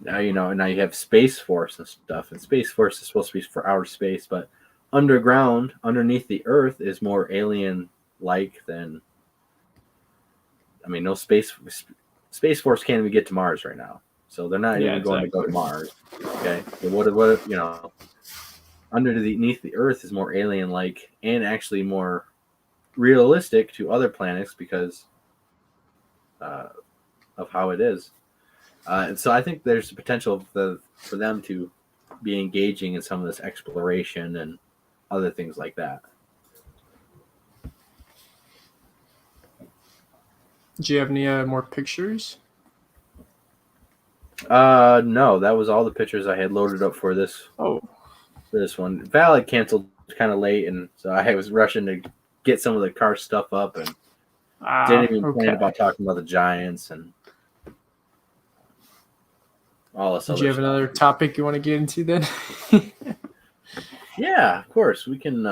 now you have Space Force and stuff, and Space Force is supposed to be for outer space, but underground, underneath the Earth, is more alien-like than. I mean, no Space Force can't even get to Mars right now, so they're not even going to go to Mars. Okay, so what underneath the Earth is more alien-like and actually more realistic to other planets because of how it is. And so I think there's the potential for them to be engaging in some of this exploration and other things like that. Do you have any more pictures? No, that was all the pictures I had loaded up for this. Oh, for this one. Val had canceled kind of late, and so I was rushing to get some of the car stuff up, and didn't even plan about talking about the Giants and all this. Did you have another topic you want to get into then? Yeah, of course. We can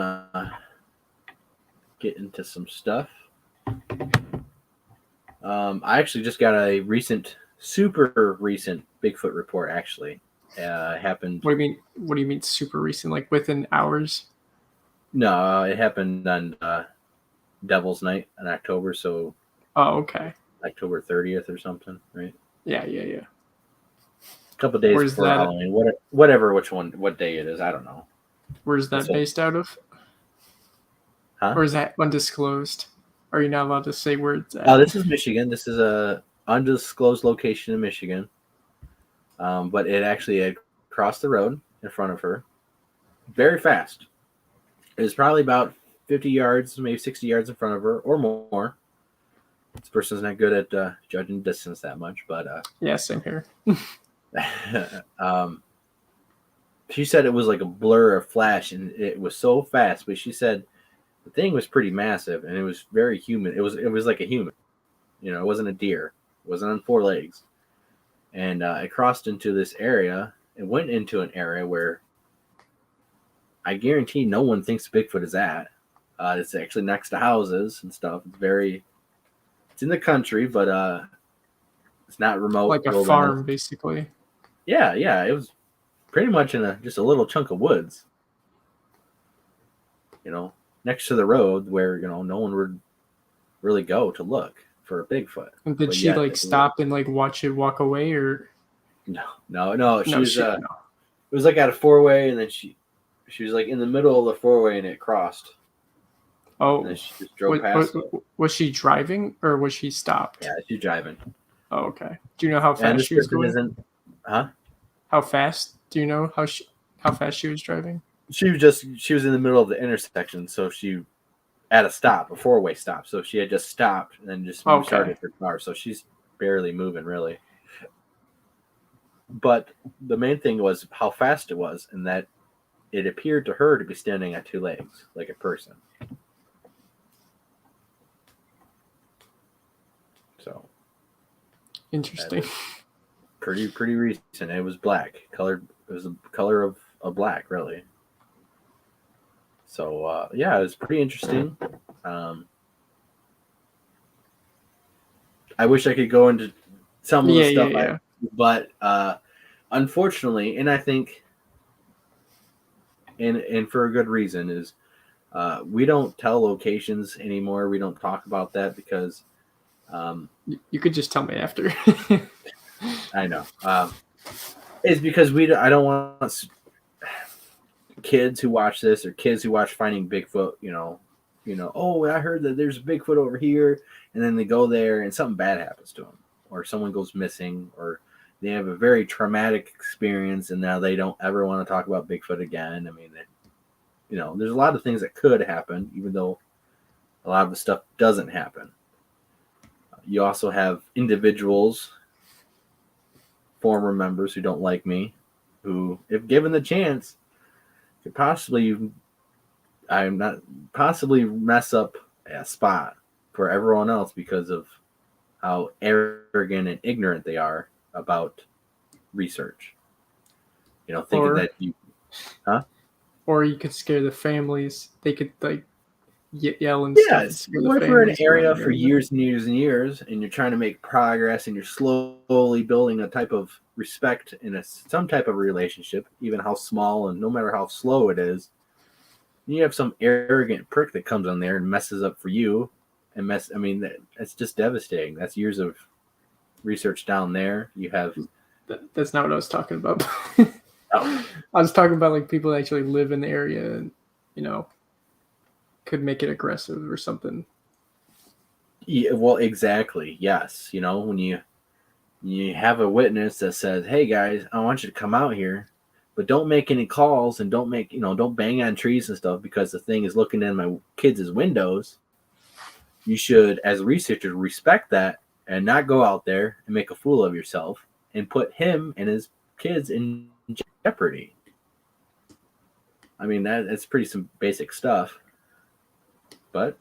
get into some stuff. I actually just got a super recent Bigfoot report. Actually, happened. What do you mean super recent? Like within hours? No, it happened on Devil's Night in October. So. Oh, okay. October 30th or something, right? Yeah. A couple days before Halloween. What day it is, I don't know. Where's that based out of? Huh? Or is that undisclosed? Are you not allowed to say where it's at? Oh, this is Michigan. This is a undisclosed location in Michigan. But it actually had crossed the road in front of her very fast. It was probably about 50 yards, maybe 60 yards in front of her or more. This person's not good at judging distance that much, but yeah, same here. She said it was like a blur, a flash, and it was so fast. But she said the thing was pretty massive, and it was very human. It was like a human, it wasn't a deer. It wasn't on four legs, and it crossed into this area. It went into an area where I guarantee no one thinks Bigfoot is at. It's actually next to houses and stuff. It's in the country, but it's not remote. Like a farm, basically. Yeah, it was pretty much in just a little chunk of woods. Next to the road where no one would really go to look for a Bigfoot. And did she stop and watch it walk away, or? No. She was. It was like at a four-way, and then She was like in the middle of the four-way and it crossed. Oh, and then she just drove past it. Was she driving or was she stopped? Yeah, she's driving. Oh, okay. Do you know how And fast this she was person going? isn't. Huh? How fast? Do you know how fast she was driving? She was in the middle of the intersection, so she at a stop, a four-way stop. So she had just stopped and then just started her car. So she's barely moving, really. But the main thing was how fast it was, and that it appeared to her to be standing on two legs, like a person. So interesting. Pretty recent. It was black colored. It was the color of black, really. So yeah, it was pretty interesting. I wish I could go into some of the stuff, but unfortunately, and I think, and for a good reason, is we don't tell locations anymore. We don't talk about that because you could just tell me after. I know. It's because I don't want kids who watch this or kids who watch Finding Bigfoot, oh, I heard that there's Bigfoot over here, and then they go there and something bad happens to them, or someone goes missing, or they have a very traumatic experience and now they don't ever want to talk about Bigfoot again. I mean, there's a lot of things that could happen, even though a lot of the stuff doesn't happen. You also have individuals, former members who don't like me, who, if given the chance, could possibly mess up a spot for everyone else because of how arrogant and ignorant they are about research. Thinking that you, or you could scare the families. They could yell and stuff. You went for an area for years and years and years, and you're trying to make progress, and you're slowly building a type of respect in some type of relationship, even how small and no matter how slow it is. You have some arrogant prick that comes on there and messes up for you, and that's just devastating. That's years of research down there. You have. That's not what I was talking about. Oh. I was talking about people that actually live in the area and could make it aggressive or something. Yeah, well, exactly. Yes. When you have a witness that says, "Hey guys, I want you to come out here, but don't make any calls and don't bang on trees and stuff because the thing is looking in my kids' windows." You should, as a researcher, respect that and not go out there and make a fool of yourself and put him and his kids in jeopardy. I mean, that's some basic stuff. But,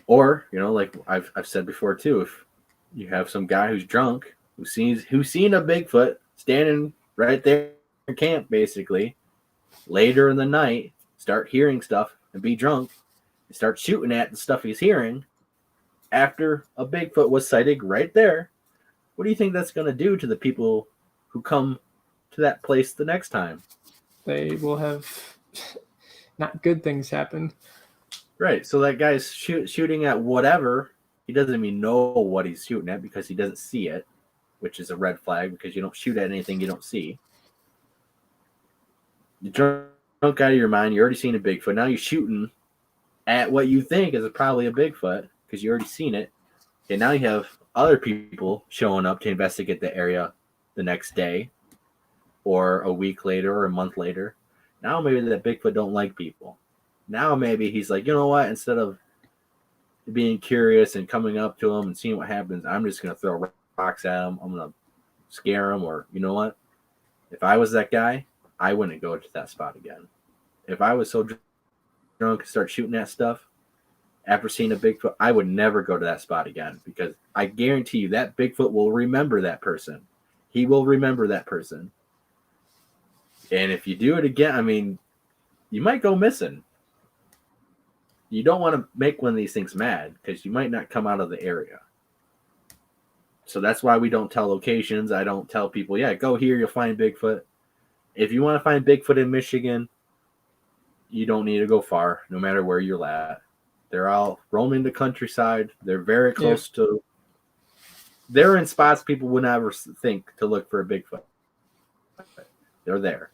or, like I've said before too, if you have some guy who's drunk, who's seen a Bigfoot standing right there in camp, basically, later in the night, start hearing stuff and be drunk, and start shooting at the stuff he's hearing after a Bigfoot was sighted right there, what do you think that's going to do to the people who come to that place the next time? They will have not good things happen. Right. So that guy's shooting at whatever. He doesn't even know what he's shooting at because he doesn't see it, which is a red flag because you don't shoot at anything you don't see. You're drunk out of your mind. You're already seen a Bigfoot. Now you're shooting at what you think is probably a Bigfoot because you already seen it. And now you have other people showing up to investigate the area the next day or a week later or a month later. Now maybe that Bigfoot don't like people. Now maybe he's like, you know what? Instead of being curious and coming up to him and seeing what happens, I'm just going to throw rocks at him. I'm going to scare him. Or you know what? If I was that guy, I wouldn't go to that spot again. If I was so drunk and start shooting at stuff after seeing a Bigfoot, I would never go to that spot again because I guarantee you that Bigfoot will remember that person. He will remember that person. And if you do it again, you might go missing. You don't want to make one of these things mad because you might not come out of the area. So that's why we don't tell locations. I don't tell people, yeah, go here, you'll find Bigfoot. If you want to find Bigfoot in Michigan, you don't need to go far, no matter where you're at. They're all roaming the countryside. They're very close to. They're in spots people would never think to look for a Bigfoot. They're there.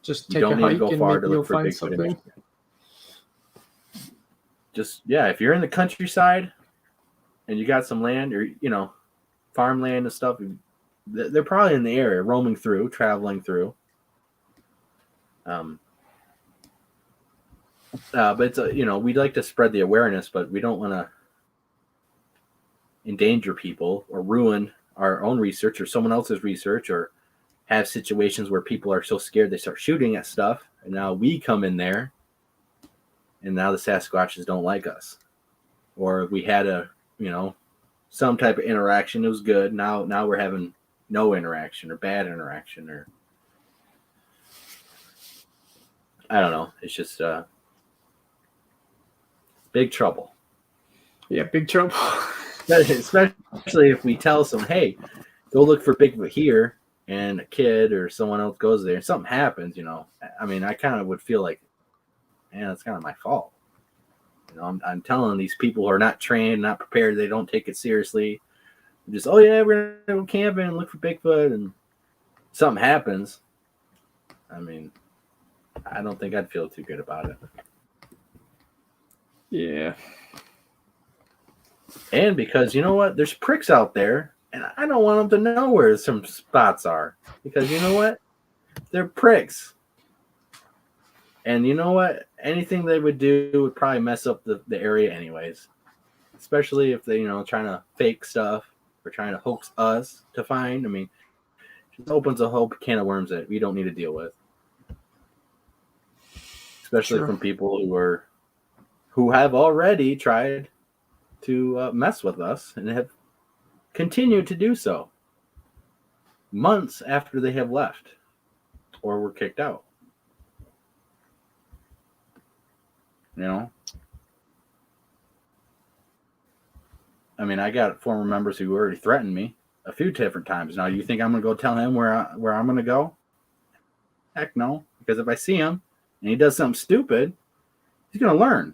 Just You take don't a need to hike go and far maybe to you'll look for find Bigfoot in something. Michigan. Just, yeah, if you're in the countryside and you got some land or, farmland and stuff, they're probably in the area, roaming through, traveling through. But it's we'd like to spread the awareness, but we don't want to endanger people or ruin our own research or someone else's research, or have situations where people are so scared they start shooting at stuff, and now we come in there, and now the Sasquatches don't like us, or we had some type of interaction. It was good. Now we're having no interaction or bad interaction, or I don't know. It's just big trouble. Yeah, big trouble. Especially if we tell someone, hey, go look for Bigfoot here, and a kid or someone else goes there and something happens, I mean, I kind of would feel like, man, it's kind of my fault. I'm telling these people who are not trained, not prepared, they don't take it seriously. Just, oh yeah, we're gonna go camping and look for Bigfoot, and something happens. I mean, I don't think I'd feel too good about it. Yeah. And because you know what, there's pricks out there, and I don't want them to know where some spots are, because you know what, they're pricks. And you know what, anything they would do would probably mess up the area anyways, especially if they trying to fake stuff or trying to hoax us to find. I mean, it just opens a whole can of worms that we don't need to deal with, especially True. from people who have already tried to mess with us and have continued to do so months after they have left or were kicked out. I mean, I got former members who already threatened me a few different times. Now, you think I'm going to go tell him where I'm going to go? Heck no, because if I see him and he does something stupid, he's going to learn.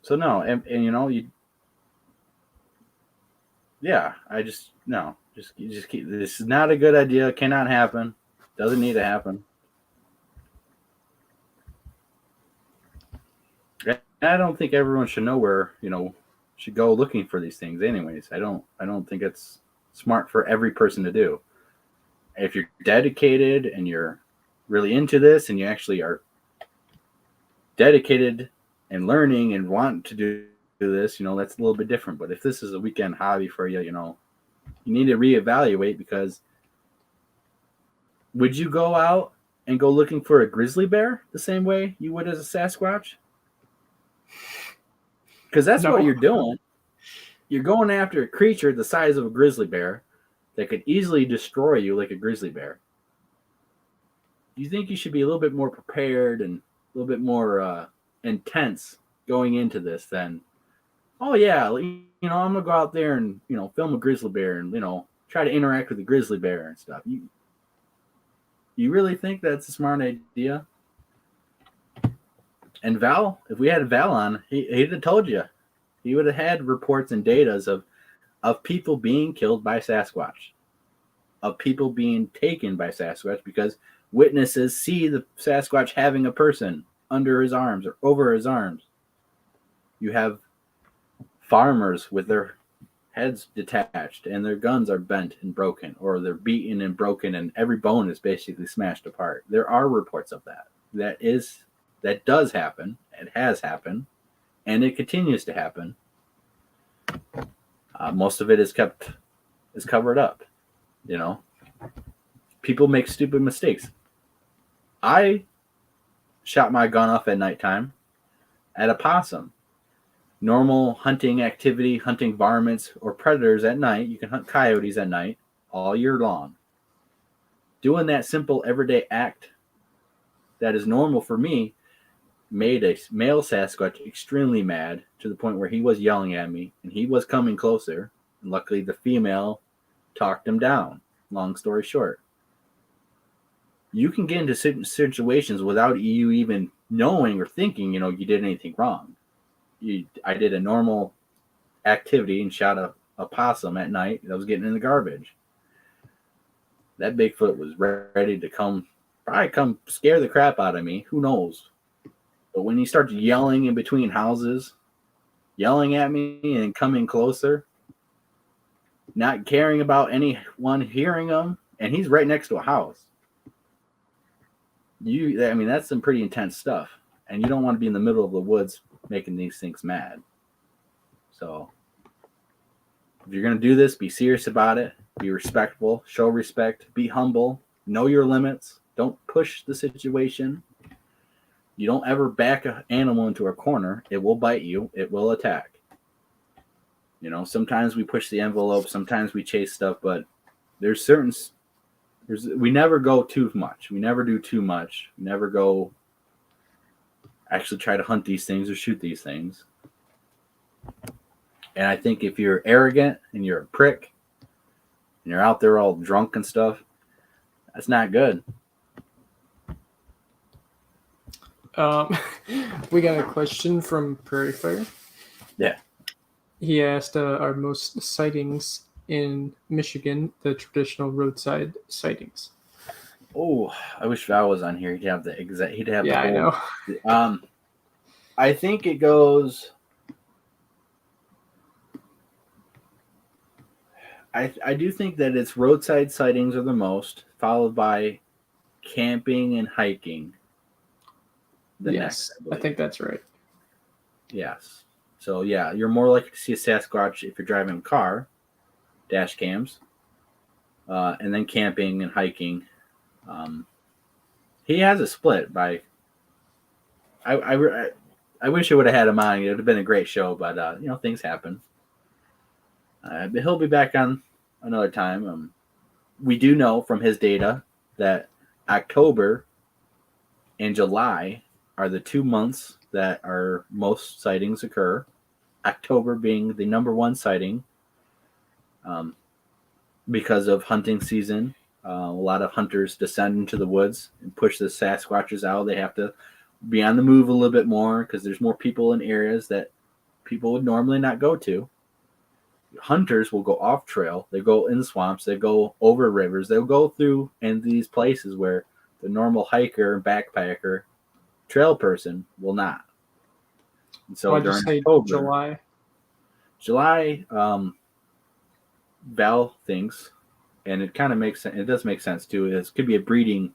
So no, and I just keep, this is not a good idea. Cannot happen. Doesn't need to happen. I don't think everyone should know where, should go looking for these things anyways. I don't think it's smart for every person to do. If you're dedicated and you're really into this and you actually are dedicated and learning and want to do this, that's a little bit different. But if this is a weekend hobby for you, you need to reevaluate, because would you go out and go looking for a grizzly bear the same way you would as a Sasquatch? Because that's what you're doing. You're going after a creature the size of a grizzly bear that could easily destroy you like a grizzly bear. You think you should be a little bit more prepared and a little bit more intense going into this than, oh yeah, I'm gonna go out there and film a grizzly bear and try to interact with the grizzly bear and stuff. You really think that's a smart idea? And Val, if we had Val on, he'd have told you. He would have had reports and data of people being killed by Sasquatch, of people being taken by Sasquatch because witnesses see the Sasquatch having a person under his arms or over his arms. You have farmers with their heads detached and their guns are bent and broken, or they're beaten and broken and every bone is basically smashed apart. There are reports of that. That does happen. It has happened, and it continues to happen. Most of it is covered up. People make stupid mistakes. I shot my gun off at nighttime at a possum. Normal hunting activity, hunting varmints or predators at night. You can hunt coyotes at night all year long. Doing that simple everyday act that is normal for me made a male Sasquatch extremely mad, to the point where he was yelling at me and he was coming closer. And luckily the female talked him down. Long story short. You can get into certain situations without you even knowing or thinking, you did anything wrong. I did a normal activity and shot a possum at night that was getting in the garbage. that Bigfoot was ready to probably come scare the crap out of me. Who knows? But when he starts yelling in between houses, yelling at me and coming closer, not caring about anyone hearing him, and he's right next to a house. That's some pretty intense stuff. And you don't want to be in the middle of the woods making these things mad. So if you're going to do this, be serious about it. Be respectful. Show respect. Be humble. Know your limits. Don't push the situation. You don't ever back an animal into a corner. It will bite you. It will attack. Sometimes we push the envelope. Sometimes we chase stuff. But we never go too much. We never do too much. We never go actually try to hunt these things or shoot these things. And I think if you're arrogant and you're a prick and you're out there all drunk and stuff, that's not good. We got a question from Prairie Fire. Yeah. He asked, are most sightings in Michigan the traditional roadside sightings? Oh, I wish Val was on here. He'd have the exact. He'd have. Yeah, the whole, I know. I think it goes. I do think that it's roadside sightings are the most, followed by camping and hiking. Yes, I think that's right. Yes. So yeah, you're more likely to see a Sasquatch if you're driving a car, dash cams, and then camping and hiking. He has a split by. I wish I would have had him on. It would have been a great show, but things happen. But he'll be back on another time. We do know from his data that October and July are the 2 months that our most sightings occur. October being the number one sighting because of hunting season. A lot of hunters descend into the woods and push the Sasquatches out. They have to be on the move a little bit more because there's more people in areas that people would normally not go to. Hunters will go off trail. They go in swamps. They go over rivers. They'll go through in these places where the normal hiker and backpacker trail person will not. And so during October, July, Val thinks, and it kind of makes sense. It does make sense too. It could be a birthing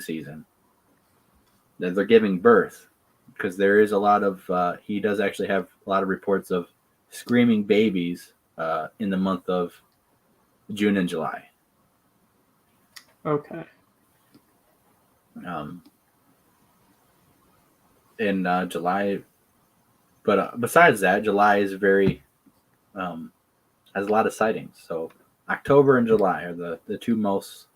season that they're giving birth, because there is a lot of. He does actually have a lot of reports of screaming babies in the month of June and July. Okay. In July, but besides that, July is very has a lot of sightings. So October and July are the two most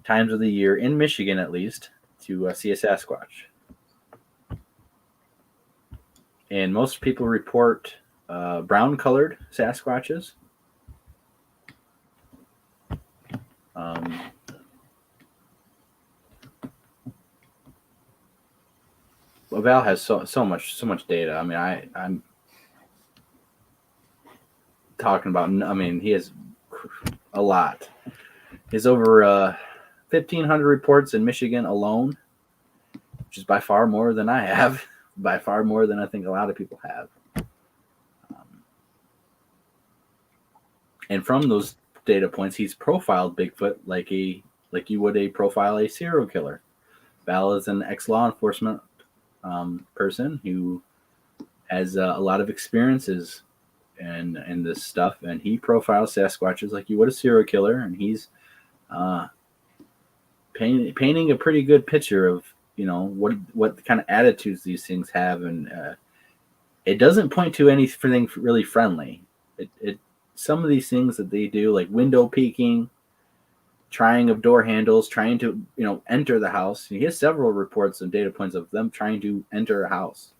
times of the year in Michigan, at least, to see a Sasquatch. And most people report brown-colored Sasquatches. Val has so much data. I mean, I'm talking about. I mean, he has a lot. He has over 1,500 reports in Michigan alone, which is by far more than I have. By far more than I think a lot of people have. And from those data points, he's profiled Bigfoot like you would profile a serial killer. Val is an ex-law enforcement person who has a lot of experiences in this stuff, and he profiles Sasquatches like you would a serial killer, and he's painting a pretty good picture of what kind of attitudes these things have, and it doesn't point to anything really friendly. It some of these things that they do, like window peeking, trying of door handles, trying to enter the house. He has several reports and data points of them trying to enter a house,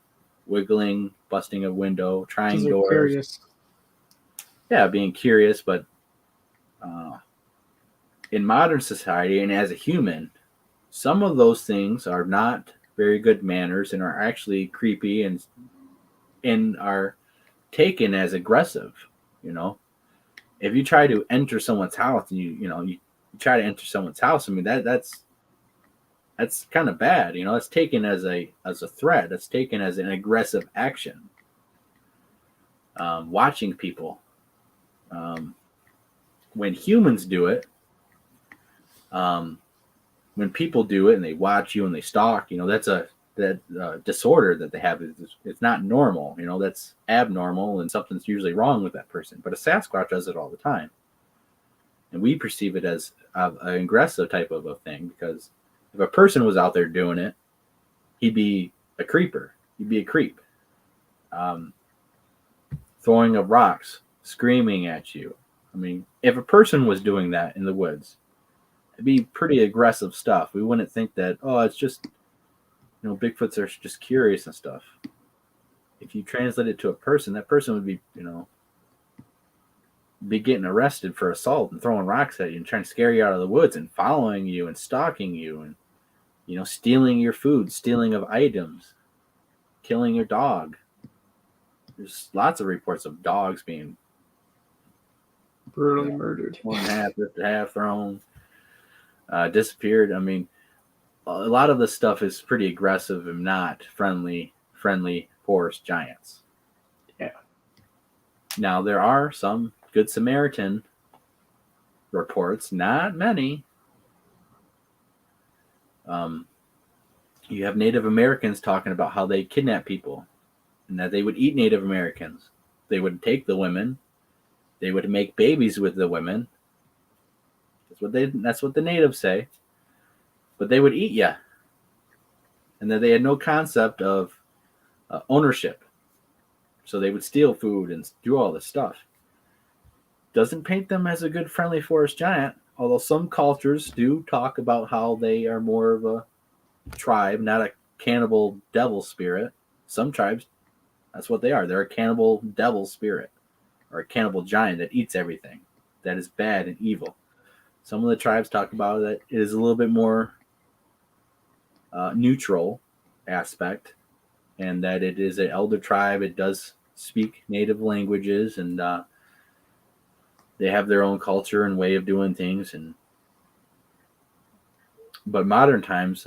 wiggling, busting a window, trying doors. Curious. Yeah, being curious, but in modern society and as a human, some of those things are not very good manners and are actually creepy and are taken as aggressive. If you try to enter someone's house and you try to enter someone's house. I mean, that's kind of bad. That's taken as a threat. That's taken as an aggressive action. Watching people. When humans do it, when people do it and they watch you and they stalk, that's that disorder that they have. It's not normal. That's abnormal, and something's usually wrong with that person. But a Sasquatch does it all the time. And we perceive it as an aggressive type of a thing, because if a person was out there doing it, he'd be a creeper. He'd be a creep. Throwing of rocks, screaming at you. I mean, if a person was doing that in the woods, it'd be pretty aggressive stuff. We wouldn't think that, oh, it's just, Bigfoots are just curious and stuff. If you translate it to a person, that person would be, be getting arrested for assault and throwing rocks at you and trying to scare you out of the woods and following you and stalking you and, stealing your food, stealing of items, killing your dog. There's lots of reports of dogs being brutally murdered. One half, ripped half, thrown, disappeared. I mean, a lot of this stuff is pretty aggressive and not friendly forest giants. Yeah. Now, there are some Good Samaritan reports, not many. You have Native Americans talking about how they kidnap people and that they would eat Native Americans. They would take the women. They would make babies with the women. That's what the natives say. But they would eat you. And that they had no concept of ownership. So they would steal food and do all this stuff. Doesn't paint them as a good friendly forest giant, although some cultures do talk about how they are more of a tribe, not a cannibal devil spirit. Some tribes, that's what they are. They're a cannibal devil spirit, or a cannibal giant that eats everything that is bad and evil. Some of the tribes talk about that it is a little bit more neutral aspect, and that it is an elder tribe. It does speak native languages, and they have their own culture and way of doing things. But modern times,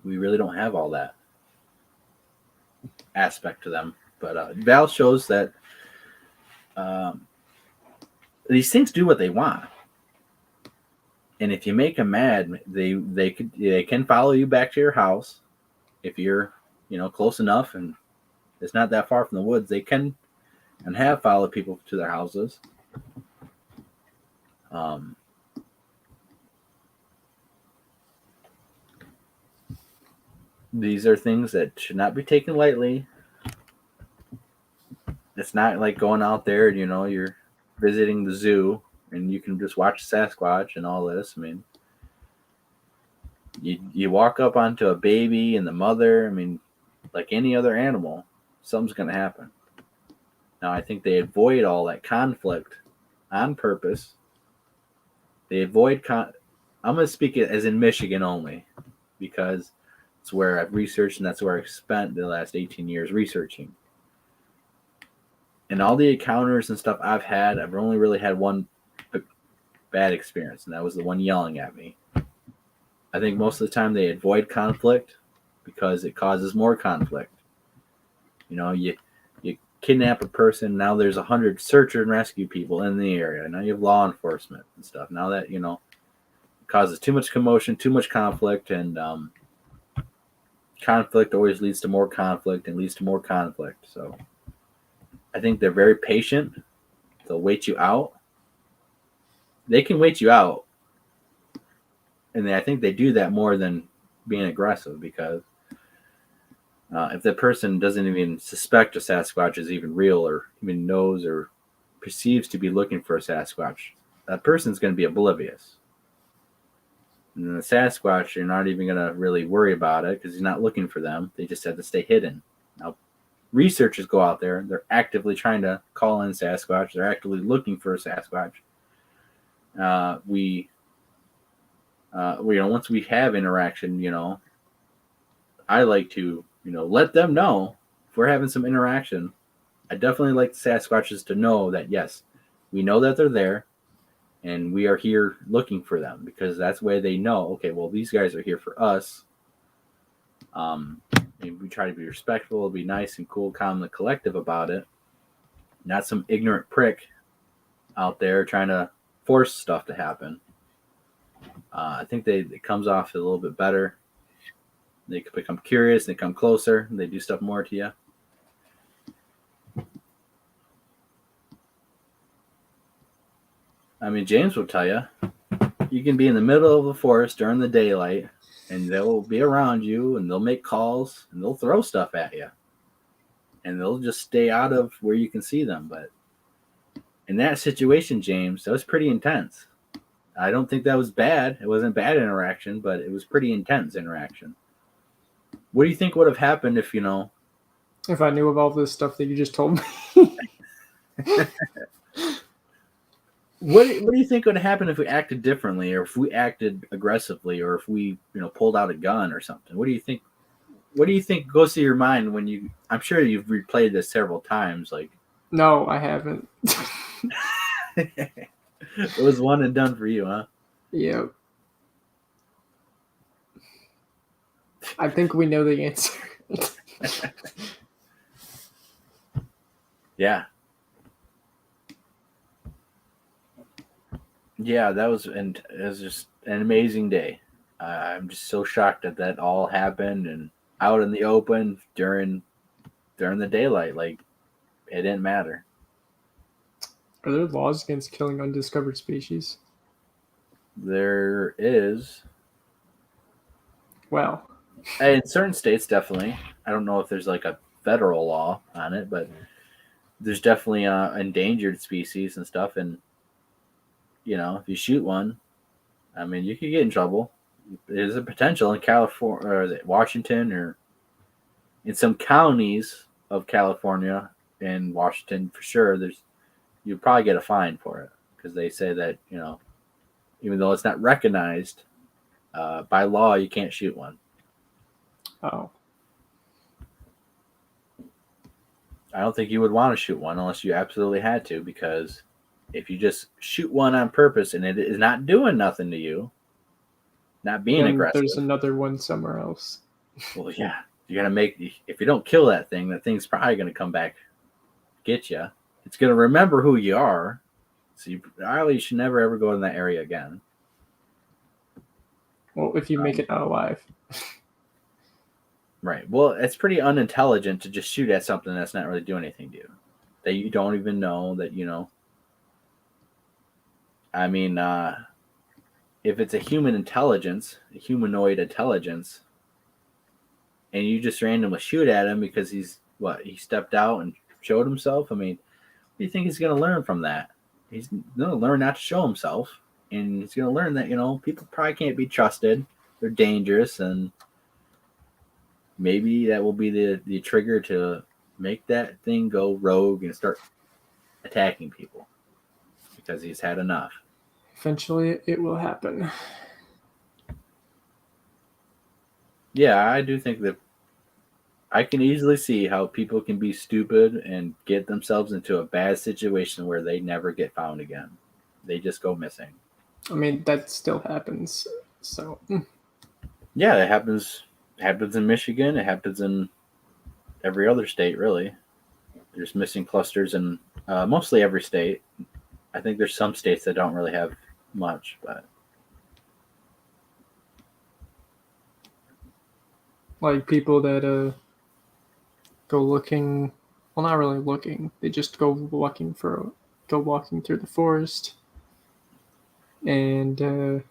we really don't have all that aspect to them. But Val shows that these things do what they want, and if you make them mad, they can follow you back to your house if you're close enough, and it's not that far from the woods. They can and have followed people to their houses. These are things that should not be taken lightly. It's not like going out there and, you're visiting the zoo and you can just watch Sasquatch and all this. I mean, you walk up onto a baby and the mother, I mean, like any other animal, something's going to happen. Now, I think they avoid all that conflict on purpose. They avoid I'm going to speak it as in Michigan only, because it's where I've researched, and that's where I've spent the last 18 years researching. And all the encounters and stuff I've had, I've only really had one bad experience, and that was the one yelling at me. I think most of the time they avoid conflict because it causes more conflict. You kidnap a person, now there's 100 search and rescue people in the area. Now you have law enforcement and stuff. Now that, it causes too much commotion, too much conflict, and conflict always leads to more conflict and leads to more conflict. So I think they're very patient. They'll wait you out. They can wait you out. And I think they do that more than being aggressive, because if the person doesn't even suspect a Sasquatch is even real, or even knows or perceives to be looking for a Sasquatch, that person's going to be oblivious. And the Sasquatch, you're not even going to really worry about it because he's not looking for them. They just have to stay hidden. Now, researchers go out there. They're actively trying to call in Sasquatch. They're actively looking for a Sasquatch. Once we have interaction, I like to, let them know if we're having some interaction. I definitely like the Sasquatches to know that, yes, we know that they're there. and we are here looking for them, because that's the way they know, okay, well, these guys are here for us. And we try to be respectful, be nice and cool, calm, and collective about it. Not some ignorant prick out there trying to force stuff to happen. I think it comes off a little bit better. They become curious, they come closer, they do stuff more to you. I mean, James will tell you, you can be in the middle of the forest during the daylight, and they'll be around you, and they'll make calls, and they'll throw stuff at you. And they'll just stay out of where you can see them. But in that situation, James, that was pretty intense. I don't think that was bad. It wasn't bad interaction, but it was pretty intense interaction. What do you think would have happened if, If I knew of all this stuff that you just told me. What do you think would happen if we acted differently, or if we acted aggressively, or if we, pulled out a gun or something? What do you think? What do you think goes through your mind when you? I'm sure you've replayed this several times. Like, no, I haven't. It was one and done for you, huh? Yeah. I think we know the answer. Yeah. Yeah, that was, and it was just an amazing day. I'm just so shocked that all happened and out in the open during the daylight. Like, it didn't matter. Are there laws against killing undiscovered species? There is. Well, in certain states, definitely. I don't know if there's like a federal law on it, but there's definitely endangered species and stuff. And if you shoot one, I mean, you could get in trouble. There's a potential in California or Washington, or in some counties of California and Washington for sure. You probably get a fine for it, because they say that even though it's not recognized by law, you can't shoot one. Oh. I don't think you would want to shoot one unless you absolutely had to, because if you just shoot one on purpose and it is not doing nothing to you, not being aggressive. There's another one somewhere else. Well, yeah. You got to if you don't kill that thing's probably going to come back, get you. It's going to remember who you are. So you should never, ever go in that area again. Well, if you make it out alive. Right. Well, it's pretty unintelligent to just shoot at something that's not really doing anything to you, that you don't even know that, I mean, if it's a humanoid intelligence, and you just randomly shoot at him because he stepped out and showed himself, I mean, what do you think he's going to learn from that? He's going to learn not to show himself, and he's going to learn that, people probably can't be trusted. They're dangerous, and maybe that will be the trigger to make that thing go rogue and start attacking people, because he's had enough. Eventually, it will happen. Yeah, I do think that I can easily see how people can be stupid and get themselves into a bad situation where they never get found again. They just go missing. I mean, that still happens. So. Yeah, it happens. It happens in Michigan. It happens in every other state, really. There's missing clusters in mostly every state. I think there's some states that don't really have much, but like people that go looking, well, not really looking. They just go walking through the forest and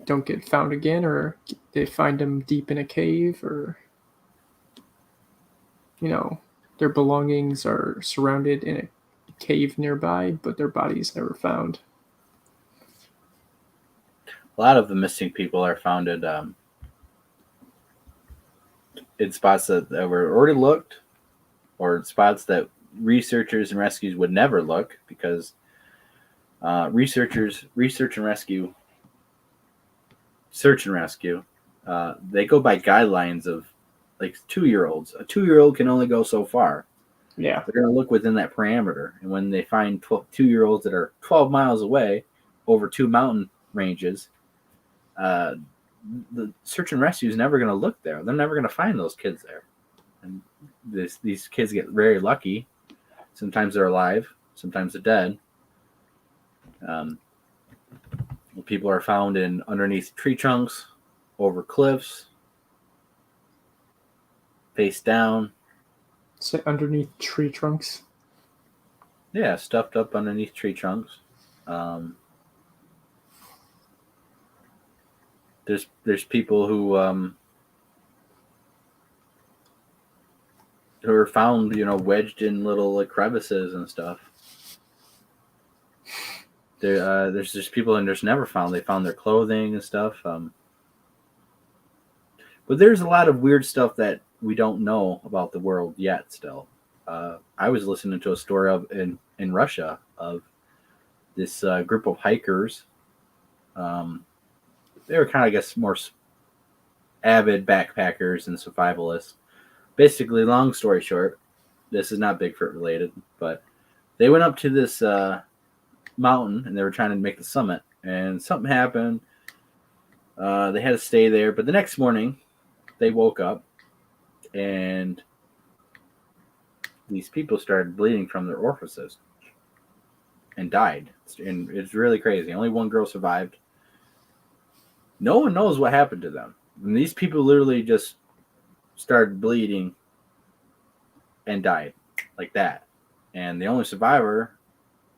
don't get found again, or they find them deep in a cave, or their belongings are surrounded in a cave nearby, but their bodies never found. A lot of the missing people are found in spots that were already looked, or spots that researchers and rescues would never look, because search and rescue, they go by guidelines of like 2-year-olds. A 2-year-old can only go so far. Yeah. They're going to look within that parameter. And when they find 2-year-olds that are 12 miles away over 2 mountain ranges, the search and rescue is never going to look there. They're never going to find those kids there. And these kids get very lucky. Sometimes they're alive. Sometimes they're dead. People are found in underneath tree trunks, over cliffs, face down. Sit underneath tree trunks. Yeah, stuffed up underneath tree trunks. There's people who are found, wedged in little like crevices and stuff. There's just people and there's never found. They found their clothing and stuff. But there's a lot of weird stuff that we don't know about the world yet. Still, I was listening to a story of in Russia of this group of hikers. They were kind of, I guess, more avid backpackers and survivalists. Basically, long story short, this is not Bigfoot related, but they went up to this mountain and they were trying to make the summit, and something happened. They had to stay there, but the next morning they woke up and these people started bleeding from their orifices and died. And it's really crazy. Only one girl survived. No one knows what happened to them. And these people literally just started bleeding and died like that. And the only survivor,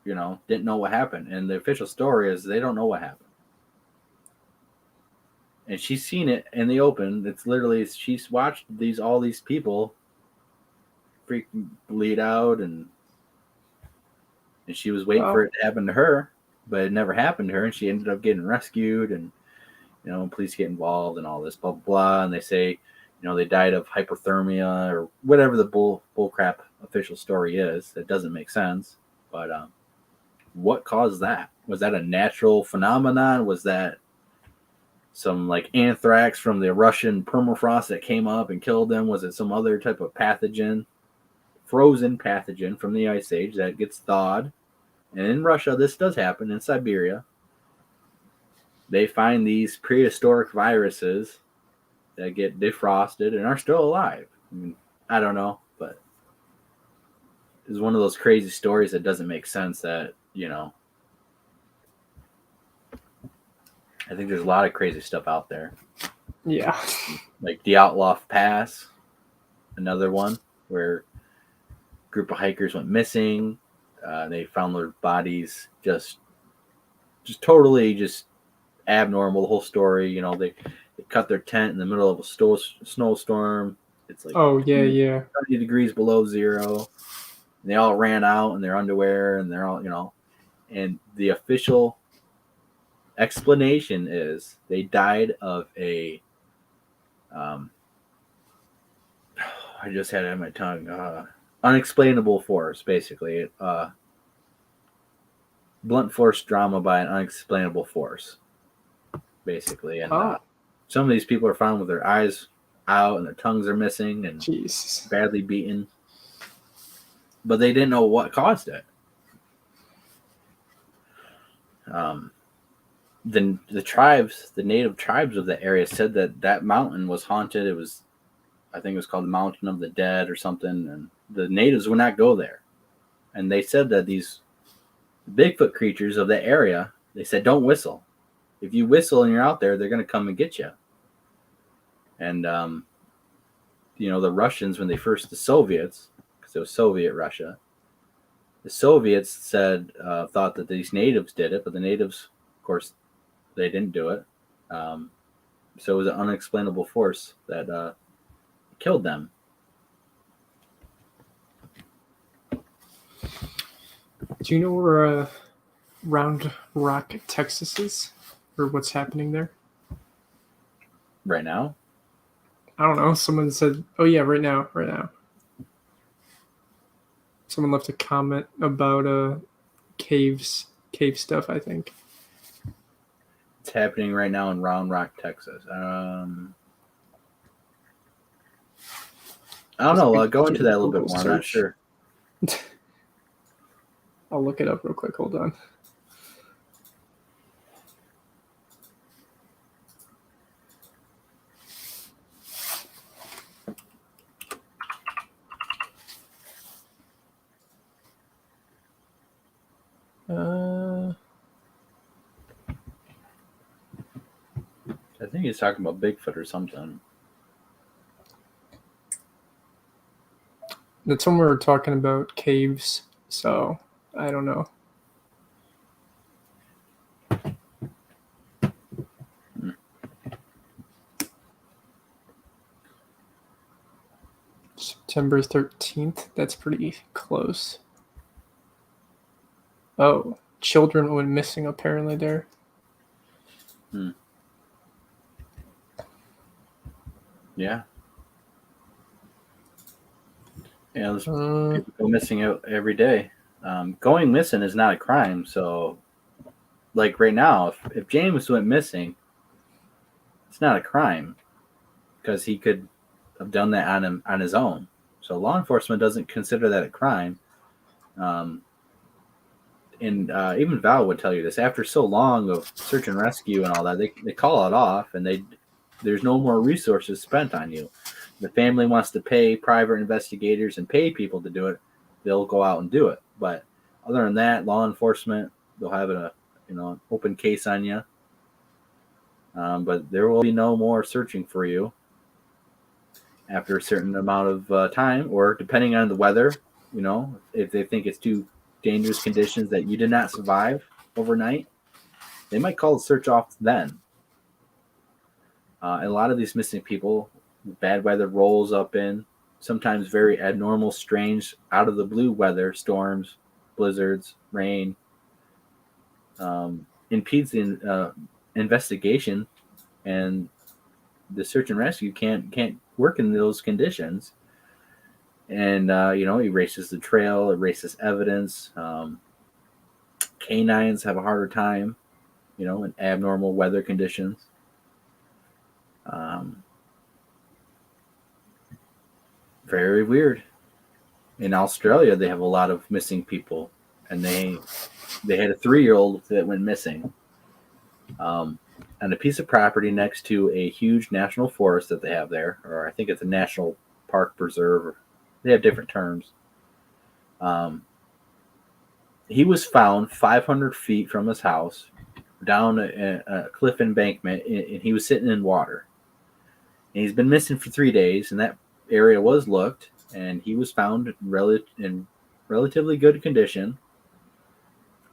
didn't know what happened. And the official story is they don't know what happened. And she's seen it in the open. It's literally, she's watched all these people freaking bleed out, and she was waiting for it to happen to her, but it never happened to her, and she ended up getting rescued, and police get involved and all this blah blah blah, and they say they died of hypothermia or whatever the bull crap official story is. That doesn't make sense. But what caused that? Was that a natural phenomenon? Was that some like anthrax from the Russian permafrost that came up and killed them? Was it some other type of pathogen, frozen pathogen from the ice age that gets thawed? And in Russia, this does happen. In Siberia, they find these prehistoric viruses that get defrosted and are still alive. I don't know, but it's one of those crazy stories that doesn't make sense. That I think there's a lot of crazy stuff out there. Yeah. Like the Outlaw Pass, another one where a group of hikers went missing. They found their bodies just totally just abnormal. The whole story, they cut their tent in the middle of a snowstorm. It's like 30 degrees below zero. And they all ran out in their underwear, and they're all, and the official explanation is they died of a I just had it on my tongue, unexplainable force, basically. Blunt force trauma by an unexplainable force, basically. And some of these people are found with their eyes out and their tongues are missing and badly beaten, but they didn't know what caused it. Then the native tribes of the area said that mountain was haunted. I think it was called the Mountain of the Dead or something, and the natives would not go there. And they said that these Bigfoot creatures of the area, they said, don't whistle. If you whistle and you're out there, they're going to come and get you. And, the Russians, when the Soviets, because it was Soviet Russia, the Soviets said, thought that these natives did it, but the natives, of course, they didn't do it. So it was an unexplainable force that killed them. Do you know where Round Rock, Texas is? Or what's happening there? Right now? I don't know. Someone said, oh yeah, right now. Someone left a comment about cave stuff, I think. It's happening right now in Round Rock, Texas. I don't know. I'll go into that a little bit more. I'm not sure. I'll look it up real quick. Hold on. I think he's talking about Bigfoot or something. That's when we were talking about caves, so I don't know. September 13th. That's pretty close. Oh, children went missing apparently there. Yeah. Yeah, there's people go missing out every day. Going missing is not a crime. So, like right now, if James went missing, it's not a crime because he could have done that on his own. So law enforcement doesn't consider that a crime. And even Val would tell you this. After so long of search and rescue and all that, they call it off, and there's no more resources spent on you. The family wants to pay private investigators and pay people to do it, they'll go out and do it. But other than that, law enforcement, they'll have an open case on you. But there will be no more searching for you after a certain amount of time, or depending on the weather, if they think it's too dangerous conditions that you did not survive overnight, they might call the search off then. And a lot of these missing people, bad weather rolls up in, sometimes very abnormal, strange, out of the blue weather, storms, blizzards, rain, impedes the investigation, and the search and rescue can't work in those conditions. And erases the trail, erases evidence. Canines have a harder time, in abnormal weather conditions. Very weird. In Australia, they have a lot of missing people, and they had a 3-year-old that went missing on a piece of property next to a huge national forest that they have there, or I think it's a national park preserve. They have different terms. He was found 500 feet from his house down a cliff embankment, and he was sitting in water. And he's been missing for 3 days, and that area was looked, and he was found in relatively good condition,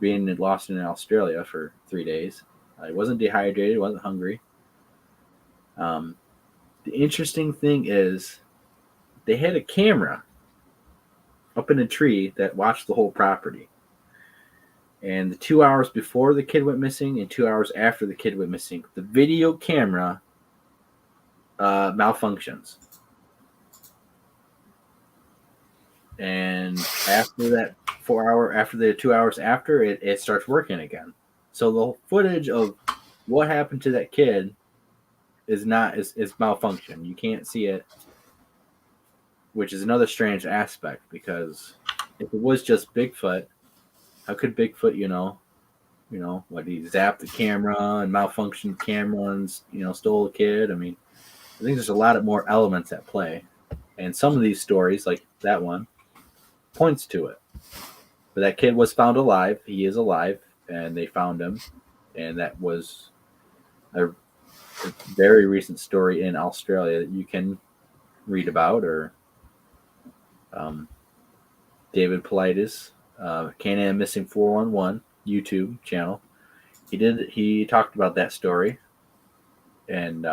being lost in Australia for 3 days. He wasn't dehydrated, wasn't hungry. The interesting thing is they had a camera up in a tree that watched the whole property. And the 2 hours before the kid went missing and 2 hours after the kid went missing, the video camera malfunctions. And after that after the 2 hours after, it starts working again. So the footage of what happened to that kid is malfunction. You can't see it, which is another strange aspect, because if it was just Bigfoot, how could Bigfoot, what, he zapped the camera and malfunctioned the camera and, stole a kid? I mean, I think there's a lot of more elements at play. And some of these stories, like that one, points to it. But that kid was found alive. He is alive, and they found him. And that was a very recent story in Australia that you can read about, or David Politis, Can-Am Missing 411 YouTube channel. He talked about that story, and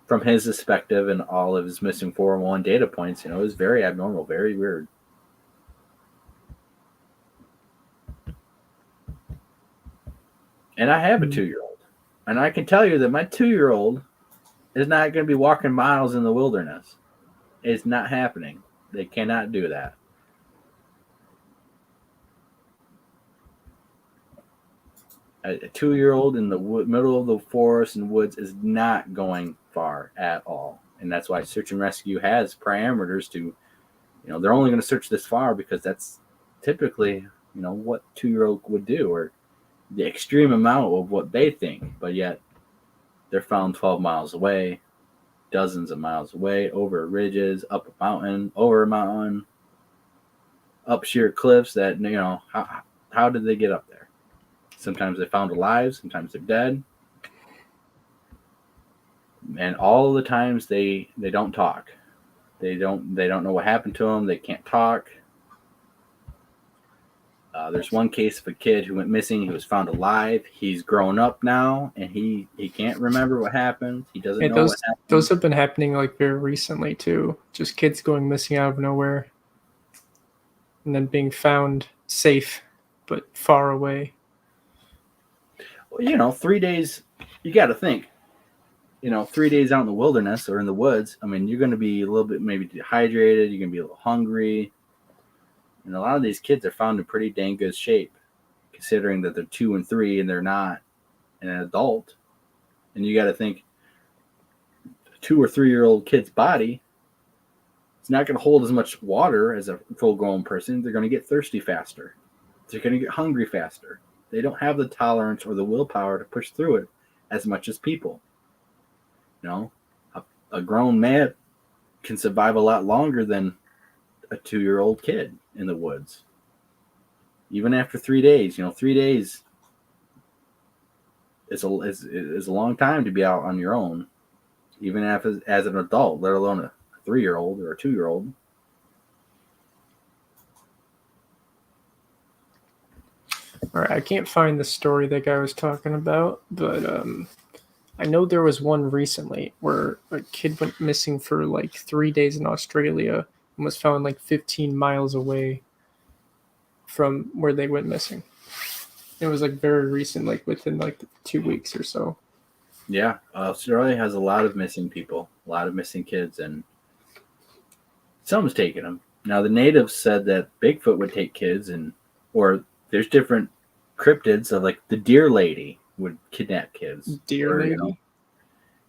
from his perspective and all of his missing 411 data points, it was very abnormal, very weird. And I have a 2-year-old, and I can tell you that my 2-year-old is not going to be walking miles in the wilderness. It's not happening. They cannot do that. A 2-year-old in the middle of the forest and woods is not going far at all. And that's why search and rescue has parameters to, they're only going to search this far because that's typically, what 2-year-old would do, or the extreme amount of what they think, but yet they're found 12 miles away, dozens of miles away, over ridges, up a mountain, over a mountain, up sheer cliffs that, how did they get up there? Sometimes they're found alive, sometimes they're dead. And all the times they don't talk. They don't know what happened to them. They can't talk. There's one case of a kid who went missing. He was found alive. He's grown up now, and he can't remember what happened. He doesn't know what happened. Those have been happening like very recently too. Just kids going missing out of nowhere, and then being found safe but far away. Well, 3 days. You got to think. 3 days out in the wilderness or in the woods. I mean, you're going to be a little bit maybe dehydrated. You're going to be a little hungry. And a lot of these kids are found in pretty dang good shape, considering that they're 2 and 3 and they're not an adult. And you got to think, a 2 or 3-year-old kid's body is not going to hold as much water as a full-grown person. They're going to get thirsty faster. They're going to get hungry faster. They don't have the tolerance or the willpower to push through it as much as people. A grown man can survive a lot longer than a 2-year-old kid in the woods. Even after 3 days, 3 days is a long time to be out on your own, even as an adult, let alone a 3-year-old or a 2-year-old. All right, I can't find the story that guy was talking about, but I know there was one recently where a kid went missing for like 3 days in Australia and was found like 15 miles away from where they went missing. It was like very recent, like within like 2 weeks or so. Yeah, Australia has a lot of missing people, a lot of missing kids, and someone's taking them. Now, the natives said that Bigfoot would take kids, or there's different cryptids of like the deer lady would kidnap kids. Deer lady?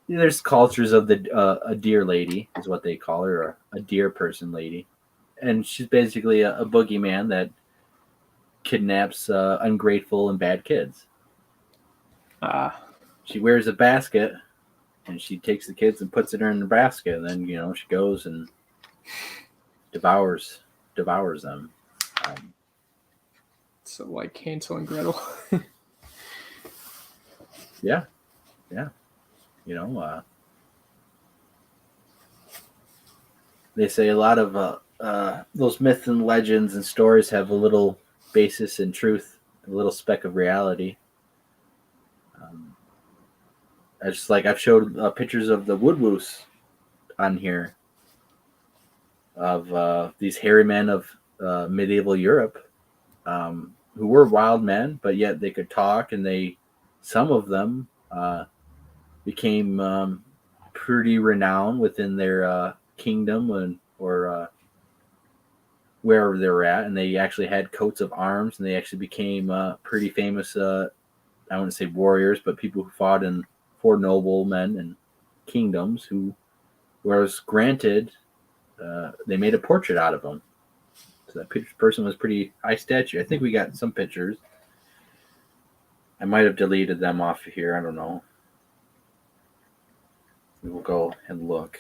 There's cultures of a deer lady is what they call her, or a deer person lady. And she's basically a boogeyman that kidnaps ungrateful and bad kids. She wears a basket, and she takes the kids and puts it in the basket, and then, she goes and devours them. So like Hansel and Gretel. Yeah. They say a lot of those myths and legends and stories have a little basis in truth, a little speck of reality. I've showed pictures of the woodwoos on here of these hairy men of medieval Europe who were wild men, but yet they could talk, and some of them became pretty renowned within their kingdom or wherever they were at, and they actually had coats of arms, and they actually became pretty famous, I wouldn't say warriors, but people who fought for noblemen and kingdoms who was granted, they made a portrait out of them. So that person was pretty high stature. I think we got some pictures. I might have deleted them off of here. I don't know. We will go and look.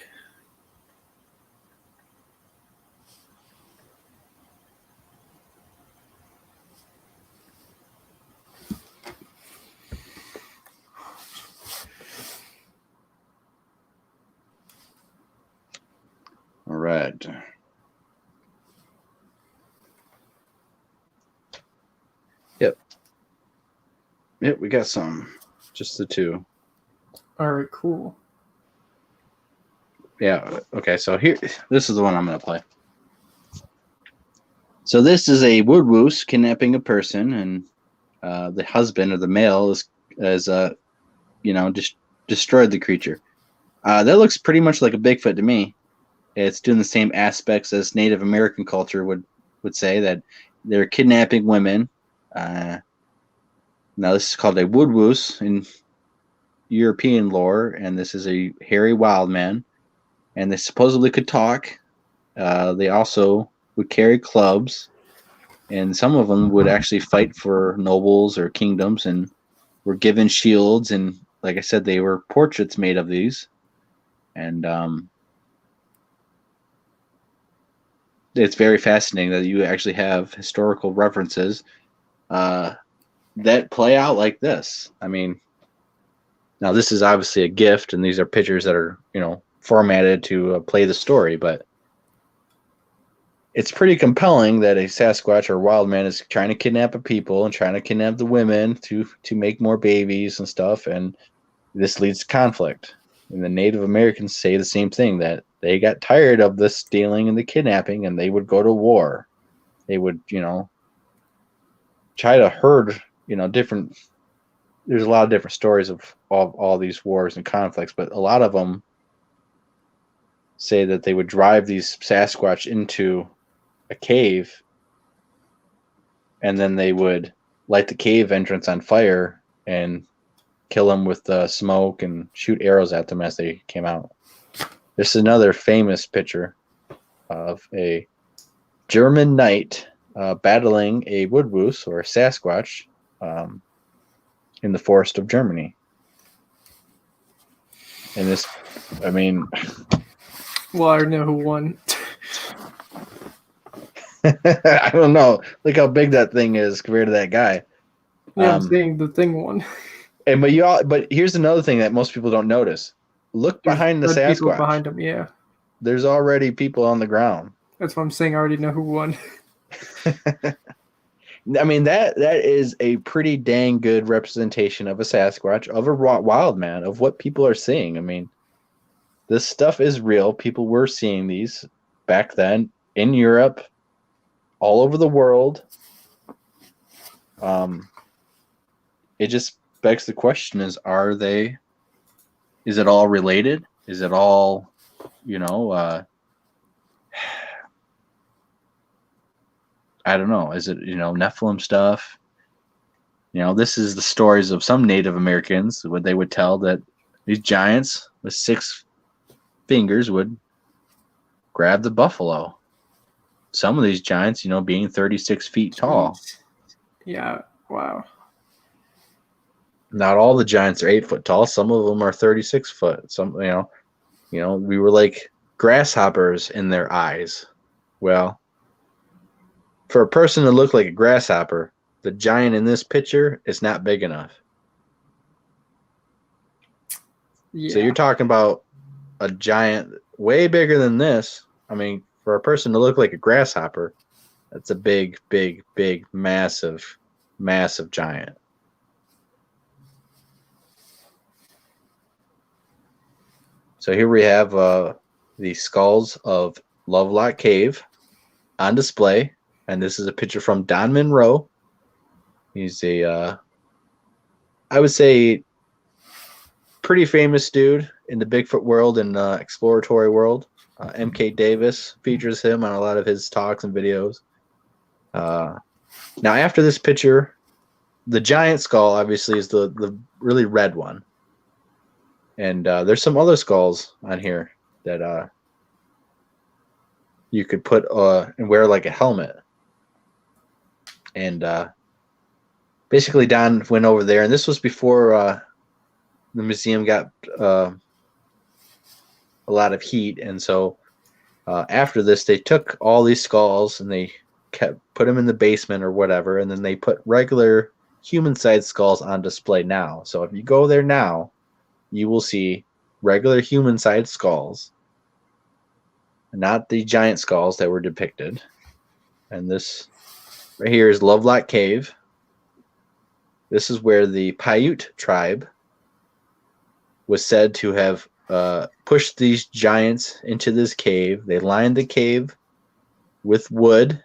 All right. Yep, we got some. Just the two. All right, cool. Yeah, okay, so this is the one I'm going to play. So this is a woodwoos kidnapping a person, and the husband or the male is destroyed the creature. That looks pretty much like a Bigfoot to me. It's doing the same aspects as Native American culture would say, that they're kidnapping women. Now this is called a woodwoos in European lore, and this is a hairy wild man, and they supposedly could talk. They also would carry clubs, and some of them would actually fight for nobles or kingdoms and were given shields. And like I said, they were portraits made of these. And it's very fascinating that you actually have historical references that play out like this. I mean, now this is obviously a gift, and these are pictures that are, formatted to play the story, but it's pretty compelling that a Sasquatch or wild man is trying to kidnap a people and trying to kidnap the women to make more babies and stuff, and this leads to conflict. And the Native Americans say the same thing, that they got tired of the stealing and the kidnapping, and they would go to war. They would, try to herd, different. There's a lot of different stories of all these wars and conflicts, but a lot of them say that they would drive these Sasquatch into a cave, and then they would light the cave entrance on fire and kill them with smoke and shoot arrows at them as they came out. This is another famous picture of a German knight battling a woodwose or a Sasquatch in the forest of Germany. And this, I mean... Well, I know who won. I don't know. Look how big that thing is compared to that guy. Yeah, I'm saying the thing won. But here's another thing that most people don't notice. Look behind the Sasquatch. People behind him, yeah. There's already people on the ground. That's what I'm saying. I already know who won. I mean, that is a pretty dang good representation of a Sasquatch, of a wild man, of what people are seeing. I mean, this stuff is real. People were seeing these back then in Europe, all over the world. It just begs the question: is it all related? Is it all, I don't know. Is it, Nephilim stuff? This is the stories of some Native Americans, what they would tell, that these giants with 6 fingers would grab the buffalo. Some of these giants, being 36 feet tall. Yeah, wow. Not all the giants are 8 foot tall. Some of them are 36 foot. Some, we were like grasshoppers in their eyes. Well, for a person to look like a grasshopper, the giant in this picture is not big enough. Yeah. So you're talking about a giant way bigger than this. I mean, for a person to look like a grasshopper, that's a big, big, big, massive, massive giant. So here we have the skulls of Lovelock Cave on display. And this is a picture from Don Monroe. He's I would say, pretty famous dude in the Bigfoot world and exploratory world. MK Davis features him on a lot of his talks and videos. Now, after this picture, the giant skull obviously is the really red one. And there's some other skulls on here that you could put and wear like a helmet. And basically Don went over there, and this was before the museum got a lot of heat. And so after this, they took all these skulls and they put them in the basement or whatever, and then they put regular human-sized skulls on display now. So if you go there now, you will see regular human-sized skulls, not the giant skulls that were depicted. And this right here is Lovelock Cave. This is where the Paiute tribe was said to have pushed these giants into this cave. They lined the cave with wood,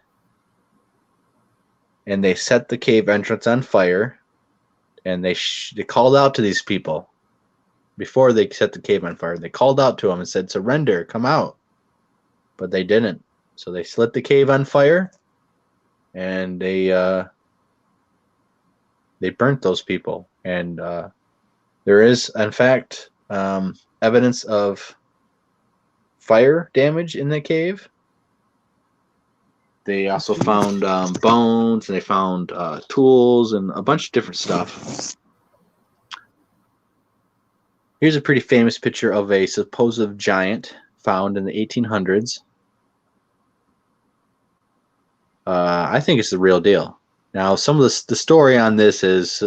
and they set the cave entrance on fire. And they called out to these people before they set the cave on fire. They called out to them and said, "Surrender, come out." But they didn't. So they lit the cave on fire, and they burnt those people. And there is, in fact, evidence of fire damage in the cave. They also found bones, and they found tools and a bunch of different stuff. Here's a pretty famous picture of a supposed giant found in the 1800s. I think it's the real deal. Now, some of the story on this is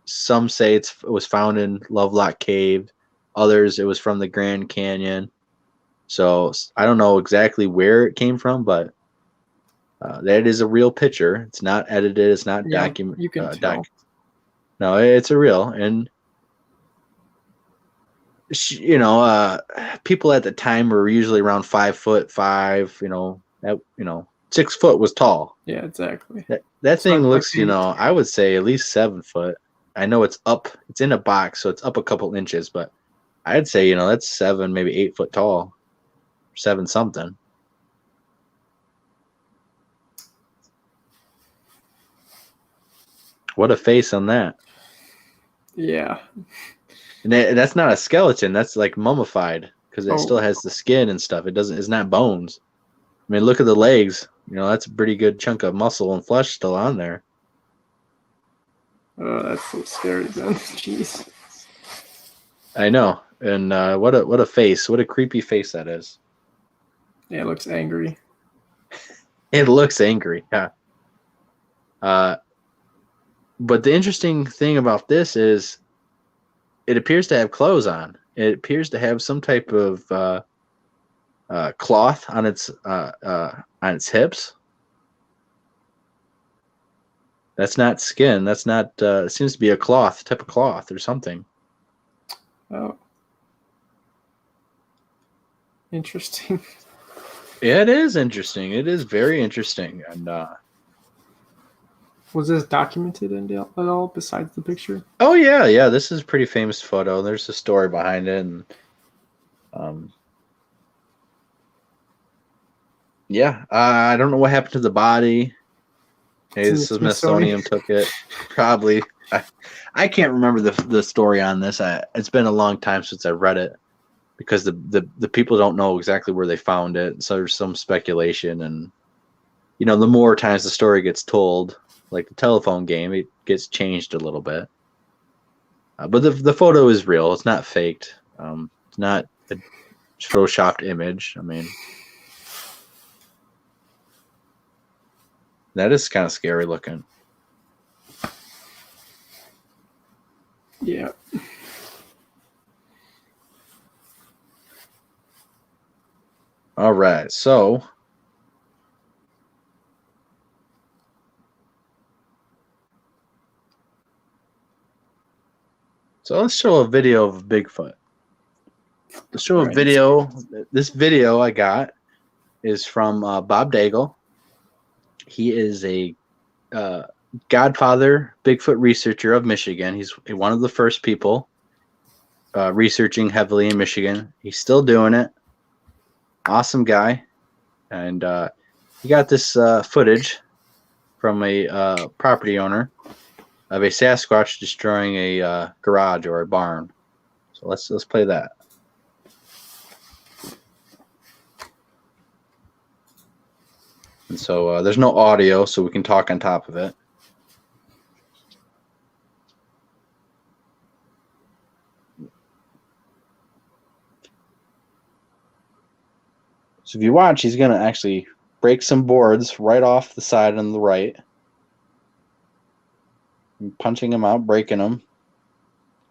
some say it was found in Lovelock Cave. Others, it was from the Grand Canyon. So I don't know exactly where it came from, but that is a real picture. It's not edited. It's not documented. You can tell. No, it's a real. And people at the time were usually around 5'5". 6 foot was tall. Yeah, exactly. That thing what looks, I'm I would say at least 7 foot. I know it's up. It's in a box, so it's up a couple inches, but I'd say that's 7, maybe 8 foot tall, 7 something. What a face on that. Yeah. And that's not a skeleton. That's like mummified because it still has the skin and stuff. It's not bones. I mean, look at the legs. That's a pretty good chunk of muscle and flesh still on there. Oh, that's so scary, then. Jeez. I know. And what a face. What a creepy face that is. Yeah, it looks angry. It looks angry. Yeah. But the interesting thing about this is it appears to have clothes on. It appears to have some type of cloth on its hips. That's not skin. That's not. It seems to be a cloth, type of cloth or something. Oh, interesting. Yeah, it is interesting. It is very interesting. And was this documented at all besides the picture? oh yeah. This is a pretty famous photo. There's a story behind it, and yeah. I don't know what happened to the body. Maybe the Smithsonian took it. Probably. I can't remember the story on this. It's been a long time since I read it because the people don't know exactly where they found it. So there's some speculation, and the more times the story gets told, like the telephone game, it gets changed a little bit. But the photo is real. It's not faked. It's not a photoshopped image. I mean, that is kind of scary looking. Yeah. All right, so let's show a video of Bigfoot. Let's show a video. This video I got is from Bob Daigle. He is a Godfather Bigfoot researcher of Michigan. He's one of the first people researching heavily in Michigan. He's still doing it. Awesome guy. And he got this footage from a property owner of a Sasquatch destroying a garage or a barn. So let's play that. And so there's no audio, so we can talk on top of it. So if you watch, he's going to actually break some boards right off the side on the right. And punching them out, breaking them.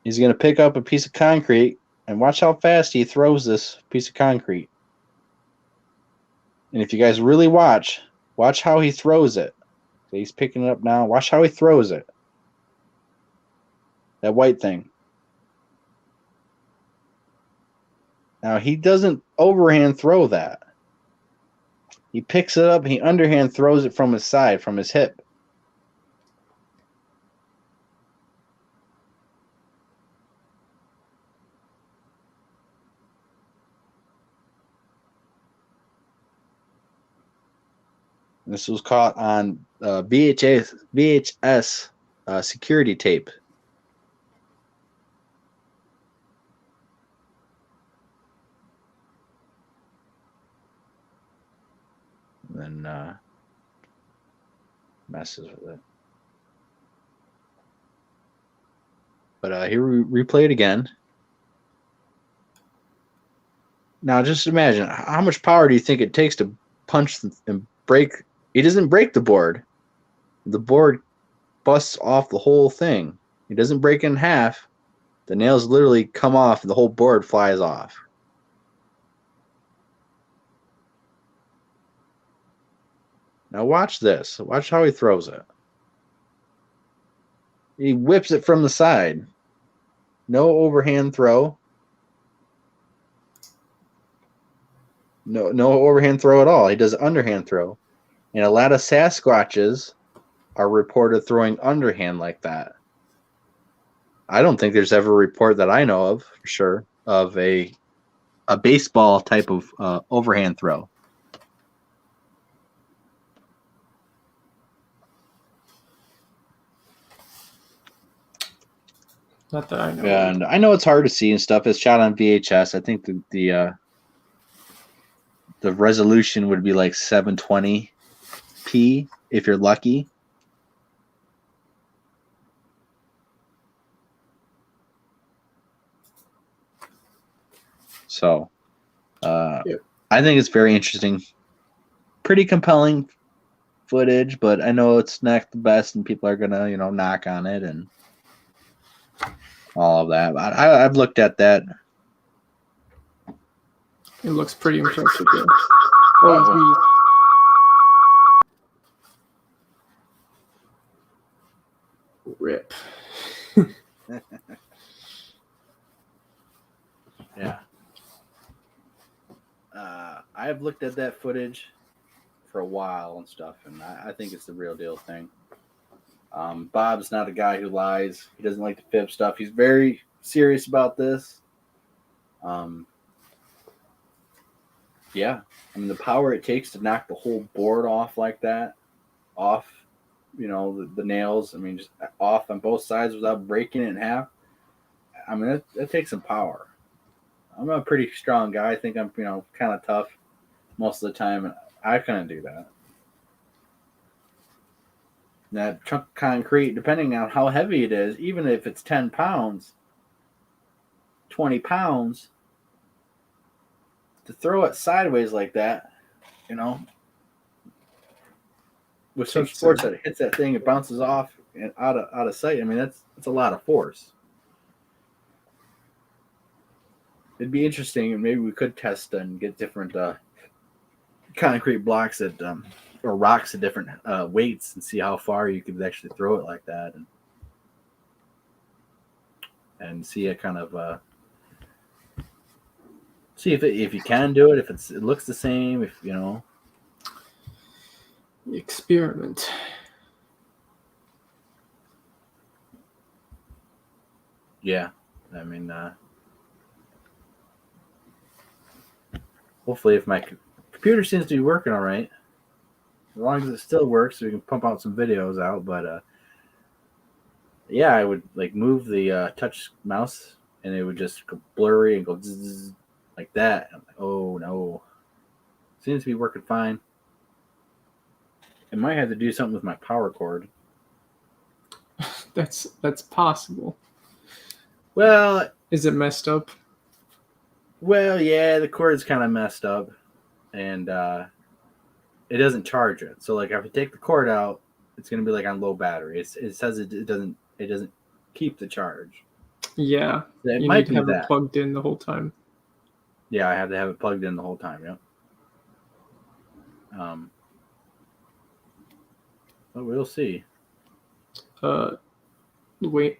He's going to pick up a piece of concrete, and watch how fast he throws this piece of concrete. And if you guys really watch how he throws it. So he's picking it up now. Watch how he throws it. That white thing. Now, he doesn't overhand throw that. He picks it up, he underhand throws it from his side, from his hip. This was caught on VHS security tape. then messes with it. But here we replay it again. Now, just imagine, how much power do you think it takes to punch and break? He doesn't break the board. The board busts off the whole thing. He doesn't break it in half. The nails literally come off and the whole board flies off. Now watch this. Watch how he throws it. He whips it from the side. No overhand throw. No overhand throw at all. He does underhand throw. And a lot of Sasquatches are reported throwing underhand like that. I don't think there's ever a report that I know of, for sure, of a baseball type of overhand throw. Not that I know. And I know it's hard to see and stuff. It's shot on VHS. I think the resolution would be like 720p if you're lucky. So I think it's very interesting. Pretty compelling footage, but I know it's not the best and people are gonna, knock on it and all of that. But I've looked at that. It looks pretty impressive. Yeah. Rip. Yeah. I've looked at that footage for a while and stuff, and I think it's the real deal thing. Bob's not a guy who lies. He doesn't like to fib stuff. He's very serious about this. Yeah. I mean, the power it takes to knock the whole board off like that, off, the nails, I mean, just off on both sides without breaking it in half. I mean, that takes some power. I'm a pretty strong guy. I think I'm, kind of tough most of the time. And I couldn't do that. That chunk of concrete, depending on how heavy it is, even if it's 10 pounds, 20 pounds, to throw it sideways like that, with some sports that hits that thing, it bounces off and out of sight. I mean, that's a lot of force. It'd be interesting, and maybe we could test and get different concrete blocks or rocks at different weights and see how far you could actually throw it like that, and see it kind of see if you can do it, if it looks the same, if experiment. Yeah, I mean. Hopefully, if my computer seems to be working all right, as long as it still works, we can pump out some videos out. But yeah, I would move the touch mouse, and it would just go blurry and go zzz, like that. I'm like, oh no, seems to be working fine. I might have to do something with my power cord. That's possible. Well, is it messed up? Well, yeah, the cord is kind of messed up, and it doesn't charge it. So, if you take the cord out, it's going to be on low battery. It says it doesn't keep the charge. Yeah, it you might need to have it plugged in the whole time. Yeah, I have to have it plugged in the whole time. Yep. But we'll see. The weight.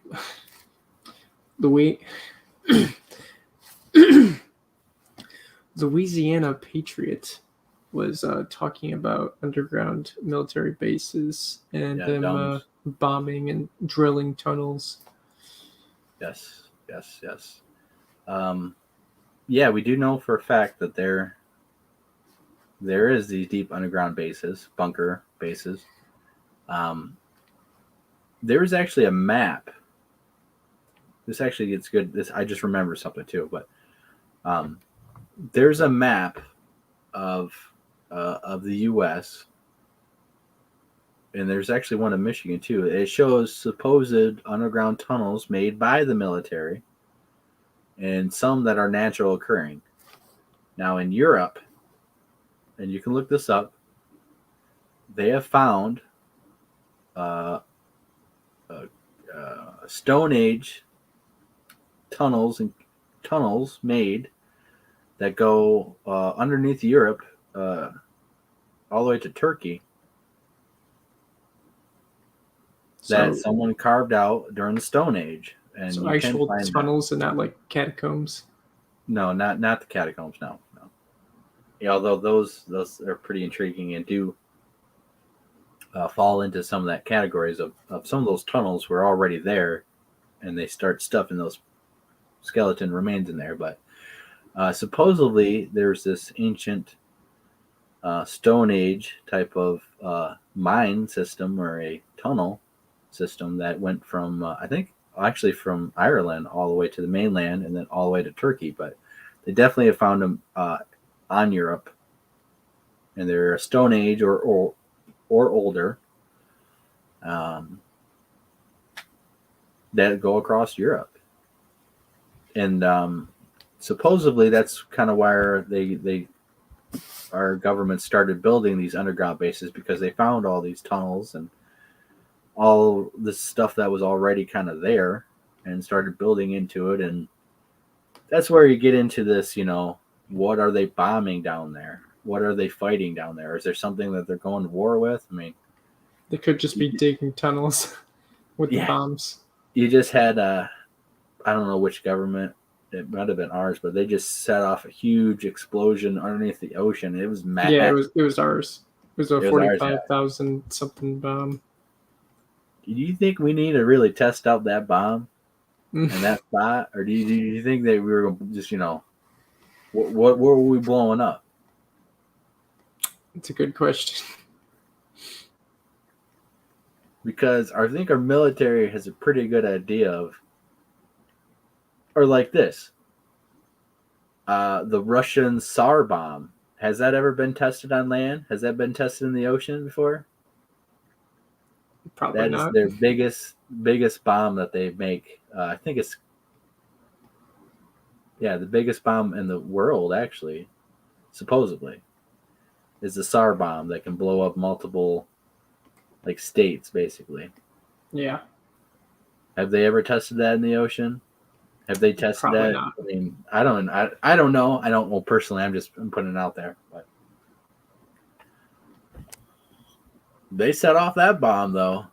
Louisiana Patriot was talking about underground military bases and them bombing and drilling tunnels. Yes. Yeah, we do know for a fact that there is these deep underground bases, bunker bases. There is actually a map. This actually gets good. I just remember something too, but there's a map of of the U.S., and there's actually one in Michigan too. It shows supposed underground tunnels made by the military, and some that are natural occurring. Now in Europe, and you can look this up, they have found Stone Age tunnels made that go underneath Europe, all the way to Turkey, that someone carved out during the Stone Age. And so you actual can find tunnels and not like catacombs. No, not the catacombs. No. Yeah, although those are pretty intriguing and do fall into some of that categories of some of those tunnels were already there, and they start stuffing those skeleton remains in there. But supposedly there's this ancient Stone Age type of mine system or a tunnel system that went from I think actually from Ireland all the way to the mainland and then all the way to Turkey. But they definitely have found them on Europe, and they're Stone Age or older, that go across Europe. And supposedly that's kind of why our government started building these underground bases, because they found all these tunnels and all this stuff that was already kind of there and started building into it. And that's where you get into this, what are they bombing down there? What are they fighting down there? Is there something that they're going to war with? I mean, They could just be digging tunnels with the bombs. You just had, I don't know which government, it might have been ours, but they just set off a huge explosion underneath the ocean. It was mad. Yeah, it was ours. It was a 45,000 something bomb. Do you think we need to really test out that bomb and that spot? Or do you think that we were just, what were we blowing up? It's a good question. Because I think our military has a pretty good idea of, or like this, the Russian Tsar bomb. Has that ever been tested on land? Has that been tested in the ocean before? Probably not. That is their biggest bomb that they make. I think it's, the biggest bomb in the world, actually, supposedly, is the Tsar bomb that can blow up multiple, states, basically. Yeah. Have they ever tested that in the ocean? Have they tested Probably that? Not. I mean, I don't know. I don't know personally. I'm putting it out there. But they set off that bomb, though.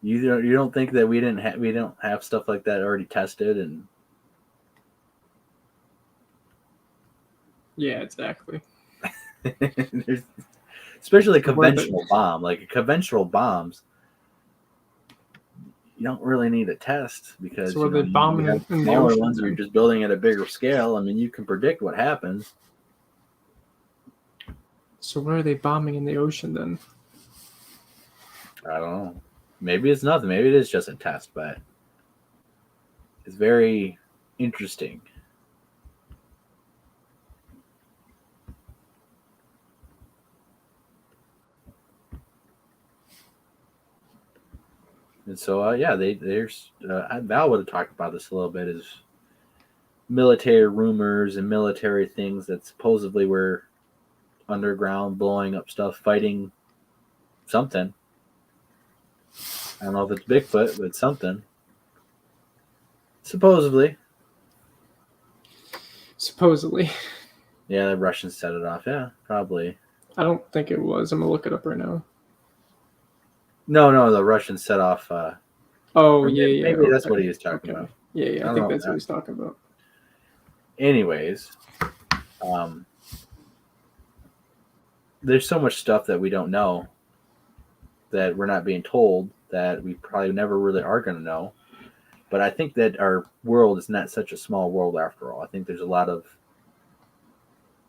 You don't think that we don't have stuff like that already tested? And yeah, exactly. Especially conventional bomb, like conventional bombs. You don't really need a test, because so they bombing in the smaller ocean, ones. You're just building at a bigger scale. I mean, you can predict what happens. So where are they bombing in the ocean then? I don't know. Maybe it's nothing. Maybe it is just a test, but it's very interesting. And so, there's Val would have talked about this a little bit, is military rumors and military things that supposedly were underground, blowing up stuff, fighting something. I don't know if it's Bigfoot, but something. Supposedly. Yeah, the Russians set it off. Yeah, probably. I don't think it was. I'm going to look it up right now. No, the Russians set off. Maybe that's what he was talking about. Yeah, I think that's what he's talking about. Anyways, there's so much stuff that we don't know, that we're not being told, that we probably never really are going to know. But I think that our world is not such a small world after all. I think there's a lot of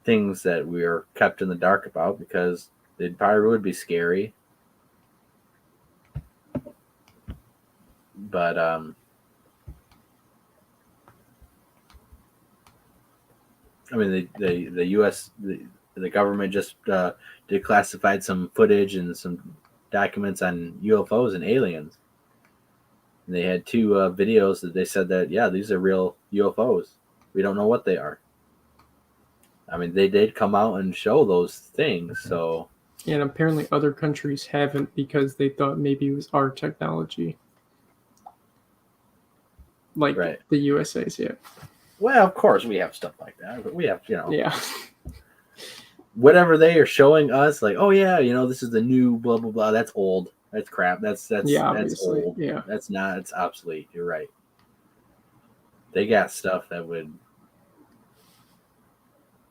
things that we are kept in the dark about, because it probably would be scary. But I mean, the U.S. the government just declassified some footage and some documents on UFOs and aliens. And they had 2 videos that they said that, yeah, these are real UFOs. We don't know what they are. I mean, they did come out and show those things, so... And apparently other countries haven't because they thought maybe it was our technology. Like Right. the USA's, yeah. Well, of course we have stuff like that, but we have, Yeah. whatever they are showing us, like, oh yeah, this is the new blah blah blah. That's old. That's crap. That's Yeah, that's obviously. old. Yeah. That's not. It's obsolete. You're right. They got stuff that would.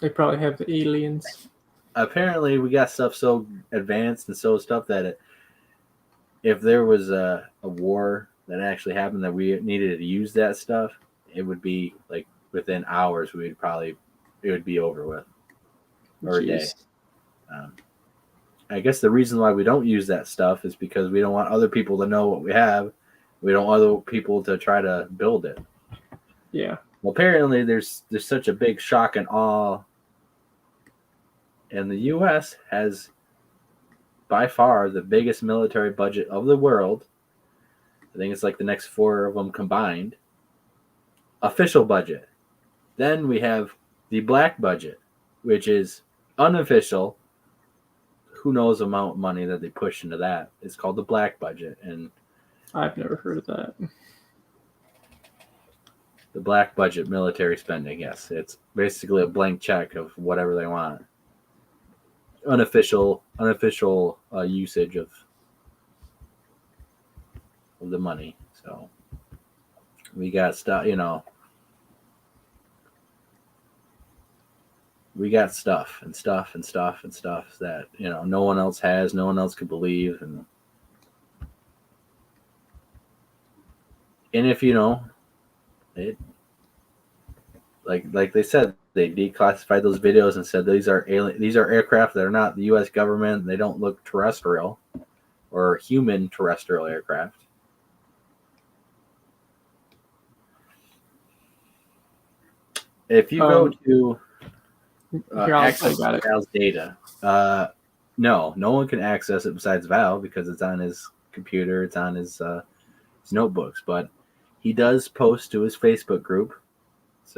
They probably have the aliens. Apparently, we got stuff so advanced and so stuff that if there was a war that actually happened that we needed to use that stuff, it would be like within hours. It would be over with, or a day. I guess the reason why we don't use that stuff is because we don't want other people to know what we have. We don't want other people to try to build it. Yeah. Well, apparently there's such a big shock and awe, and the U.S. has by far the biggest military budget of the world. I think it's like the next 4 of them combined. Official budget. Then we have the black budget, which is unofficial. Who knows the amount of money that they push into that? It's called the black budget, and I've never heard of that. the black budget military spending. Yes, it's basically a blank check of whatever they want. Unofficial usage of the money. So we got stuff, we got stuff that no one else has, no one else could believe, and if it, like they said, they declassified those videos and said these are aircraft that are not the U.S. government. They don't look terrestrial or human terrestrial aircraft. If you go to access Val's data, no one can access it besides Val because it's on his computer, it's on his notebooks. But he does post to his Facebook group. It's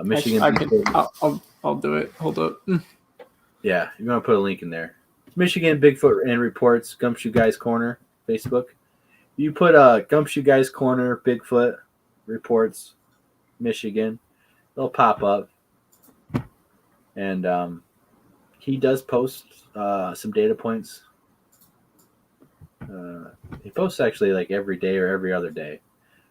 Michigan. I'll do it. Hold up. Yeah, you're gonna put a link in there. Michigan Bigfoot and Reports, Gumshoe Guys Corner, Facebook. You put Gumshoe Guys Corner, Bigfoot Reports, Michigan. They'll pop up. And he does post some data points. He posts actually like every day or every other day.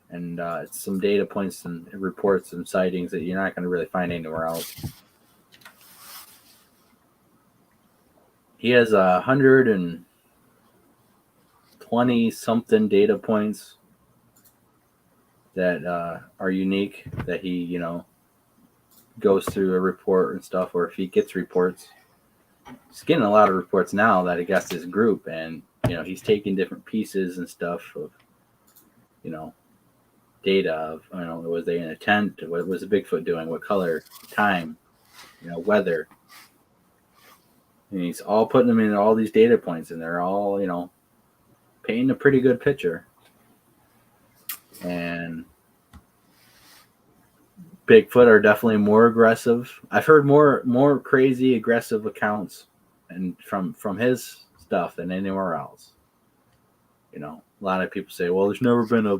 And it's some data points and reports and sightings that you're not going to really find anywhere else. He has 120 something data points that are unique that he, goes through a report and stuff, or if he gets reports. He's getting a lot of reports now that he got his group, and he's taking different pieces and stuff of data of was they in a tent, what was the Bigfoot doing, what color, time, weather, and he's all putting them in all these data points, and they're all painting a pretty good picture. And Bigfoot are definitely more aggressive. I've heard more crazy aggressive accounts and from his stuff than anywhere else. A lot of people say, well, there's never been a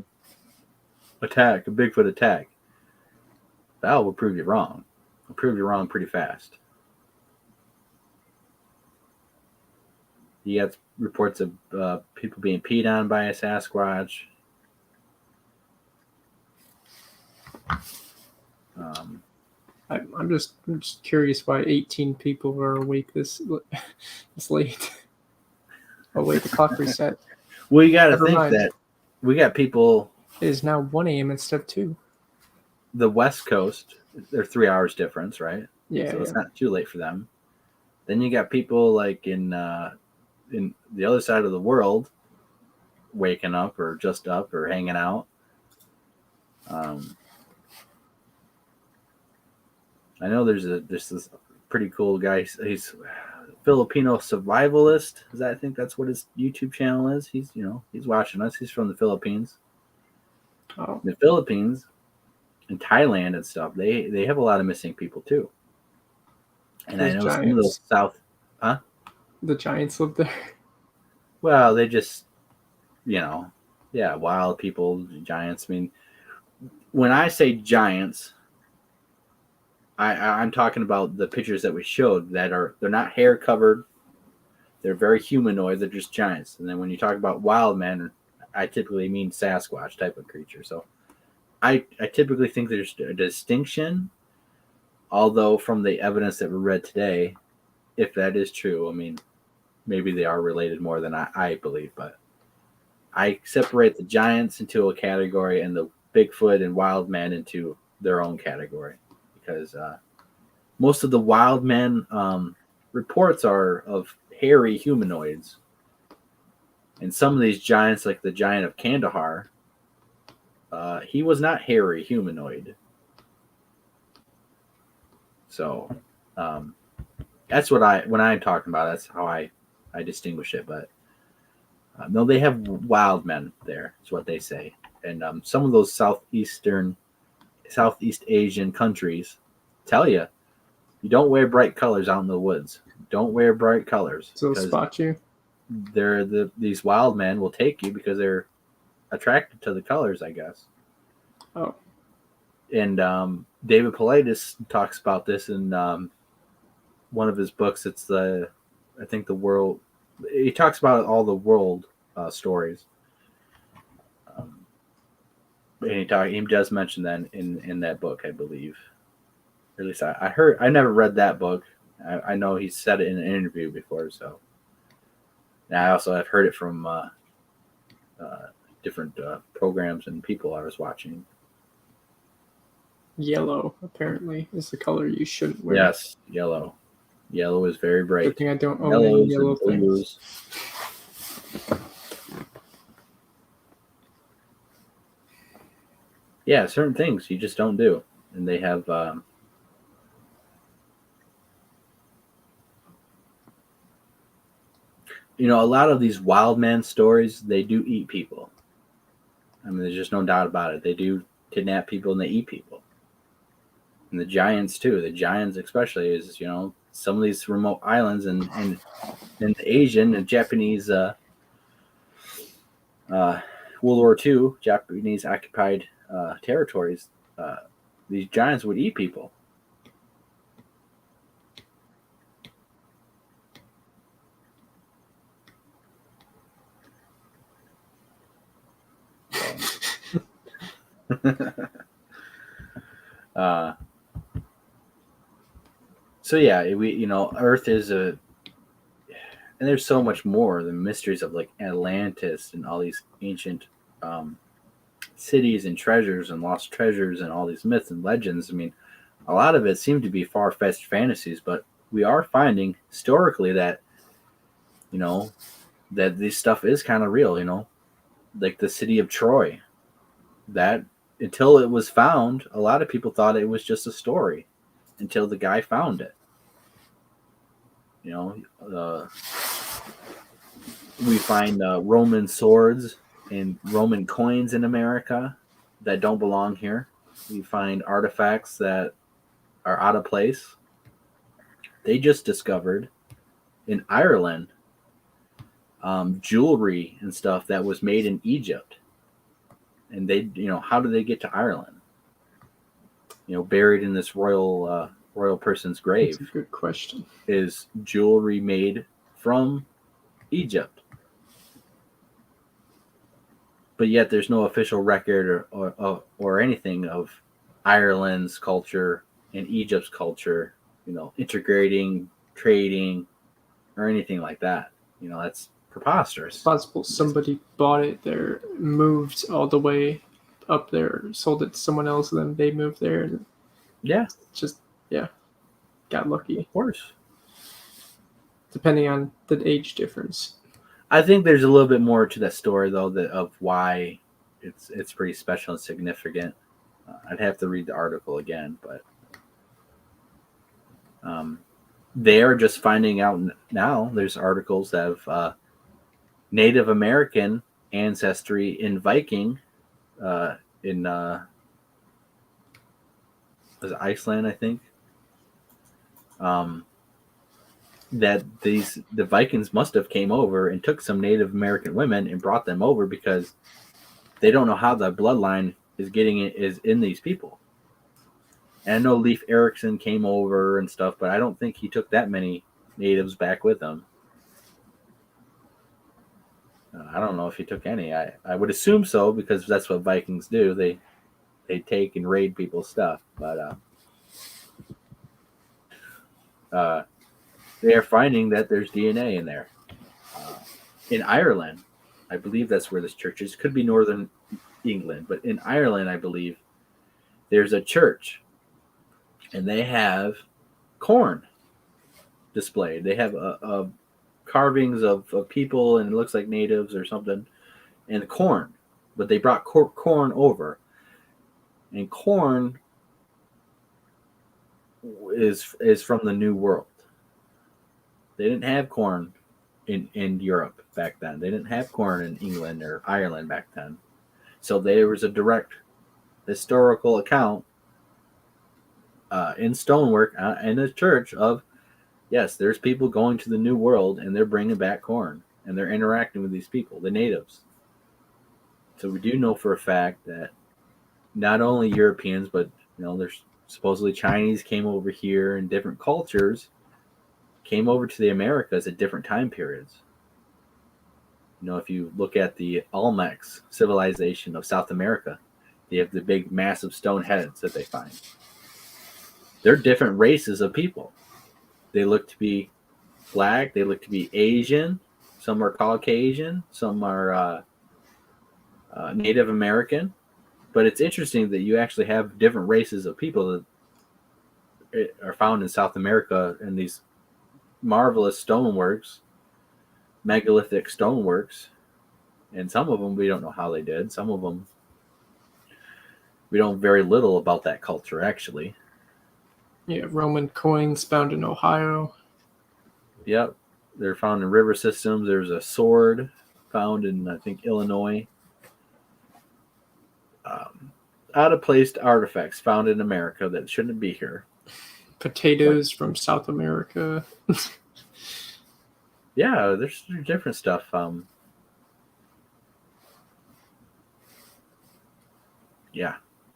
Bigfoot attack. That will prove you wrong. I'll prove you wrong pretty fast. You got reports of people being peed on by a Sasquatch. I'm just curious why 18 people are awake this late. Oh wait, the clock reset. Well, you got to think that we got people. It is now 1 a.m. instead of 2. The West Coast, they're 3 hours difference, right? Yeah. So it's not too late for them. Then you got people like in the other side of the world, waking up or just up or hanging out. I know there's this pretty cool guy. He's Filipino survivalist. I think that's what his YouTube channel is. He's watching us. He's from the Philippines. Oh, The Philippines and Thailand and stuff. They have a lot of missing people too. And I those know some of those giants. The giants live there. well, they just wild people, giants. I mean, when I say giants, I'm talking about the pictures that we showed they're not hair covered. They're very humanoid. They're just giants. And then when you talk about wild men, I typically mean Sasquatch type of creature. So I typically think there's a distinction, although from the evidence that we read today, if that is true, I mean, maybe they are related more than I believe, but I separate the giants into a category and the Bigfoot and wild men into their own category, because most of the wild men reports are of hairy humanoids, and some of these giants, like the giant of Kandahar, he was not hairy humanoid. So that's when I'm talking about, that's how I distinguish it. But no, they have wild men there, is what they say. And some of those Southeast Asian countries tell you don't wear bright colors out in the woods. Don't wear bright colors. So they'll spot you. These wild men will take you because they're attracted to the colors, I guess. Oh. And David Paulides talks about this in one of his books. It's I think the world. He talks about all the world stories. And he does mention that in that book, I believe. Or at least I heard. I never read that book. I know he said it in an interview before. So, and I also have heard it from different programs and people I was watching. Yellow, apparently, is the color you shouldn't wear. Yes, yellow. Yellow is very bright. Good thing I don't own any yellow things. Yeah, certain things you just don't do. And they have a lot of these wild man stories, they do eat people. I mean, there's just no doubt about it. They do kidnap people and they eat people. And the giants too. The giants especially is, some of these remote islands and the Asian and Japanese World War II, Japanese occupied territories, these giants would eat people. So yeah, Earth is and there's so much more. The mysteries of like Atlantis and all these ancient cities and treasures and lost treasures and all these myths and legends. I mean, a lot of it seemed to be far-fetched fantasies, but we are finding historically that that this stuff is kind of real. Like the city of Troy, that until it was found, a lot of people thought it was just a story until the guy found it. We find Roman swords and Roman coins in America that don't belong here. We find artifacts that are out of place. They just discovered in Ireland jewelry and stuff that was made in Egypt. And they, how did they get to Ireland? Buried in this royal person's grave. That's a good question. Is jewelry made from Egypt? But yet there's no official record or anything of Ireland's culture and Egypt's culture, integrating, trading, or anything like that. That's preposterous. It's possible somebody bought it there, moved all the way up there, sold it to someone else, and then they moved there. And got lucky. Of course. Depending on the age difference. I think there's a little bit more to that story, though, of why it's pretty special and significant. I'd have to read the article again, but They are just finding out now. There's articles that have Native American ancestry in Viking, in was it Iceland, I think. That the Vikings must have came over and took some Native American women and brought them over because they don't know how the bloodline is in these people. And I know Leif Erikson came over and stuff, but I don't think he took that many natives back with him. I don't know if he took any. I would assume so because that's what Vikings do. They take and raid people's stuff, but they are finding that there's DNA in there. In Ireland, I believe that's where this church is. Could be northern England, but in Ireland, I believe there's a church, and they have corn displayed. They have carvings of people, and it looks like natives or something, and corn. But they brought corn over, and corn is from the New World. They didn't have corn in Europe back then. They didn't have corn in England or Ireland back then. So there was a direct historical account in stonework in the church of, yes, there's people going to the New World and they're bringing back corn and they're interacting with these people, the natives. So we do know for a fact that not only Europeans, but there's supposedly Chinese came over here, and different cultures came over to the Americas at different time periods. If you look at the Olmecs civilization of South America, they have the big, massive stone heads that they find. They're different races of people. They look to be black. They look to be Asian. Some are Caucasian. Some are Native American. But it's interesting that you actually have different races of people that are found in South America in these marvelous stoneworks, megalithic stoneworks. And some of them we don't know how they did. Some of them we know very little about that culture, actually. Yeah, Roman coins found in Ohio. Yep. They're found in river systems. There's a sword found in, I think, Illinois. Out-of-place artifacts found in America that shouldn't be here. Potatoes from South America. Yeah, there's different stuff. Yeah.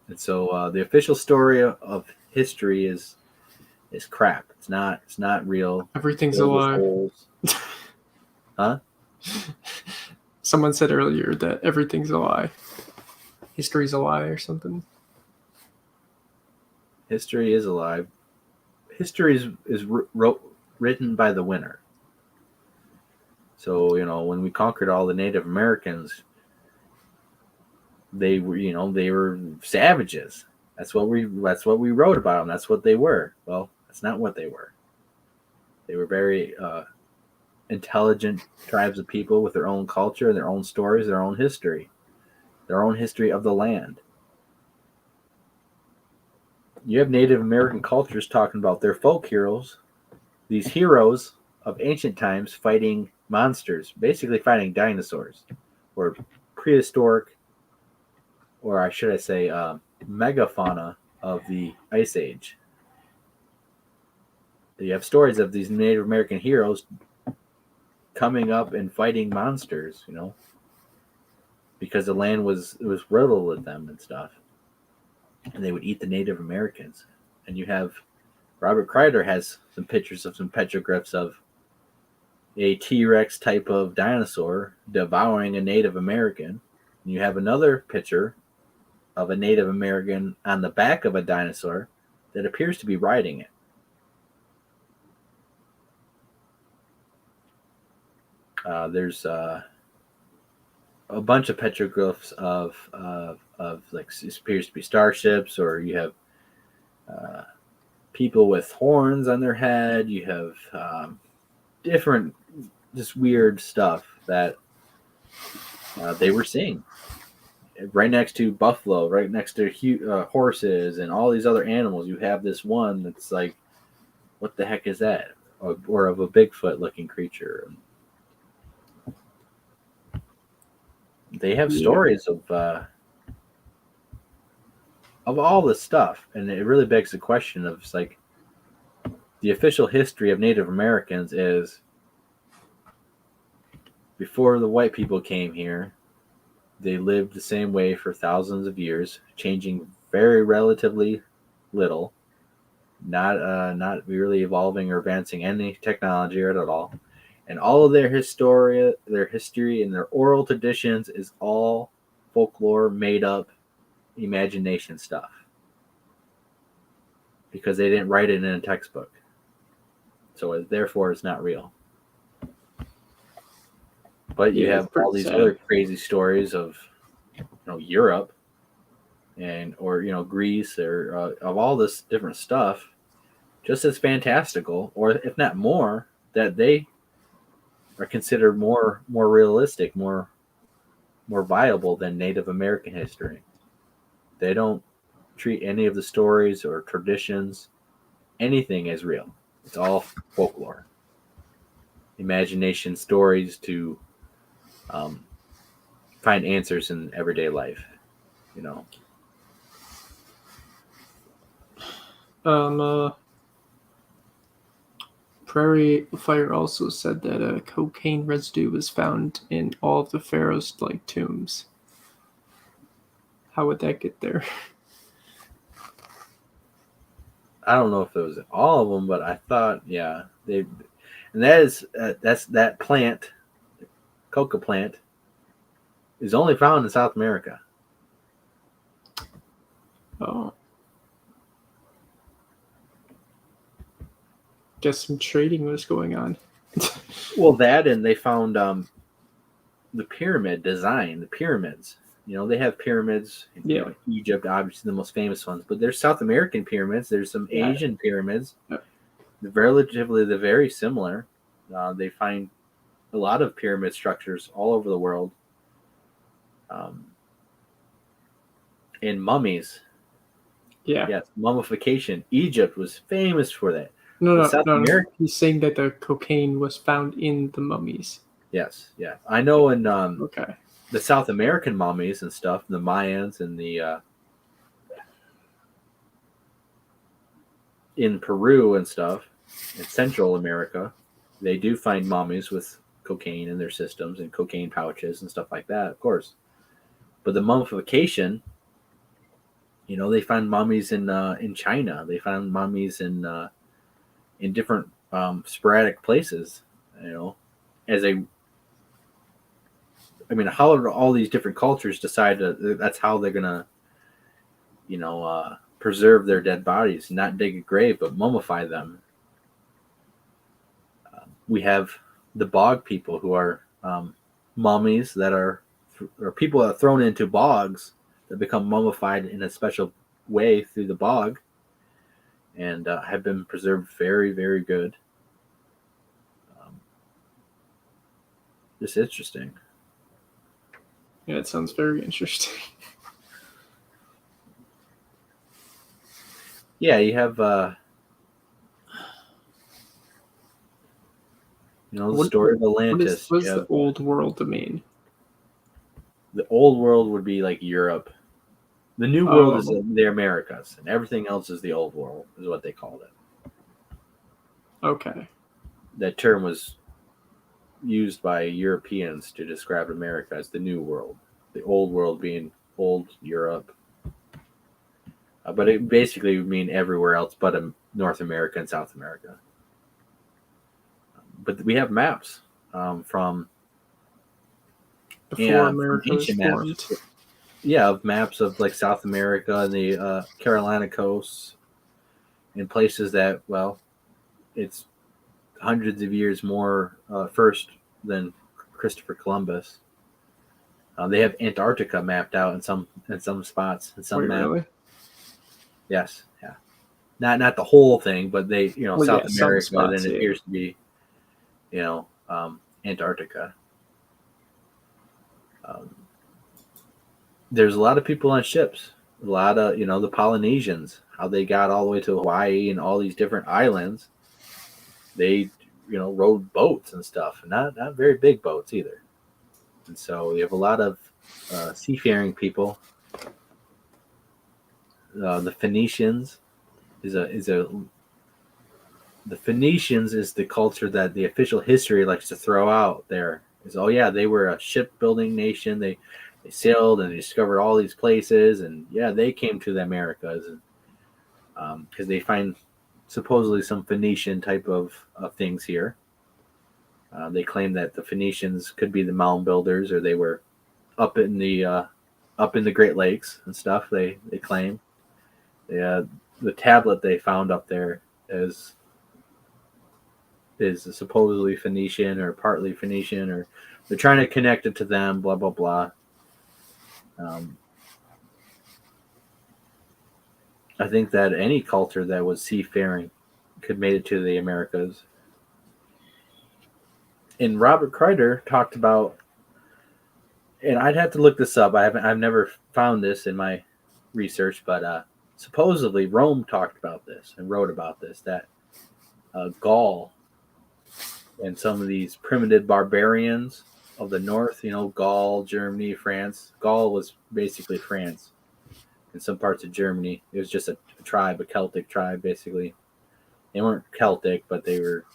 And so the official story of history is crap. It's not real. Everything's a lie. Huh? Someone said earlier that everything's a lie. History's a lie or something. History is a lie. History is written by the winner. So, when we conquered all the Native Americans, they were savages. That's what we wrote about them. That's what they were. Well, that's not what they were. They were very intelligent tribes of people with their own culture, their own stories, their own history of the land. You have Native American cultures talking about their folk heroes, these heroes of ancient times fighting monsters, basically fighting dinosaurs, or prehistoric, or should I say, megafauna of the Ice Age. You have stories of these Native American heroes coming up and fighting monsters, because the land was riddled with them and stuff, and they would eat the Native Americans. And you have Robert Kreider has some pictures of some petroglyphs of a T-Rex type of dinosaur devouring a Native American. And you have another picture of a Native American on the back of a dinosaur that appears to be riding it. There's a bunch of petroglyphs of like it appears to be starships, or you have people with horns on their head. You have different, just weird stuff that they were seeing right next to buffalo, right next to horses, and all these other animals. You have this one that's like what the heck is that? Or of a Bigfoot looking creature. They have stories of all this stuff, and it really begs the question of, it's like, the official history of Native Americans is before the white people came here, they lived the same way for thousands of years, changing very relatively little, not really evolving or advancing any technology or at all. And all of their history, and their oral traditions is all folklore, made up, imagination stuff. Because they didn't write it in a textbook. So therefore it's not real. But you have all these other crazy stories of, Europe or Greece, or of all this different stuff, just as fantastical, or if not more, that they are considered more realistic, more viable than Native American history. They don't treat any of the stories or traditions, anything as real. It's all folklore, imagination stories to find answers in everyday life. Prairie Fire also said that cocaine residue was found in all of the pharaohs' tombs. How would that get there? I don't know if it was all of them, but I thought, yeah, and that's that plant, coca plant, is only found in South America. Oh. Guess some trading was going on. Well, that, and they found the pyramid design, the pyramids. They have pyramids in Egypt, obviously the most famous ones, but there's South American pyramids. There's some Asian pyramids. Yeah. They're very similar. They find a lot of pyramid structures all over the world. And mummies. Yeah. Yes, mummification. Egypt was famous for that. No. He's saying that the cocaine was found in the mummies. Yes, yeah. I know in okay. The South American mummies and stuff, the Mayans and the in Peru and stuff, in Central America, they do find mummies with cocaine in their systems and cocaine pouches and stuff like that, of course. But the mummification, they find mummies in China. They found mummies in different sporadic places. How do all these different cultures decide that's how they're gonna, preserve their dead bodies, not dig a grave, but mummify them? We have the bog people, who are mummies that are people that are thrown into bogs that become mummified in a special way through the bog, and have been preserved very, very good. Just interesting. Yeah, it sounds very interesting. Yeah, you have the story of Atlantis. What is the old world domain? The old world would be like Europe. The new world is the Americas, and everything else is the old world, is what they called it. Okay. That term was used by Europeans to describe America as the new world. The old world being old Europe. But it basically would mean everywhere else but North America and South America. But we have maps from before America was formed. Yeah, of maps of like South America and the Carolina coast, in places that, it's hundreds of years more first than Christopher Columbus. They have Antarctica mapped out in some spots, in some maps. Really? Yes, yeah. Not the whole thing, but they, South America spots, then it appears to be, Antarctica. There's a lot of people on ships. A lot of, the Polynesians, how they got all the way to Hawaii and all these different islands. they rowed boats and stuff, and not very big boats either. And so you have a lot of seafaring people. The Phoenicians the Phoenicians is the culture that the official history likes to throw out there. Is, oh yeah, they were a shipbuilding nation. They sailed and they discovered all these places, and yeah, they came to the Americas, and because they find supposedly some Phoenician type of things here. They claim that the Phoenicians could be the mound builders, or they were up in the Great Lakes and stuff. They claim. The tablet they found up there is supposedly Phoenician or partly Phoenician, or they're trying to connect it to them. Blah blah blah. I think that any culture that was seafaring could made it to the Americas. And Robert Kreider talked about, and I'd have to look this up. I've never found this in my research, but supposedly Rome talked about this and wrote about this, that Gaul and some of these primitive barbarians of the north, Gaul, Germany, France. Gaul was basically France. In some parts of Germany, it was just a tribe, a Celtic tribe, basically. They weren't Celtic, but they were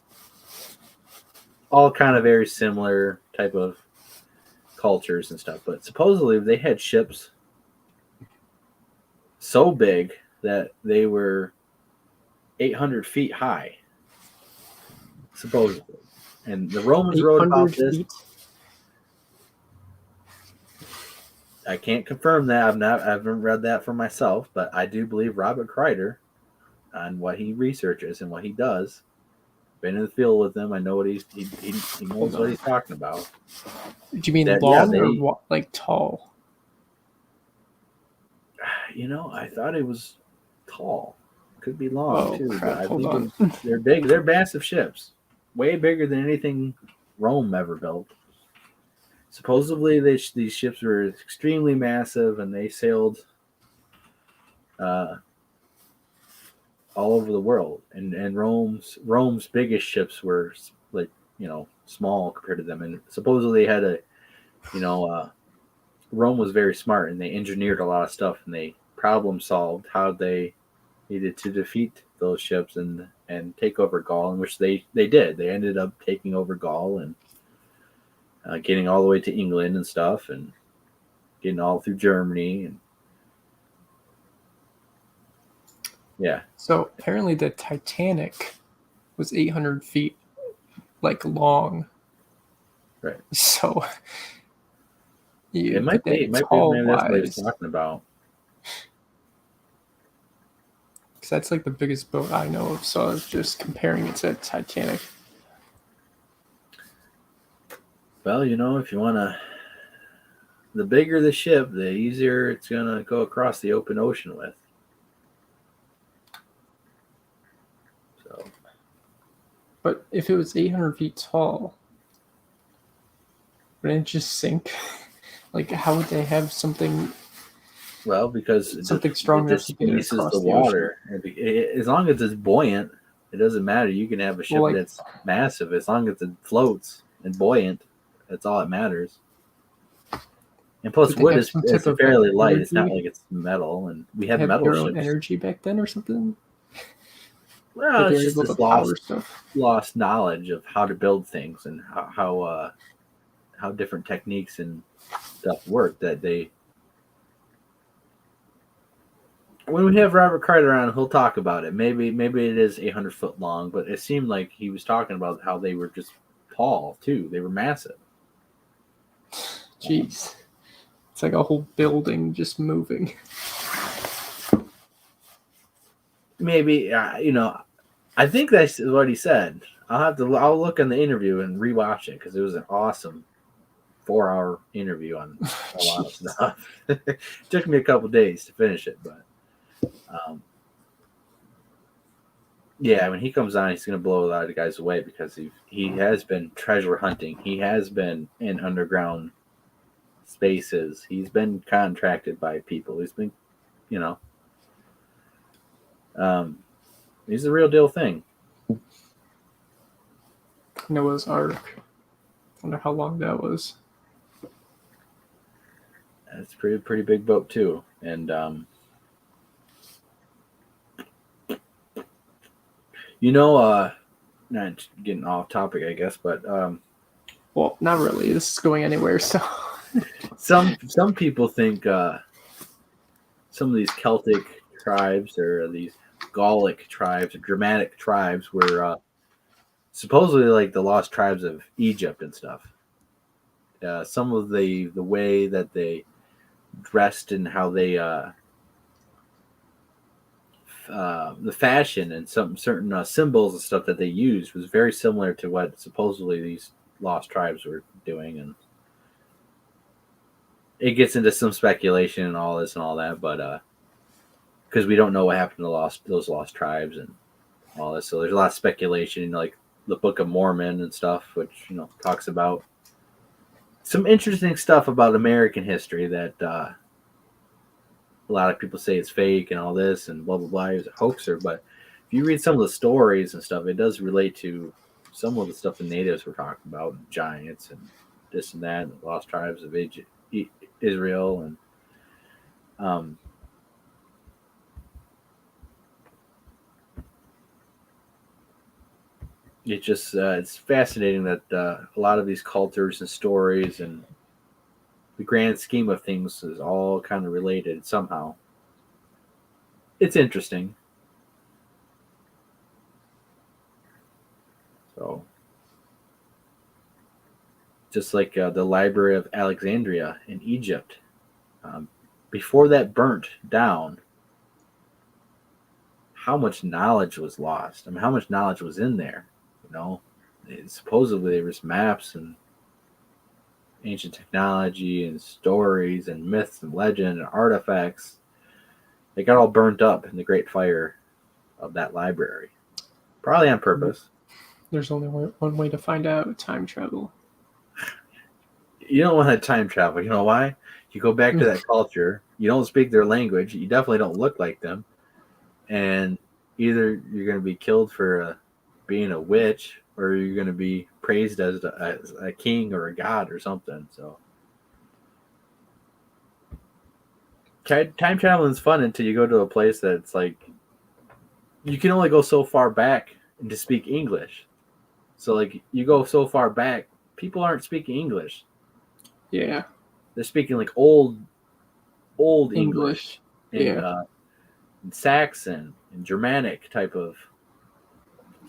all kind of very similar type of cultures and stuff. But supposedly they had ships so big that they were 800 feet high, supposedly. And the Romans wrote about this. Feet. I can't confirm that. I haven't read that for myself, but I do believe Robert Kreider on what he researches and what he does. Been in the field with him. I know what he knows what he's talking about. Do you mean That, long yeah, or like tall? I thought it was tall. Could be long too. Crap, But I hold think on. they're big. They're massive ships, way bigger than anything Rome ever built. Supposedly, these ships were extremely massive, and they sailed all over the world. And Rome's biggest ships were like small compared to them. And supposedly, they had Rome was very smart, and they engineered a lot of stuff, and they problem solved how they needed to defeat those ships and take over Gaul, in which they did. They ended up taking over Gaul and getting all the way to England and stuff, and getting all through Germany. And yeah. So apparently the Titanic was 800 feet long. Right. So It might be. Maybe that's what he's talking about. Because that's like the biggest boat I know of. So I was just comparing it to Titanic. Well, if you want to, the bigger the ship, the easier it's going to go across the open ocean with. So, But if it was 800 feet tall, wouldn't it just sink? How would they have something? well, because Something strong it enough to get it displaces across the the water. As long as it's buoyant, it doesn't matter. You can have a ship that's massive. As long as it floats and buoyant, that's all that matters. And plus, wood is fairly light. It's not like it's metal, and we have metal their ships. own energy back then or something? Well, it's just this lost knowledge of how to build things and how different techniques and stuff work. That when we have Robert Kreider on, he'll talk about it. Maybe it is 800 foot long, but it seemed like he was talking about how they were just tall too. They were massive. Jeez. It's like a whole building just moving. Maybe, I think that's what he said. I'll look in the interview and rewatch it because it was an awesome 4-hour interview on a lot of stuff. It took me a couple days to finish it, but yeah, when he comes on, he's going to blow a lot of guys away because he has been treasure hunting. He has been in underground spaces. He's been contracted by people. He's been, he's the real deal thing. Noah's Ark. Wonder how long that was. It's pretty big boat too, and not getting off topic, I guess, but Well, not really. This is going anywhere. So some people think some of these Celtic tribes or these Gallic tribes or Germanic tribes were supposedly like the lost tribes of Egypt and stuff. Some of the way that they dressed and how they the fashion and some certain symbols and stuff that they used was very similar to what supposedly these lost tribes were doing, and it gets into some speculation and all this and all that, but because we don't know what happened to those lost tribes and all this, so there's a lot of speculation, like the Book of Mormon and stuff, which talks about some interesting stuff about American history that a lot of people say it's fake and all this and blah blah blah, it's a hoaxer. But if you read some of the stories and stuff, it does relate to some of the stuff the natives were talking about, giants and this and that, and the lost tribes of Israel, and it just it's fascinating that a lot of these cultures and stories and the grand scheme of things is all kind of related somehow. It's interesting. So, just like the Library of Alexandria in Egypt, before that burnt down, how much knowledge was lost? I mean, how much knowledge was in there? Supposedly there was maps and ancient technology and stories and myths and legend and artifacts. They got all burnt up in the Great Fire of that library, probably on purpose. There's only one way to find out: time travel. You don't want to time travel. You know why? You go back to that culture. You don't speak their language. You definitely don't look like them. And either you're going to be killed for being a witch, or you're going to be praised as a king or a god or something. So time traveling is fun until you go to a place that's like you can only go so far back and to speak English. So like you go so far back, people aren't speaking English. Yeah, they're speaking like old English. And, yeah. And Saxon and Germanic type of,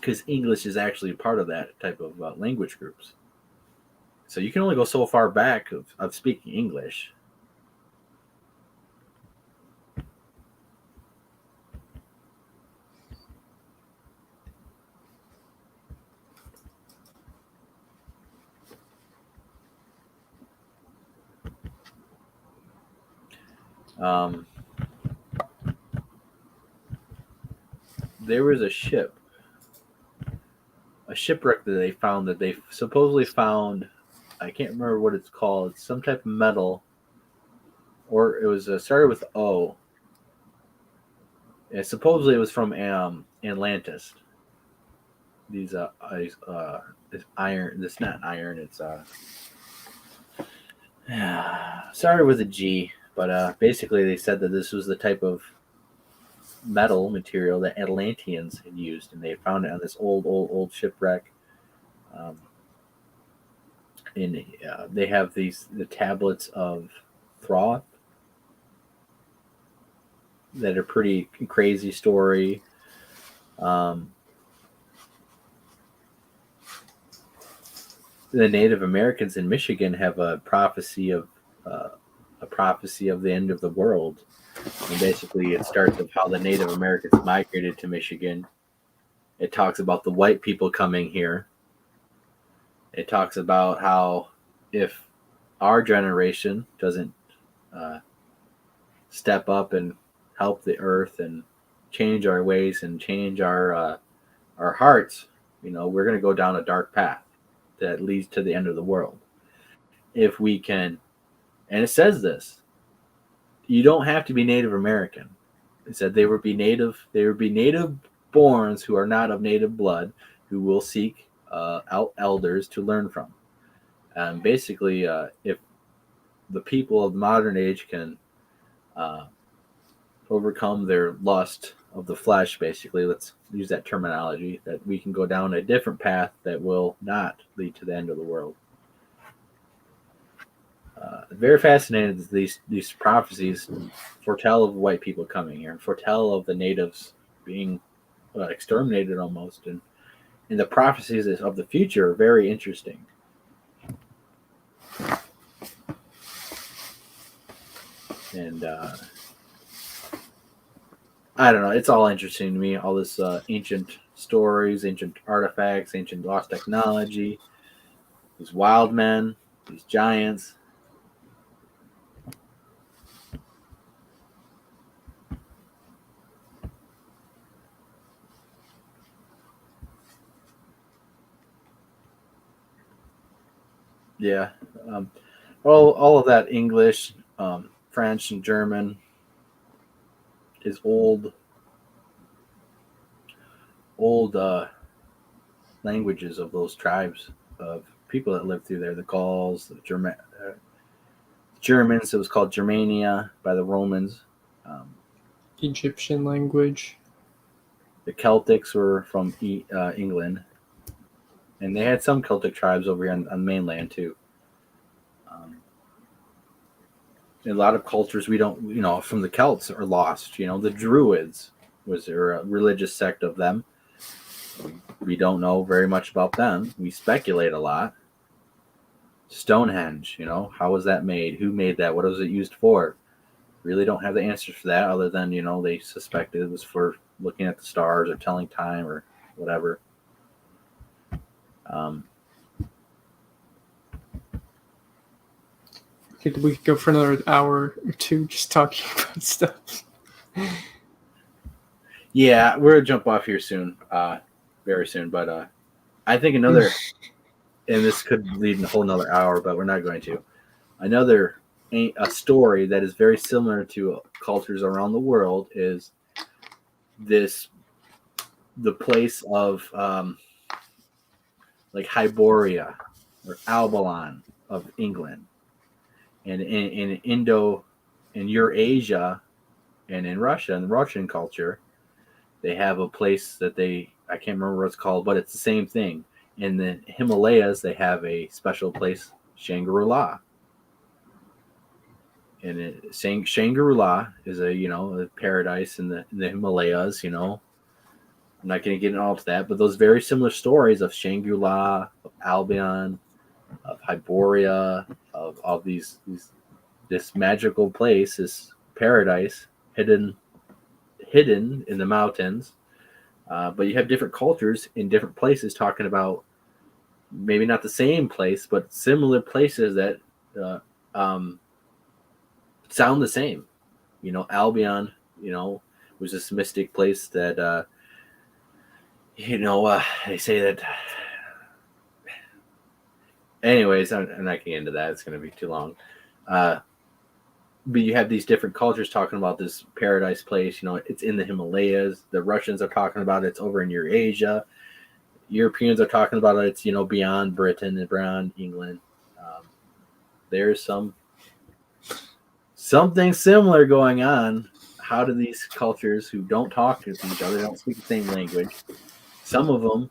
because English is actually part of that type of language groups. So you can only go so far back of speaking English. There was a shipwreck that they found that they supposedly found. I can't remember what it's called. It's some type of metal, or it was started with O. And supposedly it was from Atlantis. This iron. This not iron. It's started with a G, but basically they said that this was the type of metal material that Atlanteans had used, and they found it on this old shipwreck. And they have the tablets of Thoth that are pretty crazy story. The Native Americans in Michigan have a prophecy of the end of the world. And basically, it starts with how the Native Americans migrated to Michigan. It talks about the white people coming here. It talks about how if our generation doesn't step up and help the earth and change our ways and change our hearts, we're going to go down a dark path that leads to the end of the world. If we can, and it says this, you don't have to be Native American. It said there would be native borns who are not of native blood, who will seek elders to learn from. Basically, if the people of the modern age can overcome their lust of the flesh, basically, let's use that terminology, that we can go down a different path that will not lead to the end of the world. Very fascinating that these prophecies foretell of white people coming here, foretell of the natives being exterminated almost, and the prophecies of the future are very interesting. And I don't know, it's all interesting to me, all this ancient stories, ancient artifacts, ancient lost technology, these wild men, these giants. Yeah, all of that English, French, and German is old languages of those tribes of people that lived through there. The Gauls, the Germans. It was called Germania by the Romans. Egyptian language. The Celtics were from England, and they had some Celtic tribes over here on the mainland too. A lot of cultures we don't, from the Celts are lost. The Druids was a religious sect of them. We don't know very much about them. We speculate a lot. Stonehenge, how was that made? Who made that? What was it used for? Really don't have the answers for that, other than, they suspected it was for looking at the stars or telling time or whatever. We could go for another hour or two just talking about stuff. Yeah, we're gonna jump off here soon, very soon. But I think another, and this could lead in a whole another hour, but we're not going to. A story that is very similar to cultures around the world is the place of like Hyboria or Albalon of England. And in Eurasia and in Russia, in the Russian culture, they have a place that I can't remember what it's called, but it's the same thing. In the Himalayas, they have a special place, Shangri-La. And Shangri-La is a paradise in the Himalayas, I'm not going to get into all of that, but those very similar stories of Shangri-La, of Albion, of Hyboria, of this magical place, this paradise hidden in the mountains. But you have different cultures in different places talking about maybe not the same place, but similar places that sound the same. Albion, was this mystic place that they say that. Anyways, I'm not getting into that. It's going to be too long. But you have these different cultures talking about this paradise place. It's in the Himalayas. The Russians are talking about it's over in Eurasia. Europeans are talking about it's beyond Britain and beyond England. There's something similar going on. How do these cultures who don't talk to each other, don't speak the same language, some of them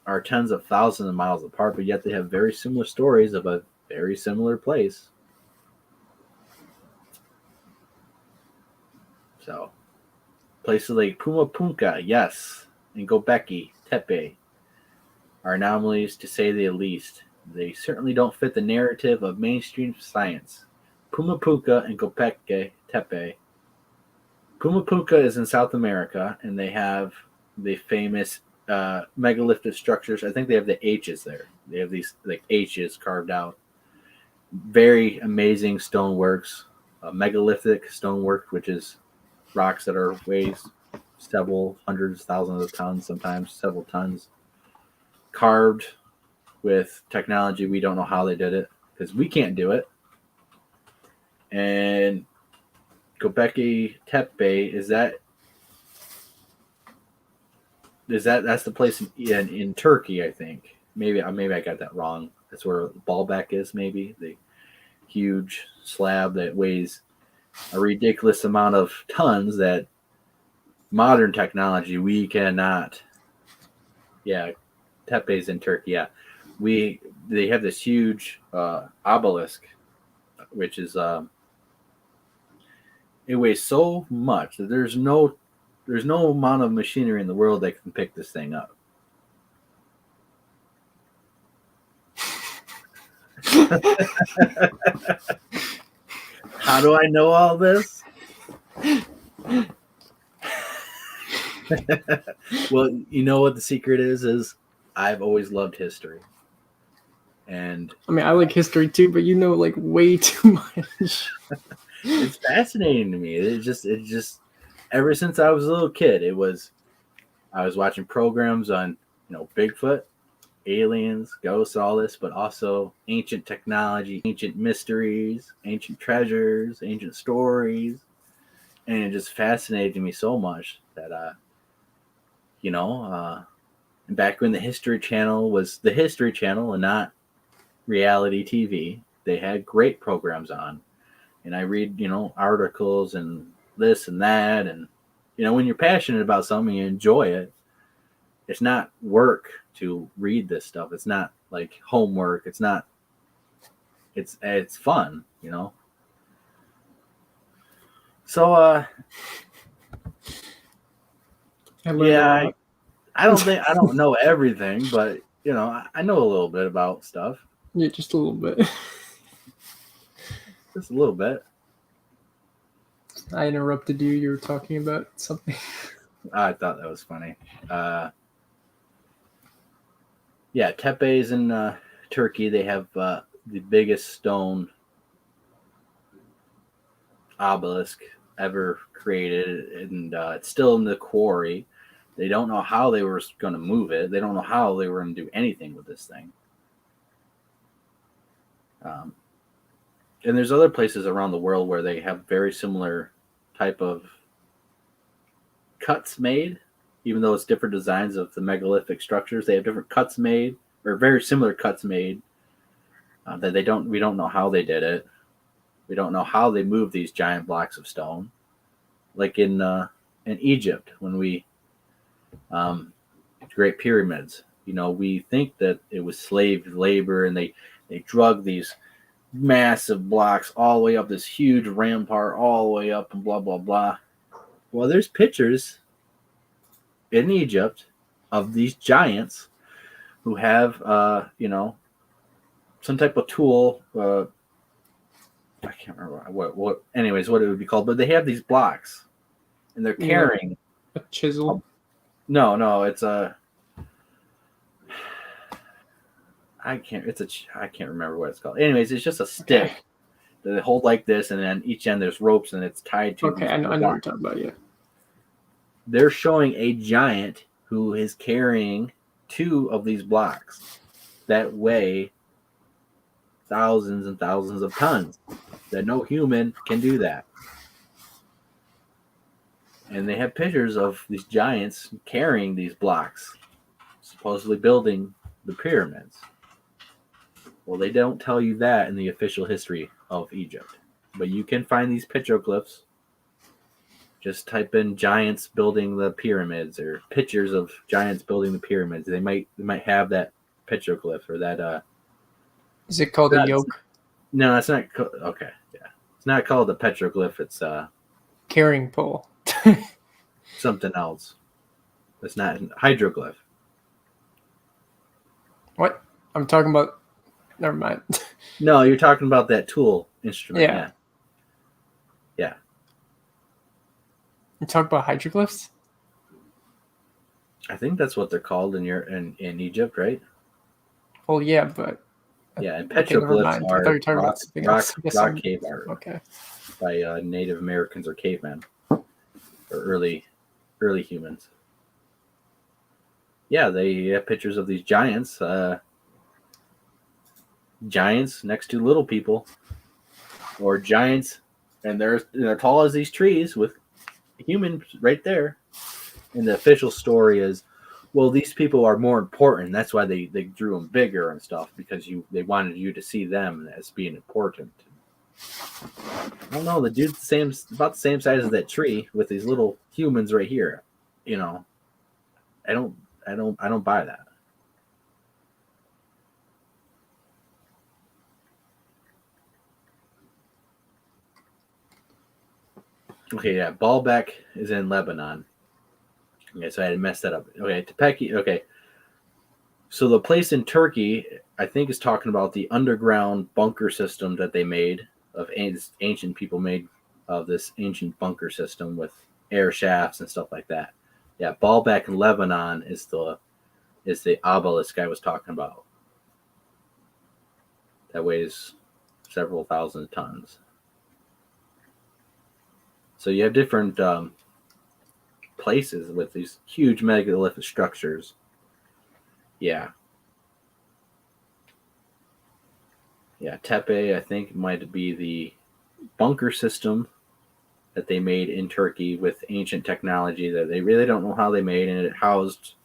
are tens of thousands of miles apart, but yet they have very similar stories of a very similar place. So, places like Pumapunka, yes, and Gobekli Tepe are anomalies to say the least. They certainly don't fit the narrative of mainstream science. Pumapunka and Gobekli Tepe. Pumapunka is in South America, and they have the famous megalithic structures. I think they have the H's there. They have these like H's carved out. Very amazing stoneworks. Megalithic stonework, which is rocks that are weighs several hundreds, thousands of tons, sometimes several tons, carved with technology. We don't know how they did it because we can't do it. And Gobekli Tepe, is that that's the place in Turkey, I think. Maybe I got that wrong. That's where Baalbek is, maybe the huge slab that weighs a ridiculous amount of tons that modern technology we cannot. Yeah, Tepe's in Turkey. Yeah, they have this huge obelisk, which is it weighs so much that there's no amount of machinery in the world that can pick this thing up. How do I know all this? Well, you know what the secret is I've always loved history. And I mean, I like history too, but you know, like way too much. it's fascinating to me. It just ever since I was a little kid, I was watching programs on, Bigfoot, aliens, ghosts, all this, but also ancient technology, ancient mysteries, ancient treasures, ancient stories. And it just fascinated me so much that, back when the History Channel was the History Channel and not reality TV, they had great programs on. And I read, articles and this and that. And, when you're passionate about something, you enjoy it. It's not work to read this stuff. It's not like homework. It's fun, So, yeah, I don't know everything, but, I know a little bit about stuff. Yeah, just a little bit. Just a little bit. I interrupted you. You were talking about something. I thought that was funny. Yeah, Tepe's in Turkey. They have the biggest stone obelisk ever created, and it's still in the quarry. They don't know how they were going to move it. They don't know how they were going to do anything with this thing. And there's other places around the world where they have very similar type of cuts made, even though it's different designs of the megalithic structures. They have different cuts made, or very similar cuts made, that we don't know how they did it. We don't know how they moved these giant blocks of stone, like in Egypt when we Great Pyramids. We think that it was slave labor, and they drug these massive blocks all the way up this huge rampart, all the way up, and blah blah blah. Well, there's pictures in Egypt of these giants who have some type of tool. I can't remember what what it would be called, but they have these blocks, and they're carrying a chisel. No, it's a. I can't remember what it's called. Anyways, it's just a stick that they hold like this, and then each end there's ropes, and it's tied to. Okay, I know what you're talking about. Yeah. They're showing a giant who is carrying 2 of these blocks that weigh thousands and thousands of tons. That no human can do that. And they have pictures of these giants carrying these blocks, supposedly building the pyramids. Well, they don't tell you that in the official history of Egypt. But you can find these petroglyphs. Just type in giants building the pyramids or pictures of giants building the pyramids. They might have that petroglyph or that. Is it called a yoke? No, it's not. Okay, yeah, it's not called the petroglyph. It's carrying pole. Something else. It's not hydroglyph. What? I'm talking about. Never mind. No, you're talking about that tool instrument. Yeah. You talk about hydroglyphs? I think that's what they're called in Egypt, right? Well, yeah, but yeah, and petroglyphs are rock cave art. Okay. By Native Americans or cavemen or early humans. Yeah, they have pictures of these giants. Giants next to little people, or giants, and they're tall as these trees with humans right there. And the official story is, well, these people are more important. That's why they drew them bigger and stuff, because they wanted you to see them as being important. I don't know. The dude's about the same size as that tree with these little humans right here. You know, I don't buy that. Okay, yeah, Baalbek is in Lebanon. Okay, so I had messed that up. Okay, Tepeki. Okay, so the place in Turkey, I think, is talking about the underground bunker system that they made of ancient people made of this ancient bunker system with air shafts and stuff like that. Yeah, Baalbek in Lebanon is the obelisk I was talking about. That weighs several thousand tons. So you have different places with these huge megalithic structures. Yeah. Yeah, Tepe, I think, might be the bunker system that they made in Turkey with ancient technology that they really don't know how they made, and it housed,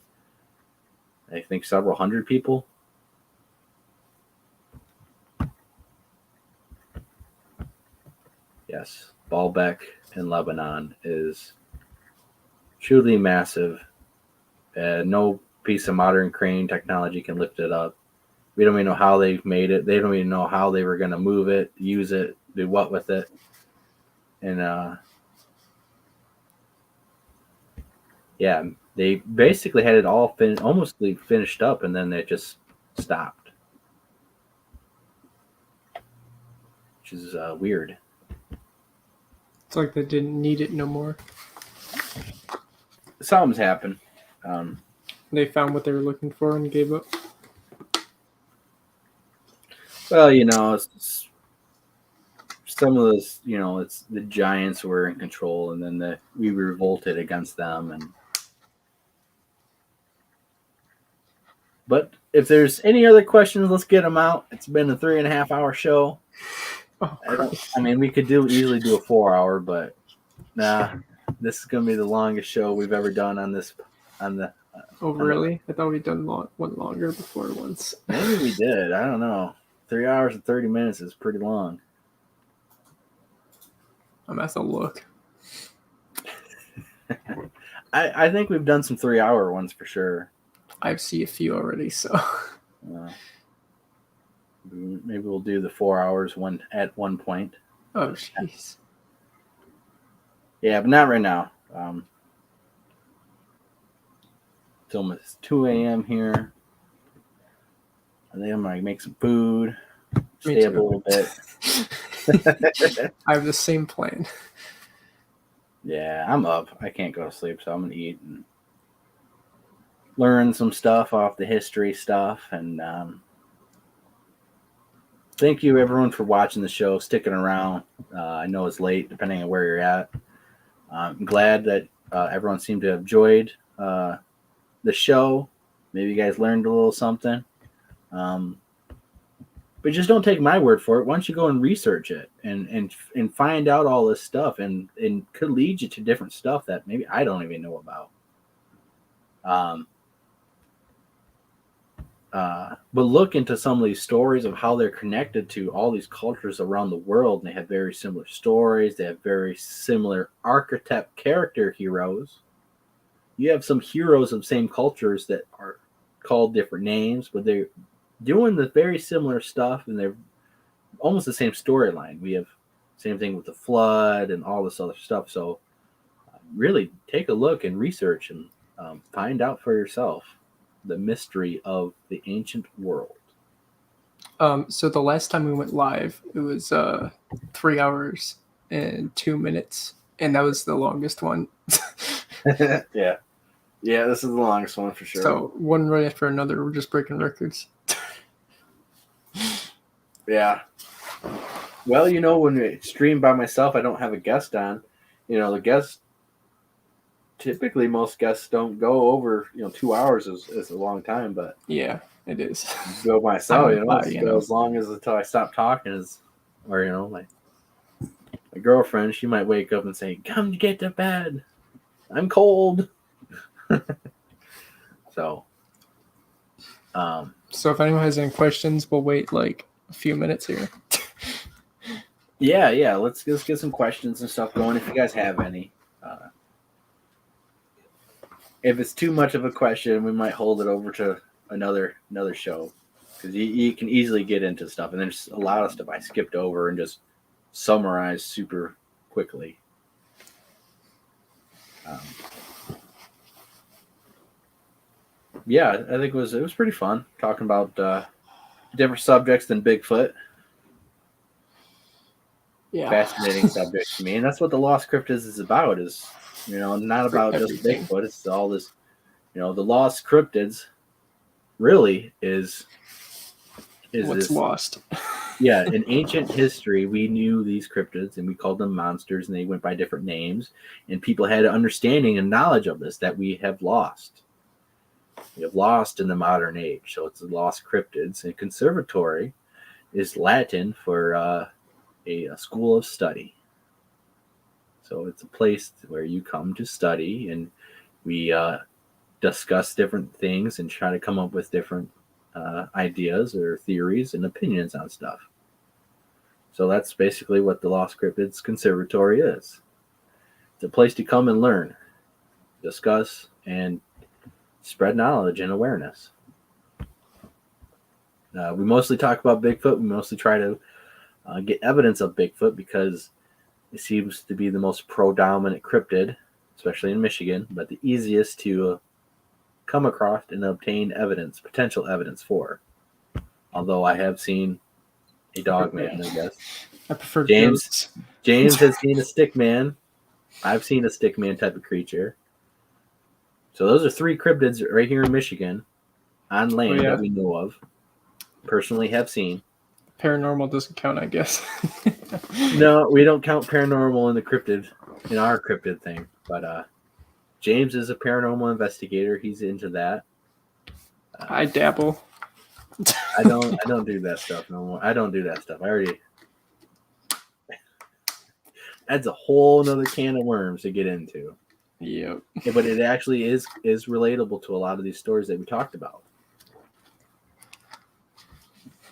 I think, several hundred people. Yes, Baalbek in Lebanon is truly massive. No piece of modern crane technology can lift it up. We don't even know how they made it. They don't even know how they were going to move it, use it, do what with it. And yeah, they basically had it all almost finished up, and then they just stopped, which is weird. It's like they didn't need it no more. Something's happened. They found what they were looking for and gave up. Well, you know, some of those, you know, it's the giants were in control, and then we revolted against them. But if there's any other questions, let's get them out. It's been a 3.5 hour show. Oh, I mean, we could easily do a 4 hour, but nah, this is gonna be the longest show we've ever done on the. Oh, really? I thought we'd done one longer before once. Maybe we did. I don't know. 3 hours and 30 minutes is pretty long. I'm gonna have to look. I think we've done some 3 hour ones for sure. I've seen a few already, so. Maybe we'll do the 4 hours at one point. Oh, jeez. Yeah, but not right now. It's almost 2 a.m. here. I think I'm gonna make some food, stay up a little bit. I have the same plan. Yeah, I'm up. I can't go to sleep, so I'm gonna eat and learn some stuff off the history stuff. And thank you everyone for watching the show, sticking around. I know it's late, depending on where you're at. I'm glad that everyone seemed to have enjoyed the show. Maybe you guys learned a little something. But just don't take my word for it. Why don't you go and research it and find out all this stuff, and could lead you to different stuff that maybe I don't even know about. But look into some of these stories of how they're connected to all these cultures around the world, and they have very similar stories. They have very similar archetype character heroes. You have some heroes of same cultures that are called different names, but they're doing the very similar stuff, and they're almost the same storyline. We have same thing with the flood and all this other stuff. So really take a look and research and find out for yourself the mystery of the ancient world. So the last time we went live, it was 3 hours and 2 minutes, and that was the longest one. Yeah, this is the longest one for sure. So one right after another, we're just breaking records. Yeah. Well, you know, when I stream by myself, I don't have a guest on. You know, the guest, typically most guests don't go over, 2 hours is a long time, but yeah, it is. Go myself, go as long as until I stop talking or my girlfriend, she might wake up and say, "Come get to bed. I'm cold." So, So if anyone has any questions, we'll wait like a few minutes here. yeah. Let's get some questions and stuff going if you guys have any. If it's too much of a question, we might hold it over to another show because you can easily get into stuff, and there's a lot of stuff I skipped over and just summarized super quickly. Yeah, I think it was pretty fun talking about different subjects than Bigfoot. Yeah. Fascinating subject to me, and that's what the Lost Cryptids is about. Is not about just everything. Bigfoot. It's all this. The Lost Cryptids really is What's this. lost? Yeah, in ancient history, we knew these cryptids and we called them monsters, and they went by different names. And people had an understanding and knowledge of this that we have lost. We have lost in the modern age. So it's the Lost Cryptids. And conservatory is Latin for a school of study. So it's a place where you come to study, and we discuss different things and try to come up with different ideas or theories and opinions on stuff. So that's basically what the Lost Cryptids Conservatory is. It's a place to come and learn, discuss, and spread knowledge and awareness. We mostly talk about Bigfoot. We mostly try to get evidence of Bigfoot because it seems to be the most predominant cryptid, especially in Michigan, but the easiest to come across and obtain evidence, potential evidence for. Although I have seen a dog man, I guess. I prefer James. ghosts. James has seen a stick man. I've seen a stick man type of creature. So those are 3 cryptids right here in Michigan on land that we know of. Personally have seen. Paranormal doesn't count, I guess. No, we don't count paranormal in the cryptid, in our cryptid thing. But James is a paranormal investigator. He's into that. I dabble. I don't do that stuff no more. I don't do that stuff. I already. That's a whole nother can of worms to get into. Yep. Yeah, but it actually is relatable to a lot of these stories that we talked about.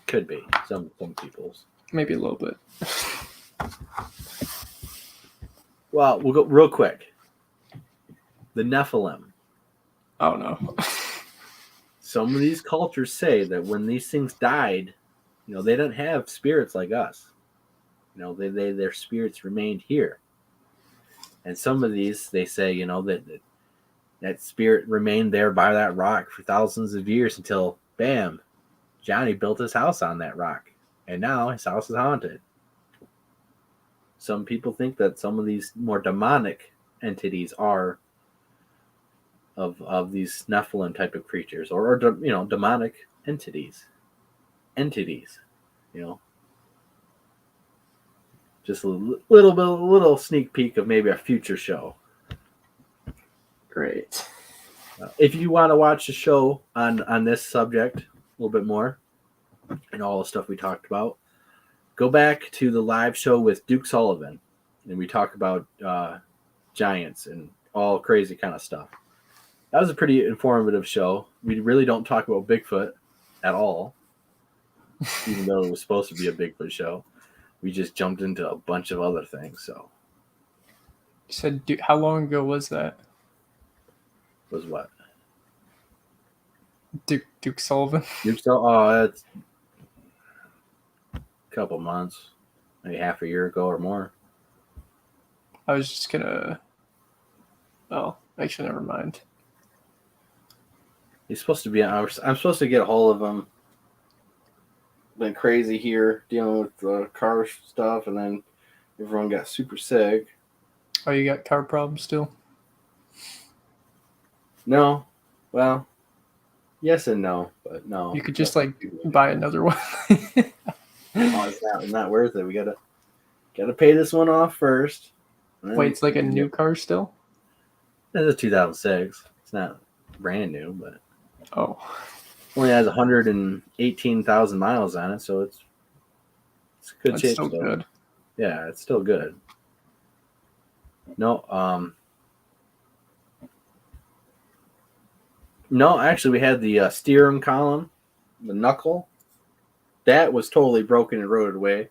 Could be some people's. Maybe a little bit. Well, we'll go real quick. The Nephilim. Oh no. Some of these cultures say that when these things died, they don't have spirits like us. Their spirits remained here. And some of these, they say, that spirit remained there by that rock for thousands of years until, bam, Johnny built his house on that rock. And now his house is haunted. Some people think that some of these more demonic entities are of these Nephilim type of creatures or demonic entities. Just a little sneak peek of maybe a future show. Great. If you want to watch the show on this subject a little bit more and all the stuff we talked about, go back to the live show with Duke Sullivan, and we talk about giants and all crazy kind of stuff. That was a pretty informative show. We really don't talk about Bigfoot at all, even though it was supposed to be a Bigfoot show. We just jumped into a bunch of other things. So, You said, how long ago was that? Was what? Duke Sullivan. Duke Sullivan. Oh, that's a couple months, maybe half a year ago or more. I was just gonna. Oh, actually, never mind. He's supposed to be. I'm supposed to get a hold of him. Been crazy here dealing with the car stuff, and then everyone got super sick. Oh, you got car problems still? No, well, yes and no, but no. You could just buy another one. It's not worth it. We gotta pay this one off first. Wait, it's like a new car still? It's a 2006. It's not brand new, but only has 118,000 miles on it, so it's good That's shape. still good. Yeah, it's still good. No, No, actually, we had the steering column, the knuckle. That was totally broken and rotted away.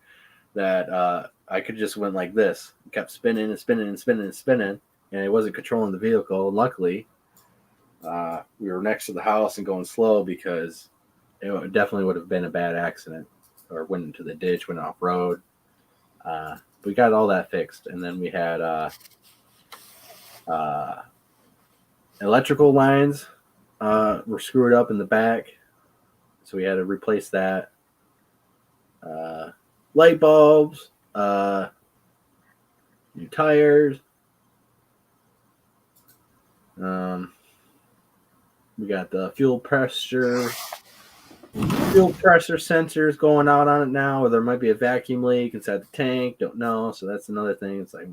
That I could just went like this, kept spinning and spinning and spinning and spinning, and it wasn't controlling the vehicle. Luckily, we were next to the house and going slow because it definitely would have been a bad accident or went into the ditch, went off road. We got all that fixed, and then we had electrical lines were screwed up in the back, so we had to replace that. Light bulbs, new tires. We got the fuel pressure sensors going out on it now, or there might be a vacuum leak inside the tank. Don't know. So that's another thing. It's like,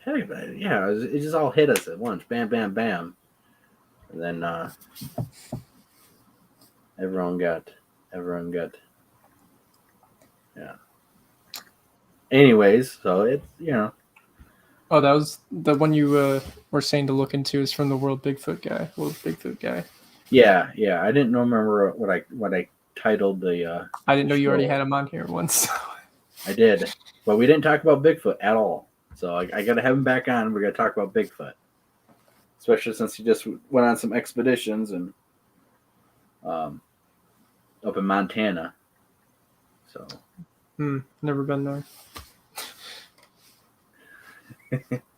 hey, yeah, it just all hit us at once. Bam, bam, bam. And then everyone got, yeah. Anyways, so it's, Oh, that was the one you were saying to look into is from the World Bigfoot guy. Yeah. I didn't remember what I titled the. I didn't know you already had him on here once. I did, but we didn't talk about Bigfoot at all. So I got to have him back on. We're gonna talk about Bigfoot, especially since he just went on some expeditions and up in Montana. So. Never been there.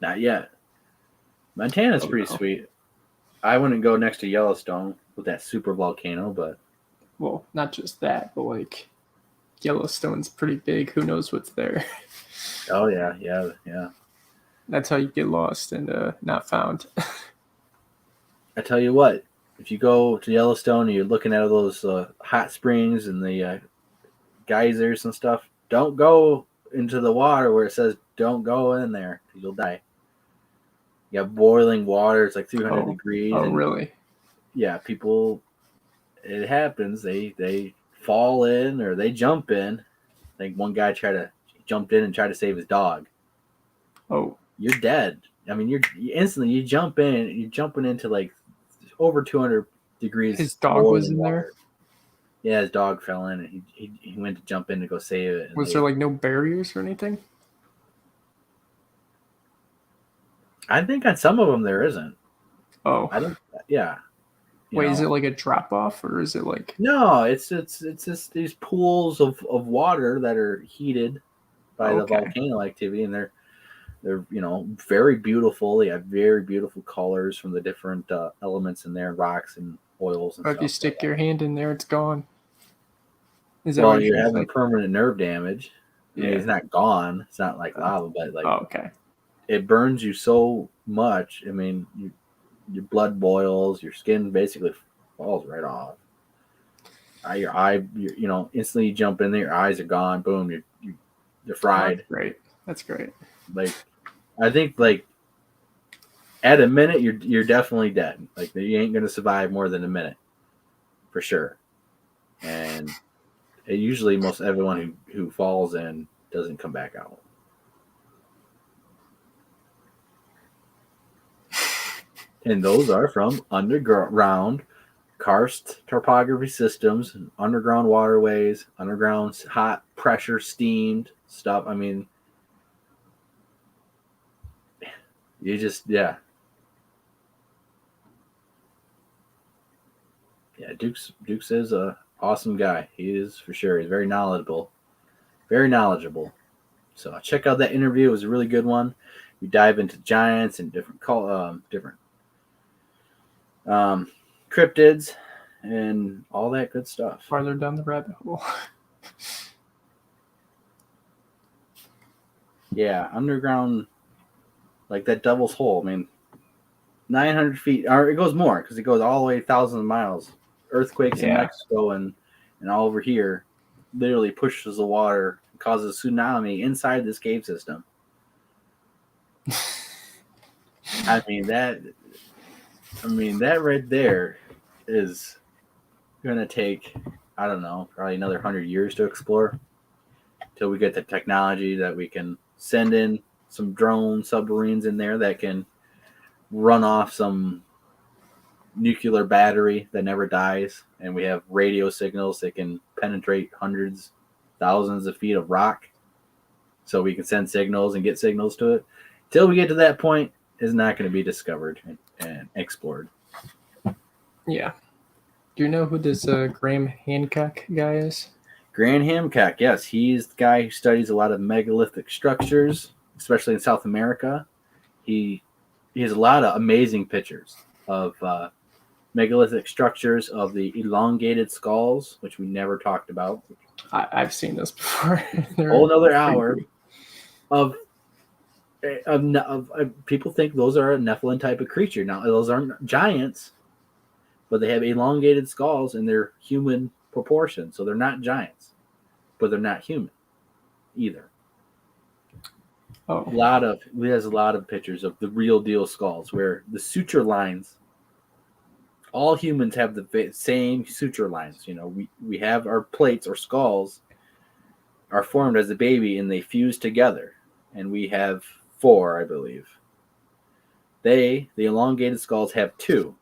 Not yet. Montana's pretty sweet. I wouldn't go next to Yellowstone with that super volcano, but well, not just that, but like Yellowstone's pretty big. Who knows what's there? Oh yeah. That's how you get lost and not found. I tell you what, if you go to Yellowstone and you're looking at those hot springs and the geysers and stuff, don't go into the water where it says don't go in there because you'll die. You have boiling water. It's like 300 degrees. Oh, and really? Yeah, people, it happens. They fall in or they jump in. I think one guy jumped in and tried to save his dog. Oh. You're dead. I mean, you jump in, you're jumping into like over 200 degrees. His dog was in water. there? Yeah, his dog fell in and he went to jump in to go save it. Was there like no barriers or anything? I think on some of them there isn't. Oh. I don't. Yeah. Wait, is it like a drop off or is it like? No, it's just these pools of water that are heated by the volcano activity, and they're very beautiful. They have very beautiful colors from the different elements in there, rocks and oils. And if you stick your hand in there, it's gone. Is that well, you're having permanent nerve damage. Yeah, it's not gone. It's not like lava, but like it burns you so much. I mean, your blood boils, your skin basically falls right off. Your eye, instantly you jump in there, your eyes are gone. Boom, you're fried. That's great. Like, I think like at a minute you're definitely dead. Like you ain't gonna survive more than a minute, for sure. And usually most everyone who falls in doesn't come back out. And those are from underground karst topography systems, underground waterways, underground hot pressure steamed stuff. I mean, you just, yeah. Dukes is a awesome guy. He is for sure. He's very knowledgeable. So check out that interview. It was a really good one. We dive into giants and different cryptids and all that good stuff. Farther down the rabbit hole. Yeah, underground, like that Devil's Hole. I mean, 900 feet, or it goes more because it goes all the way thousands of miles. Earthquakes in Mexico and all over here literally pushes the water, causes a tsunami inside this cave system. I mean that right there is gonna take, I don't know, probably another 100 years to explore till we get the technology that we can send in some drone submarines in there that can run off some nuclear battery that never dies, and we have radio signals that can penetrate hundreds, thousands of feet of rock, so we can send signals and get signals to it. Till we get to that point, is not going to be discovered and explored. Yeah. Do you know who this Graham Hancock guy is? Graham Hancock, yes, he's the guy who studies a lot of megalithic structures, especially in South America. He has a lot of amazing pictures of megalithic structures of the elongated skulls, which we never talked about. I've seen this before. Whole another hour of people think those are a Nephilim type of creature. Now, those aren't giants, but they have elongated skulls and they're human proportions. So they're not giants, but they're not human either. Oh. He has a lot of pictures of the real deal skulls where the suture lines, all humans have the same suture lines. You know, we have our plates or skulls are formed as a baby and they fuse together. And we have 4, I believe. The elongated skulls have 2.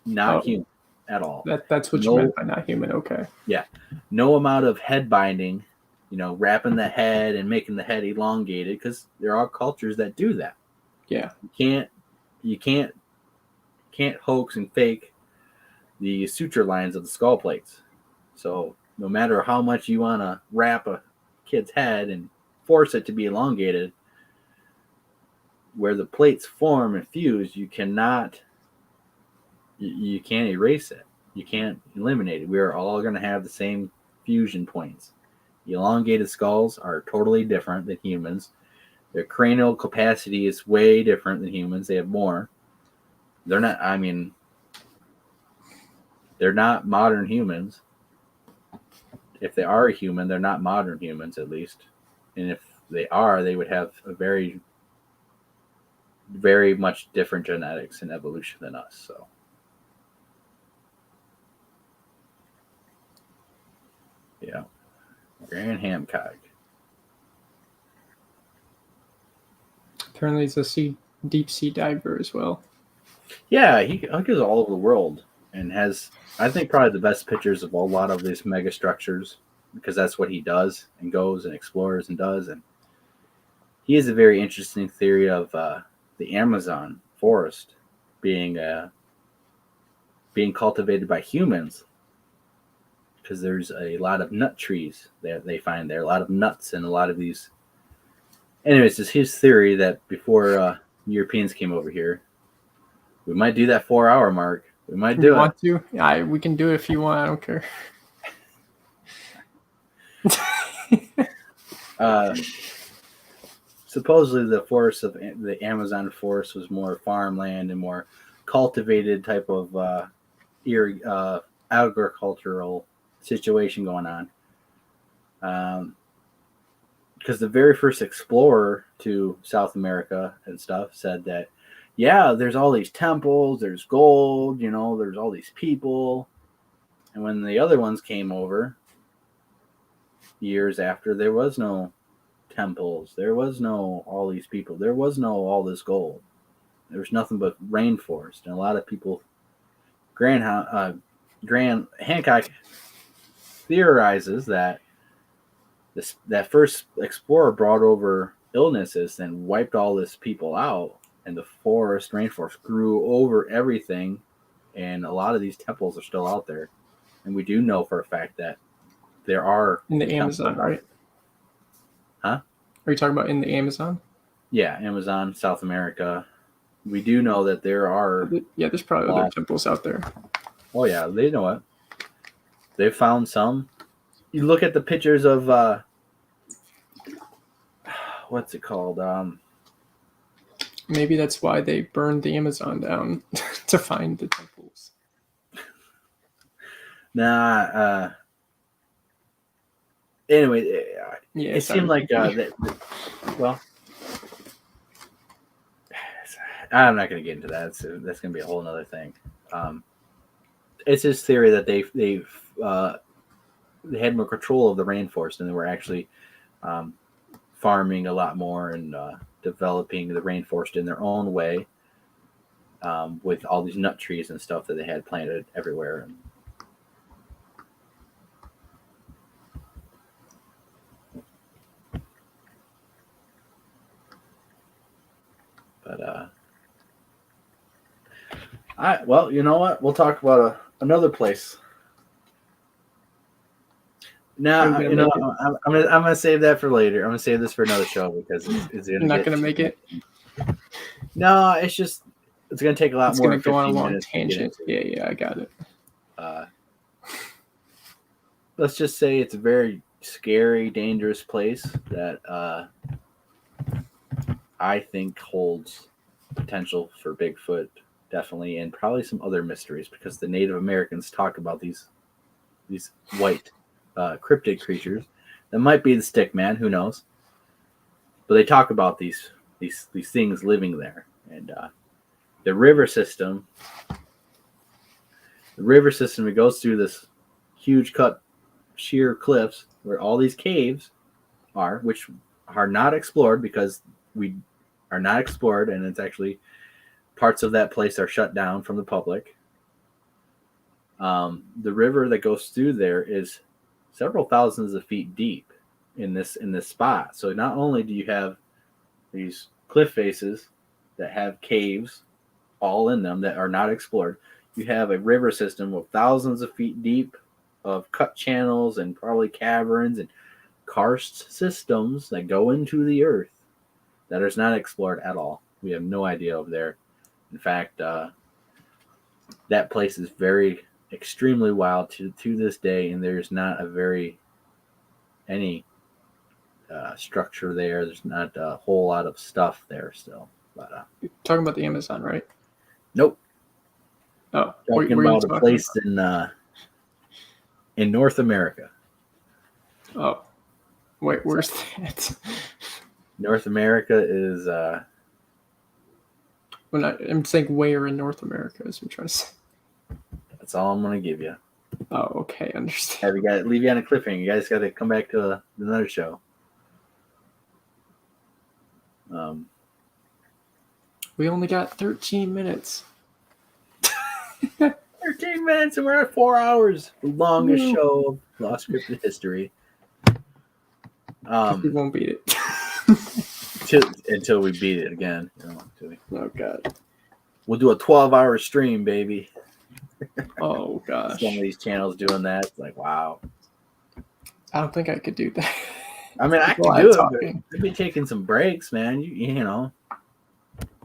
Not human at all. That's what you meant by not human. Okay. Yeah. No amount of head binding, you know, wrapping the head and making the head elongated, because there are cultures that do that. Yeah. You can't hoax and fake the suture lines of the skull plates. So no matter how much you want to wrap a kid's head and force it to be elongated, where the plates form and fuse, you can't erase it. You can't eliminate it. We are all going to have the same fusion points. Elongated skulls are totally different than humans. Their cranial capacity is way different than humans. They have more. They're not modern humans. If they are a human, they're not modern humans, at least. And if they are, they would have a very, very much different genetics and evolution than us. So, yeah, Graham Hancock. Apparently, he's a deep sea diver as well. Yeah, he goes all over the world and has, I think, probably the best pictures of a lot of these mega structures, because that's what he does and goes and explores and does. And he has a very interesting theory of the Amazon forest being cultivated by humans, because there's a lot of nut trees that they find there, a lot of nuts and a lot of these. Anyways, it's his theory that before Europeans came over here, we might do that 4-hour mark. We might do it. Want to? Yeah, we can do it if you want. I don't care. Supposedly the forest of the Amazon forest was more farmland and more cultivated type of agricultural situation going on. Because the very first explorer to South America and stuff said that, yeah, there's all these temples, there's gold, you know, there's all these people. And when the other ones came over years after, there was no temples, there was no all these people, there was no all this gold. There was nothing but rainforest. And a lot of people, Graham Hancock theorizes that that first explorer brought over illnesses and wiped all this people out, and the rainforest grew over everything, and a lot of these temples are still out there. And we do know for a fact that there are in the Amazon, right? Huh? Are you talking about in the Amazon? Yeah, Amazon, South America. We do know that there are. Yeah, there's probably other temples out there. Oh yeah, they know it. They found some. You look at the pictures of what's it called? Maybe that's why they burned the Amazon down to find the temples. Nah. Anyway, yeah, it seemed like well, I'm not going to get into that. That's going to be a whole other thing. It's his theory that they had more control of the rainforest, and they were actually farming a lot more and developing the rainforest in their own way. with all these nut trees and stuff that they had planted everywhere. But well, you know what? We'll talk about another place. Now, you know, I'm gonna save that for later. I'm gonna save this for another show because it's You're not gonna make it. No, it's gonna take a lot It's more. gonna go on a 15 long minutes to get tangent. into. Yeah, I got it. Let's just say it's a very scary, dangerous place that I think holds potential for Bigfoot, definitely, and probably some other mysteries because the Native Americans talk about these white cryptid creatures that might be the stick man, who knows? But they talk about these things living there, and the river system. The river system, it goes through this huge cut sheer cliffs where all these caves are, which are not explored because we are not explored, and it's actually parts of that place are shut down from the public. The river that goes through there is several thousands of feet deep in this spot. So not only do you have these cliff faces that have caves all in them that are not explored, you have a river system of thousands of feet deep of cut channels and probably caverns and karst systems that go into the earth that is not explored at all. We have no idea over there. In fact, that place is extremely wild to this day, and there's not any structure there. There's not a whole lot of stuff there still. But You're talking about the Amazon, right? Nope. Oh, Talking where are you about a place in North America. Oh, wait, where's that? North America is I'm saying where in North America is I'm trying to say. that's all I'm gonna give you. Oh, okay, understand. Leave you on a cliffhanger. You guys got to come back to another show. We only got 13 minutes. 13 minutes and we're at 4 hours. The longest show of Lost Cryptid history. We won't beat it. Until we beat it again. Oh, God. We'll do a 12-hour stream, baby. Oh, gosh. Some of these channels doing that. It's like, wow. I don't think I could do that. I mean, I can do it, but I'd be taking some breaks, man. You know,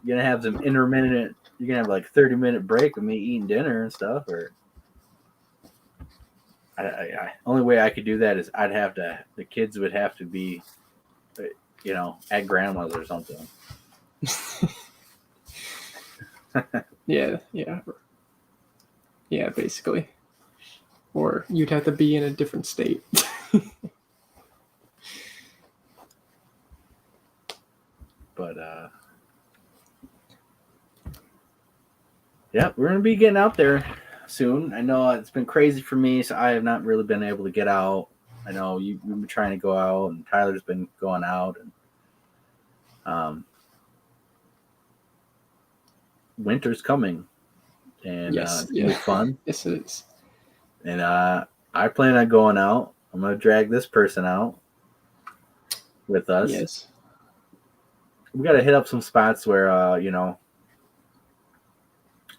you're going to have some intermittent, you're going to have like 30-minute break with me eating dinner and stuff. Or only way I could do that is the kids would have to be, you know, at grandma's or something. Yeah, basically. Or you'd have to be in a different state. But yeah, we're gonna be getting out there soon. I know it's been crazy for me, so I have not really been able to get out. I know you've been trying to go out, and Tyler's been going out, and winter's coming, and Yes, it's gonna be fun. Yes, it is. And I plan on going out. I'm gonna drag this person out with us. Yes. We got to hit up some spots where you know,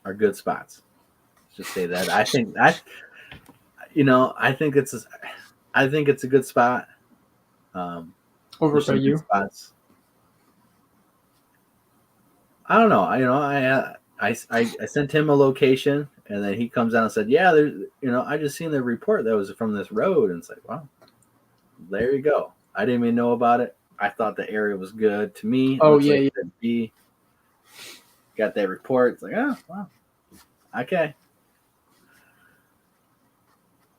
are good spots. Let's just say that. I think it's a good spot. Over by you? Spots. I don't know. I sent him a location, and then he comes out and said, "Yeah, there's, you know, I just seen the report that was from this road," and it's like, wow, there you go. I didn't even know about it. I thought the area was good to me. Oh yeah, yeah. Got that report. It's like, oh wow, okay.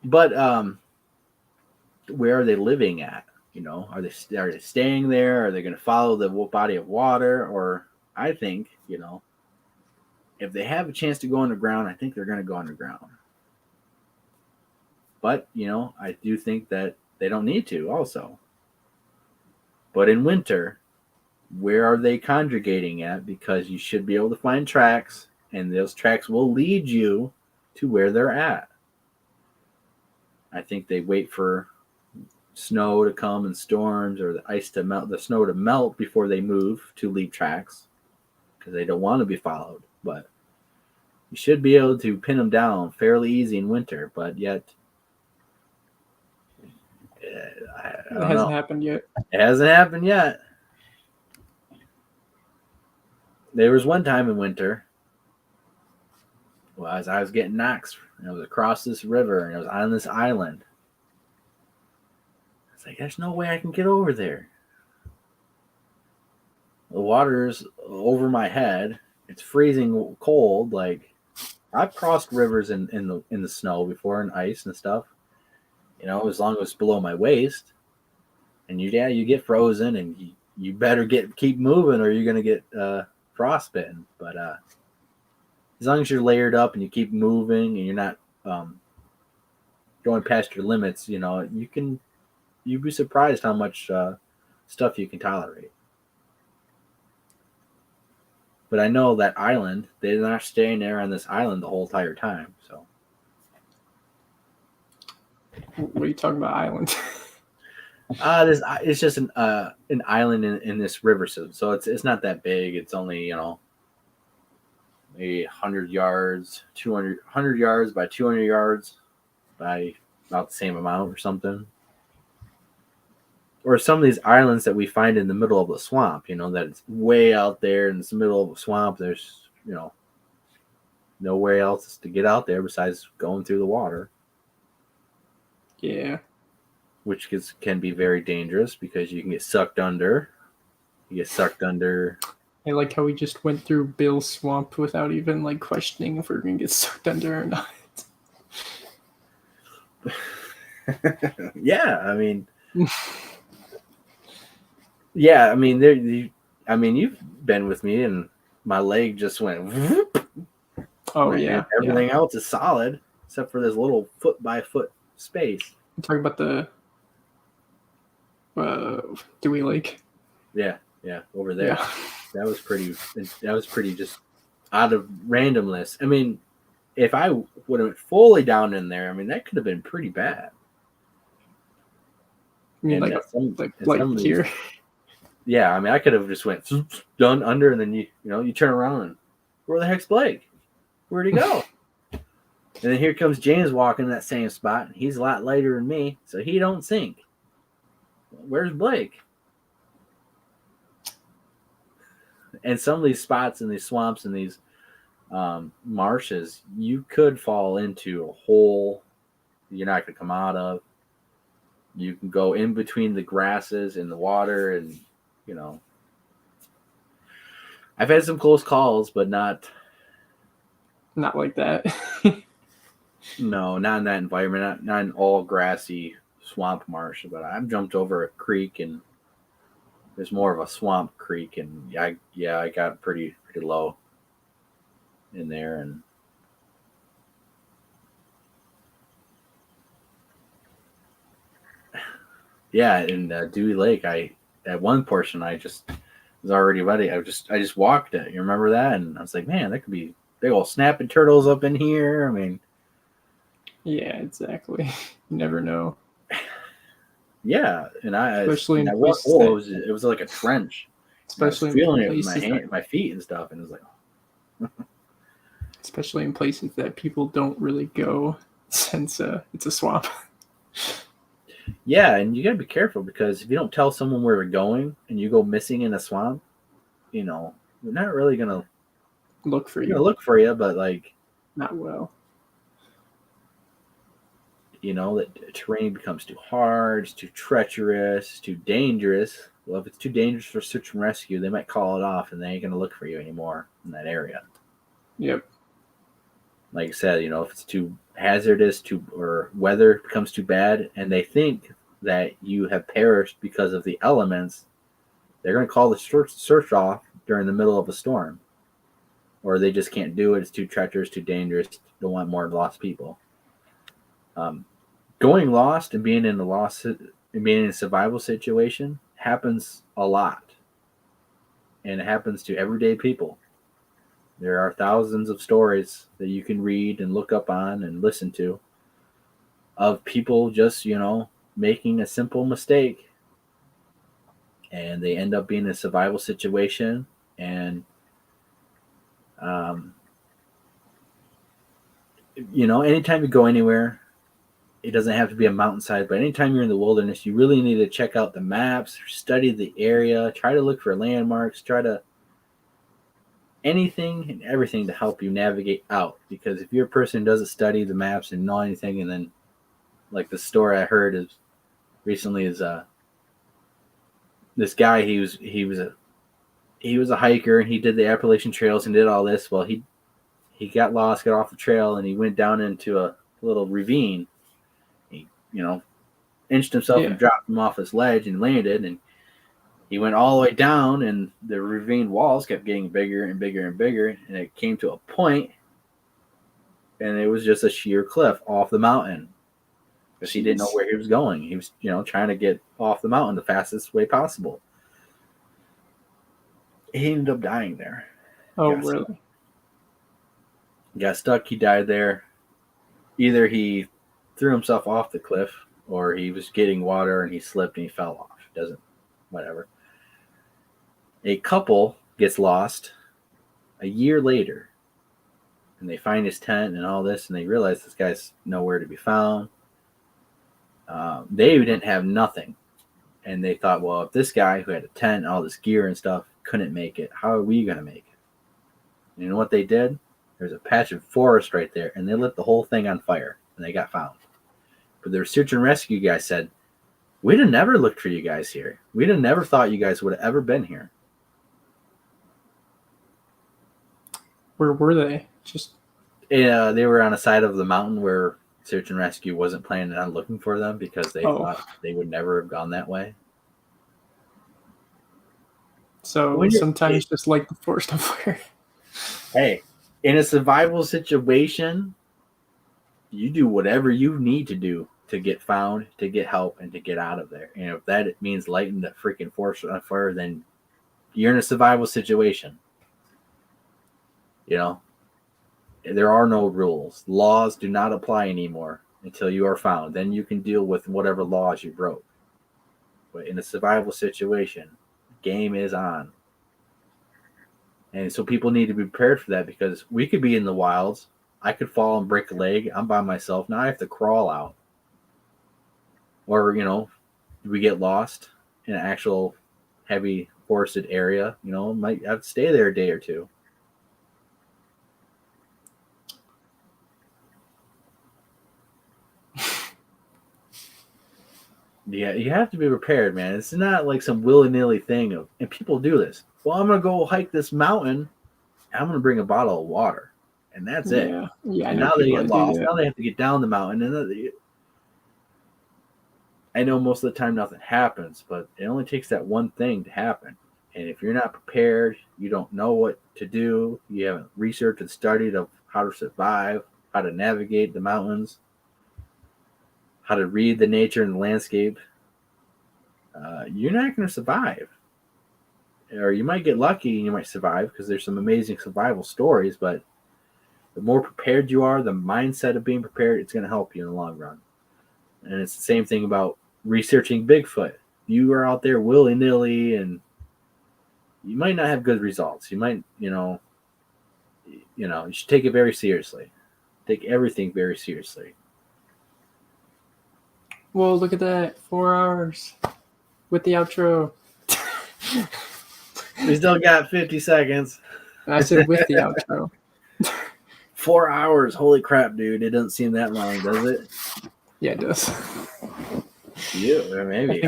But where are they living at? You know, are they staying there? Are they going to follow the body of water? Or I think, you know, if they have a chance to go underground, I think they're going to go underground. But, you know, I do think that they don't need to also. But in winter, where are they congregating at? Because you should be able to find tracks and those tracks will lead you to where they're at. I think they wait for snow to come and storms, or the ice to melt, the snow to melt before they move to leave tracks, because they don't want to be followed. But you should be able to pin them down fairly easy in winter, but yet I It don't hasn't know. happened yet. It hasn't happened yet. There was one time in winter, well, as I was getting knocks, and I was across this river, and I was on this island. It's like, there's no way I can get over there. The water's over my head. It's freezing cold. Like, I've crossed rivers in the snow before, and ice and stuff. You know, as long as it's below my waist. And you get frozen, and you better keep moving, or you're gonna get frostbitten. But as long as you're layered up and you keep moving, and you're not going past your limits, you know, you'd be surprised how much stuff you can tolerate. But I know that island, they're not staying there on this island the whole entire time. So, What are you talking about, island? it's just an island in this river system. So it's not that big. It's only, you know, maybe 100 yards, 100 yards by 200 yards by about the same amount or something. Or some of these islands that we find in the middle of the swamp, you know, that it's way out there in the middle of a swamp. There's, you know, no way else to get out there besides going through the water. Yeah. Which can be very dangerous because you can get sucked under. You get sucked under. I like how we just went through Bill's swamp without even like questioning if we're gonna get sucked under or not. Yeah, I mean, yeah, I mean, you've been with me, and my leg just went. Whoop, Oh yeah. Everything else is solid except for this little foot by foot space. I'm talking about the Dewey Lake. Yeah, over there. Yeah. That was pretty just out of randomness. I mean, if I would have went fully down in there, I mean, that could have been pretty bad. I mean, like here. Yeah, I mean, I could have just went done under, and then you turn around and where the heck's Blake? Where'd he go? And then here comes James walking in that same spot. And he's a lot lighter than me, so he don't sink. Where's Blake? And some of these spots in these swamps and these marshes, you could fall into a hole you're not going to come out of. You can go in between the grasses and the water, and, you know. I've had some close calls, but not like that. No, not in that environment. Not in all grassy swamp marsh. But I've jumped over a creek, and there's more of a swamp creek, and I got pretty low in there, and yeah, in Dewey Lake, at one portion I just was already ready. I just walked it. You remember that? And I was like, man, that could be big old snapping turtles up in here. I mean, yeah, exactly. You never know. Yeah, and Especially in it was like a trench. Especially I was feeling in it with my places hand, my feet and stuff, and it was like, especially in places that people don't really go since it's a swamp. yeah, and you gotta be careful because if you don't tell someone where you're going and you go missing in a swamp, you know, they're not really gonna Look for gonna you. look for you, but like, Not well. you know, that terrain becomes too hard, it's too treacherous, too dangerous. Well, if it's too dangerous for search and rescue, they might call it off, and they ain't gonna look for you anymore in that area. Yep. Like I said, you know, if it's too hazardous, or weather becomes too bad, and they think that you have perished because of the elements, they're going to call the search off during the middle of a storm, or they just can't do it. It's too treacherous, too dangerous. Don't want more lost people. Going lost and being in a survival situation happens a lot, and it happens to everyday people. There are thousands of stories that you can read and look up on and listen to of people just, making a simple mistake and they end up being in a survival situation. And, anytime you go anywhere, it doesn't have to be a mountainside, but anytime you're in the wilderness, you really need to check out the maps, study the area, try to look for landmarks, anything and everything to help you navigate out. Because if you're a person who doesn't study the maps and know anything, and then like the story I heard is this guy, he was a hiker and he did the Appalachian trails and did all this. Well, he got lost, got off the trail, and he went down into a little ravine. He, inched himself and dropped him off this ledge and landed, and he went all the way down, and the ravine walls kept getting bigger and bigger and bigger, and it came to a point, and it was just a sheer cliff off the mountain because he didn't know where he was going. He was, trying to get off the mountain the fastest way possible. He ended up dying there. Oh, really? Got stuck. He died there. Either he threw himself off the cliff, or he was getting water and he slipped and he fell off. Whatever. A couple gets lost a year later, and they find his tent and all this, and they realize this guy's nowhere to be found. They didn't have nothing, and they thought, well, if this guy who had a tent and all this gear and stuff couldn't make it, how are we going to make it? You know what they did? There's a patch of forest right there, and they lit the whole thing on fire, and they got found. But the search and rescue guy said, we'd have never looked for you guys here. We'd have never thought you guys would have ever been here. Where were they? They were on a side of the mountain where search and rescue wasn't planning on looking for them because they thought they would never have gone that way. So sometimes just like the forest on fire. Hey, in a survival situation, you do whatever you need to do to get found, to get help, and to get out of there. And if that means lighting the freaking forest on fire, then you're in a survival situation. There are no rules. Laws do not apply anymore until you are found. Then you can deal with whatever laws you broke. But in a survival situation, game is on. And so people need to be prepared for that, because we could be in the wilds. I could fall and break a leg. I'm by myself. Now I have to crawl out. Or, we get lost in an actual heavy forested area. Might have to stay there a day or two. Yeah, you have to be prepared, man. It's not like some willy-nilly thing and people do this. Well, I'm going to go hike this mountain. I'm going to bring a bottle of water. And that's it. Yeah. And now they get lost. Now they have to get down the mountain. And I know most of the time nothing happens, but it only takes that one thing to happen. And if you're not prepared, you don't know what to do, you haven't researched and studied of how to survive, how to navigate the mountains, how to read the nature and the landscape, you're not going to survive. Or you might get lucky and you might survive because there's some amazing survival stories, but the more prepared you are, the mindset of being prepared, it's going to help you in the long run. And it's the same thing about researching Bigfoot. You are out there willy-nilly and you might not have good results. You might, you should take it very seriously. Take everything very seriously. Whoa, look at that. 4 hours with the outro. We still got 50 seconds. I said with the outro. 4 hours. Holy crap, dude. It doesn't seem that long, does it? Yeah, it does. Yeah, maybe. I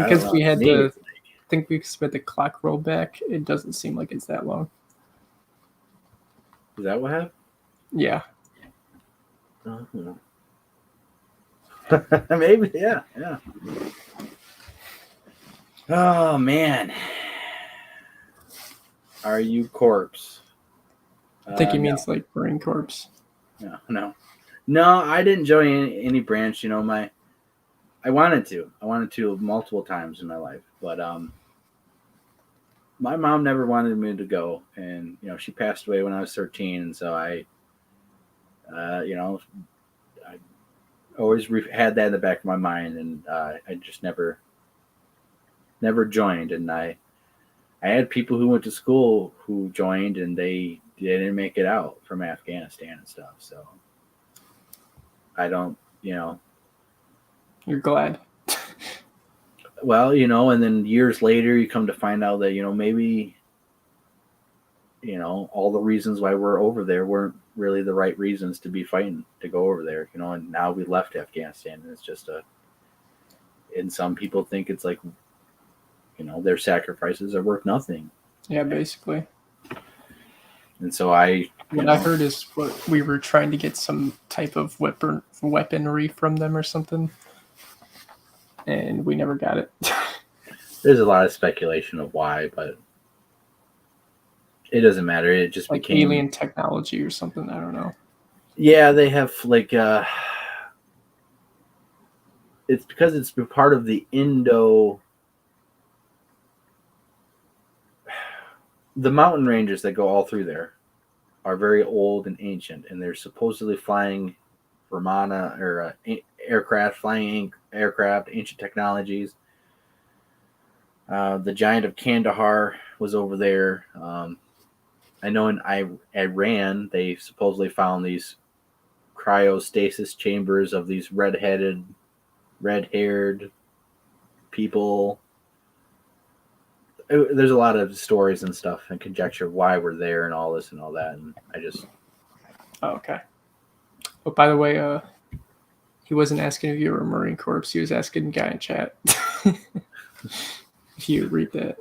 think because we spent the clock roll back, it doesn't seem like it's that long. Is that what happened? Yeah. Uh-huh. Maybe, yeah. Oh, man. Are you corpse? I think he means like Marine Corps. No, I didn't join any branch. I wanted to multiple times in my life, but my mom never wanted me to go, and she passed away when I was 13, and so I always had that in the back of my mind, and I just never joined. And I had people who went to school who joined, and they didn't make it out from Afghanistan and stuff. So I don't, You're glad. well, and then years later you come to find out that, maybe, all the reasons why we're over there weren't really the right reasons to be fighting to go over there, and now we left Afghanistan, and it's just and some people think it's like, their sacrifices are worth nothing. Yeah, basically. And so I heard is what we were trying to get some type of weaponry from them or something, and we never got it. There's a lot of speculation of why, but it doesn't matter. It just like became alien technology or something. I don't know. Yeah, they have like it's because it's part of the the mountain ranges that go all through there are very old and ancient, and they're supposedly flying Ramana or flying aircraft, ancient technologies. The Giant of Kandahar was over there. I know in Iran, they supposedly found these cryostasis chambers of these red-haired people. There's a lot of stories and stuff and conjecture of why we're there and all this and all that. And I just... Oh, okay. Oh, by the way, he wasn't asking if you were a Marine Corps. He was asking guy in chat. If you read that.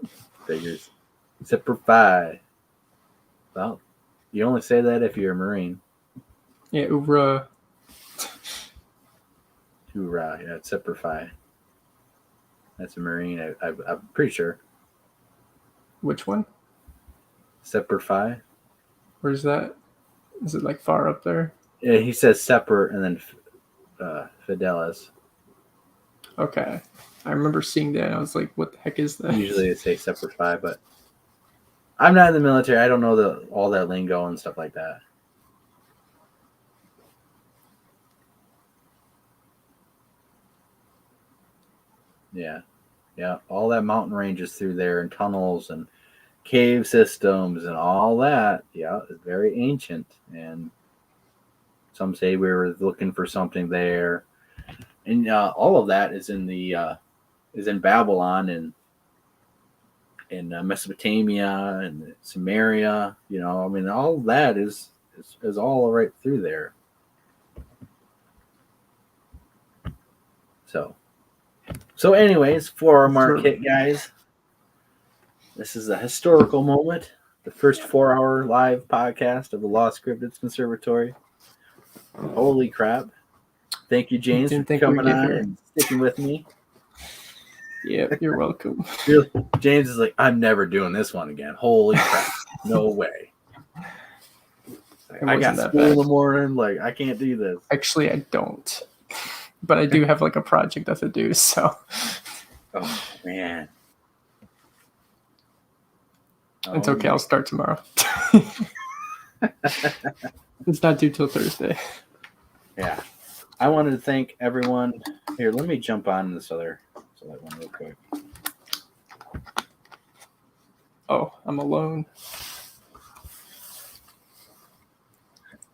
Figures. Semper Fi. Well, you only say that if you're a Marine. Yeah, hoorah. Hoorah. Yeah, it's Semper Fi. That's a Marine. I'm pretty sure. Which one? Semper Fi. Where's that? Is it like far up there? Yeah, he says Semper and then Fidelis. Okay. I remember seeing that and I was like, what the heck is that? Usually they say Semper Fi, but I'm not in the military. I don't know all that lingo and stuff like that. Yeah. Yeah. All that mountain ranges through there and tunnels and cave systems and all that. Yeah. It's very ancient. And some say we were looking for something there. And all of that is in Babylon and in Mesopotamia and Samaria. I mean, all of that is all right through there. So anyways, for our market, guys, this is a historical moment. The first 4-hour live podcast of the Lost Cryptids Conservatory. Holy crap. Thank you, James, for coming on and sticking with me. Yeah, you're welcome. James is like, I'm never doing this one again. Holy crap. No way. I got school in the morning. Like, I can't do this. Actually, I don't. But I do have like a project I have to do, so. Oh, man. It's okay. I'll start tomorrow. It's not due till Thursday. Yeah. I wanted to thank everyone. Here, let me jump on this other one real quick. Oh, I'm alone.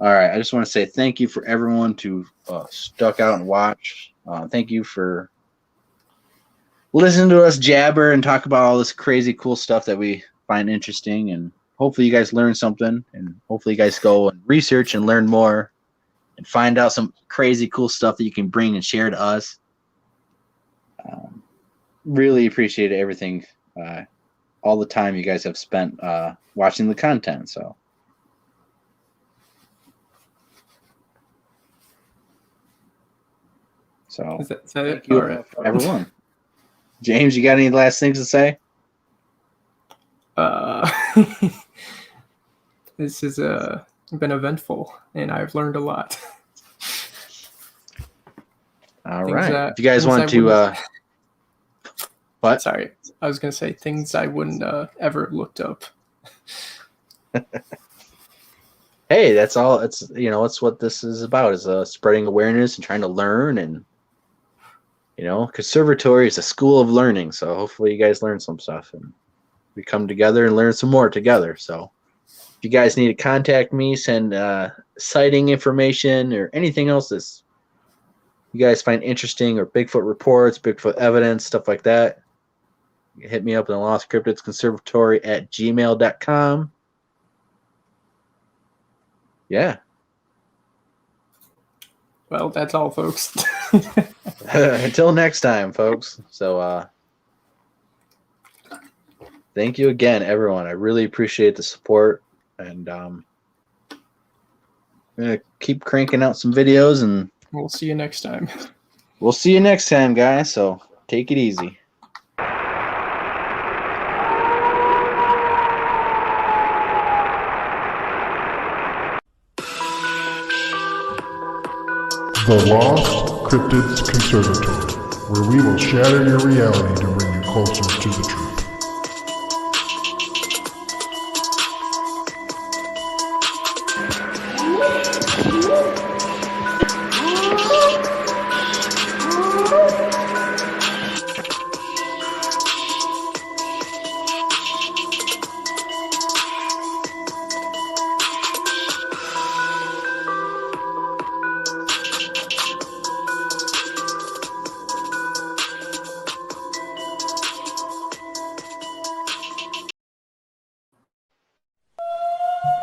All right. I just want to say thank you for everyone who stuck out and watched. Thank you for listening to us jabber and talk about all this crazy cool stuff that we find interesting. And hopefully you guys learn something. And hopefully you guys go and research and learn more and find out some crazy cool stuff that you can bring and share to us. Really appreciate everything, all the time you guys have spent watching the content. So is that thank you, everyone. James, you got any last things to say? This has been eventful, and I've learned a lot. All right. If you guys want to What? Sorry, I was gonna say things I wouldn't ever looked up. Hey, that's all. It's it's what this is about, is spreading awareness and trying to learn. And conservatory is a school of learning. So hopefully you guys learn some stuff and we come together and learn some more together. So if you guys need to contact me, send sighting information or anything else that you guys find interesting, or Bigfoot reports, Bigfoot evidence, stuff like that, you can hit me up in the Lost Cryptids Conservatory at gmail.com. Yeah. Well, that's all, folks. Until next time, folks. So thank you again, everyone. I really appreciate the support, and I'm gonna keep cranking out some videos, and We'll see you next time. we'll see you next time, guys. So take it easy. The Lost Cryptids Conservatory, where we will shatter your reality to bring you closer to the truth.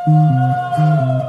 Mm-hmm.